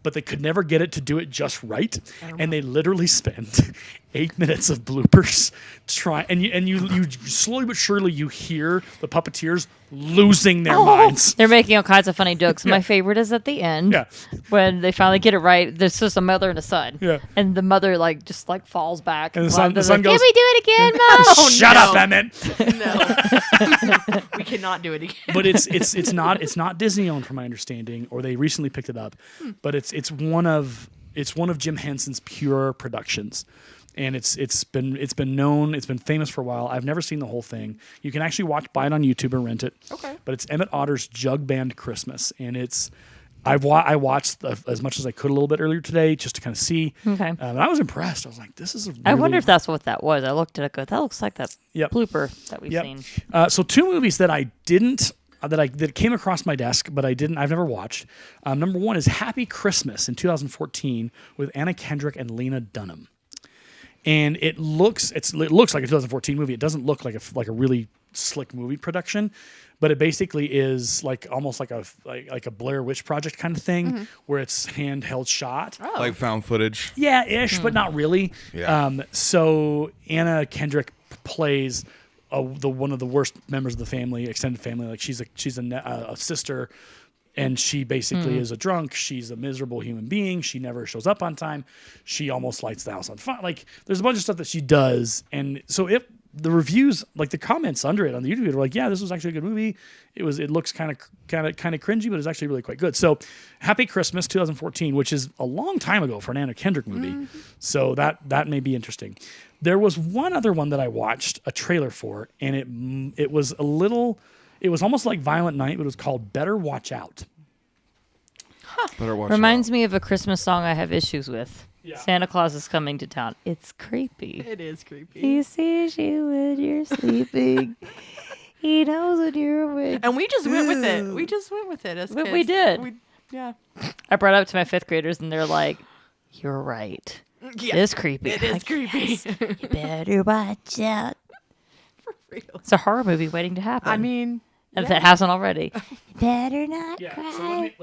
but they could never get it to do it just right, and they literally spend 8 minutes of bloopers trying. And you slowly but surely you hear the puppeteers losing their minds. They're making all kinds of funny jokes. My favorite is at the end Yeah. when they finally get it right. There's just a mother and a son. Yeah. And the mother just falls back. And the son They're goes, "Can we do it again, Mom?" Shut no. up, Emmett. No, we cannot do it again. But it's not Disney owned, from my understanding, or they recently picked it up. But it's one of Jim Henson's pure productions. And it's been known, it's been famous for a while. I've never seen the whole thing. You can actually buy it on YouTube or rent it. Okay. But it's Emmett Otter's Jug Band Christmas, and I watched as much as I could a little bit earlier today just to kind of see. Okay. And I was impressed. I was like, this is a really, I wonder if that's what that was. I looked at it. That looks like that Yep. blooper that we've Yep. seen. So 2 movies that I didn't that came across my desk, but I've never watched. Number 1 is Happy Christmas in 2014 with Anna Kendrick and Lena Dunham. And it looks like a 2014 movie. It doesn't look like a really slick movie production, but it basically is almost like a Blair Witch Project kind of thing, where it's handheld shot. Like found footage. Yeah, ish, but not really. Yeah. So Anna Kendrick plays one of the worst members of the family, extended family. Like she's a sister. And she basically is a drunk. She's a miserable human being. She never shows up on time. She almost lights the house on fire. Like, there's a bunch of stuff that she does. And so the reviews, like the comments under it on the YouTube, are like, yeah, this was actually a good movie. It looks kind of cringy, but it's actually really quite good. So Happy Christmas 2014, which is a long time ago for an Anna Kendrick movie. So that may be interesting. There was one other one that I watched a trailer for, and it was almost like Violent Night, but it was called Better Watch Out. Better watch Reminds out. me of a Christmas song I have issues with. Yeah. Santa Claus is coming to town. It's creepy. It is creepy. He sees you when you're sleeping. He knows when you're awake. And we just went with it. We just went with it as But kids. we did. Yeah. I brought it up to my 5th graders, and they're like, "You're right. Yeah. It is creepy." It I'm is like, creepy. "Yes, you better watch out." For real. It's a horror movie waiting to happen. I mean, if it hasn't already. Better not cry.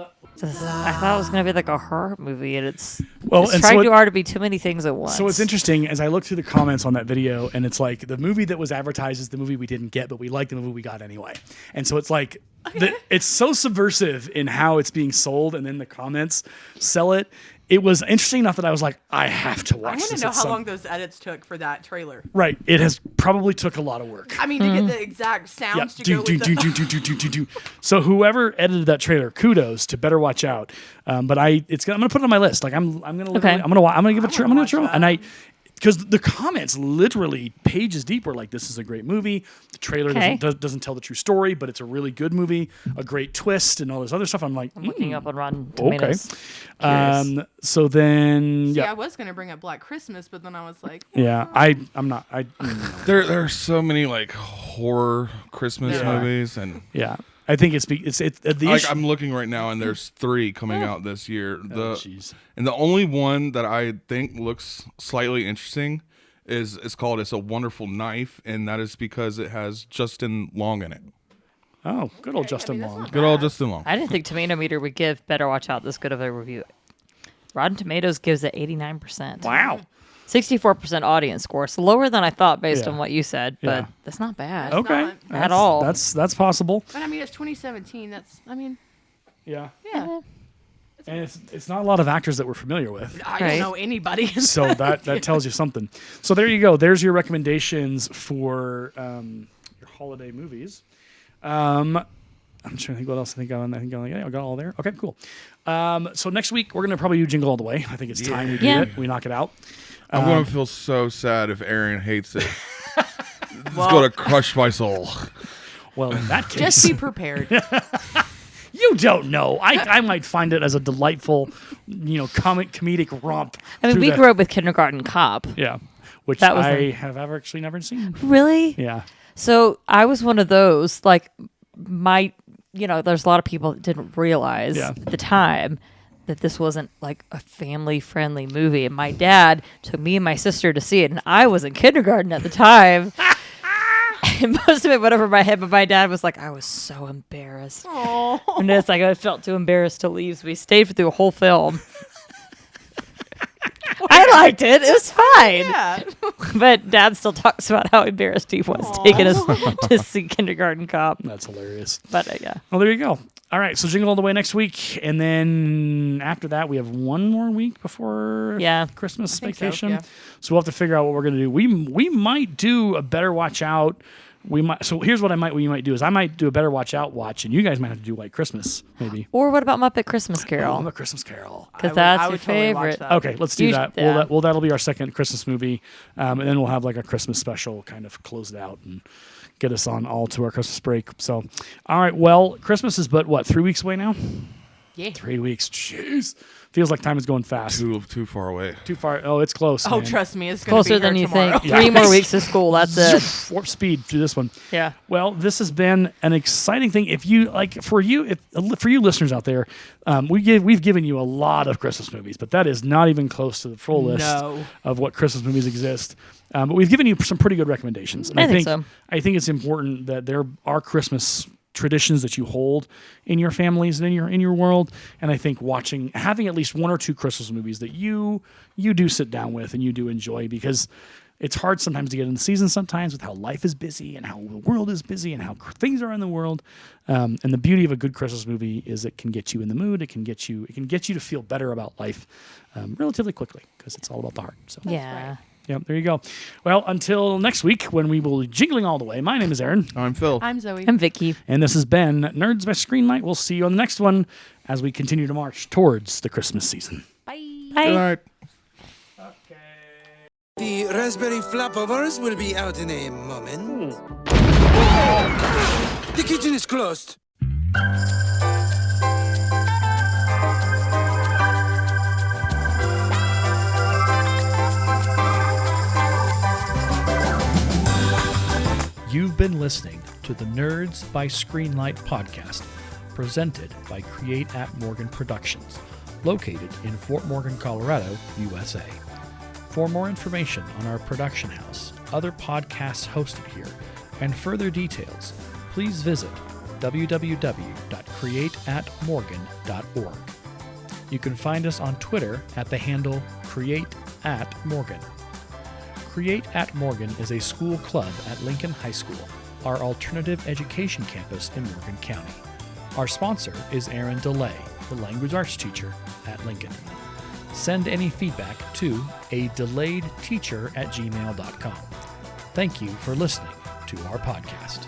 I thought it was going to be like a horror movie, and it's trying too hard to be too many things at once. So it's interesting as I look through the comments on that video, and it's like the movie that was advertised is the movie we didn't get, but we like the movie we got anyway. And so it's like it's so subversive in how it's being sold, and then the comments sell it. It was interesting enough that I was like, I have to watch I want this. to know at how some- long those edits took for that trailer. Right. It has probably took a lot of work. I mean, to get the exact sounds to go with the... So whoever edited that trailer, kudos to Better Watch Out. But I'm gonna put it on my list. Like I'm gonna give it a try. And because the comments literally pages deep were like, this is a great movie. The trailer doesn't tell the true story, but it's a really good movie, a great twist, and all this other stuff. I'm like, I'm looking up on Rotten Tomatoes. Okay. So then, See, I was going to bring up Black Christmas, but then I was like... yeah, I'm not. There are so many like horror Christmas movies, and Yeah, I think it's the like issue. I'm looking right now, and there's 3 coming out this year. Jeez. And the only one that I think looks slightly interesting is It's a Wonderful Knife, and that is because it has Justin Long in it. Oh, good old Justin that's Long. not Good old Justin Long. I didn't think Tomato Meter would give Better Watch Out this good of a review. Rotten Tomatoes gives it 89%. Wow. 64% audience score. So lower than I thought based Yeah. on what you said, but Yeah. that's not bad. Okay. not. At all. That's possible. But I mean, it's 2017. Yeah. Yeah. And it's not a lot of actors that we're familiar with. I Right. don't know anybody. So that tells you something. So there you go. There's your recommendations for your holiday movies. I'm trying to think what else I think I got all there. Okay, cool. So next week we're gonna probably do Jingle All the Way. I think it's time we do Yeah. it. We knock it out. I'm going to feel so sad if Aaron hates it. It's going to crush my soul. Well, in that case, Just be prepared. you don't know. I might find it as a delightful, comedic romp. I mean, through we the- grew up with Kindergarten Cop. Yeah, which That was I have actually never seen. Really? Yeah. So I was one of those, like, there's a lot of people that didn't realize Yeah. at the time that this wasn't like a family-friendly movie. And my dad took me and my sister to see it, and I was in kindergarten at the time. And most of it went over my head, but my dad was like, I was so embarrassed. And it's like I felt too embarrassed to leave, so we stayed through the whole film. I liked it. It was fine. Yeah. But Dad still talks about how embarrassed he was taking us to see Kindergarten Cop. That's hilarious. But yeah. Well, there you go. All right, so Jingle All the Way next week, and then after that, we have one more week before Christmas vacation. Yeah. So we'll have to figure out what we're going to do. We might do a Better Watch Out. We might. So here's what we might do is I might do a Better Watch Out watch, and you guys might have to do White Christmas maybe. Or what about Muppet Christmas Carol? Oh, a Christmas Carol. Because that's your totally watch favorite. that. Okay, let's do that. Yeah. Well, that'll be our second Christmas movie, and then we'll have like a Christmas special, kind of close it out and get us on all to our Christmas break. So, all right. Well, Christmas is but what 3 weeks away now. Yeah. 3 weeks. Jeez, feels like time is going fast. Too far away. Too far. Oh, it's close. Oh, man. trust me, it's gonna Closer be than here you tomorrow. think. 3 more weeks of school. That's it. Warp speed through this one. Yeah. Well, this has been an exciting thing. If you like, for you listeners out there, we've given you a lot of Christmas movies, but that is not even close to the full list of what Christmas movies exist. But we've given you some pretty good recommendations. And I think so. I think it's important that there are Christmas traditions that you hold in your families and in your world. And I think having at least one or two Christmas movies that you do sit down with and you do enjoy, because it's hard sometimes to get in the season sometimes with how life is busy and how the world is busy and how things are in the world. And the beauty of a good Christmas movie is it can get you in the mood. It can get you to feel better about life relatively quickly, because it's all about the heart. So Yeah. Yep, there you go. Well, until next week when we will be jingling all the way. My name is Aaron. I'm Phil. I'm Zoe. I'm Vicki. And this has been Nerds by Screenlight. We'll see you on the next one as we continue to march towards the Christmas season. Bye. Bye. Good night. The raspberry flapovers will be out in a moment. The kitchen is closed. You've been listening to the Nerds by Screenlight podcast, presented by Create at Morgan Productions, located in Fort Morgan, Colorado, USA. For more information on our production house, other podcasts hosted here, and further details, please visit www.createatmorgan.org. You can find us on Twitter at the handle CreateAtMorgan. Create at Morgan is a school club at Lincoln High School, our alternative education campus in Morgan County. Our sponsor is Aaron DeLay, the language arts teacher at Lincoln. Send any feedback to adelayedteacher@gmail.com. Thank you for listening to our podcast.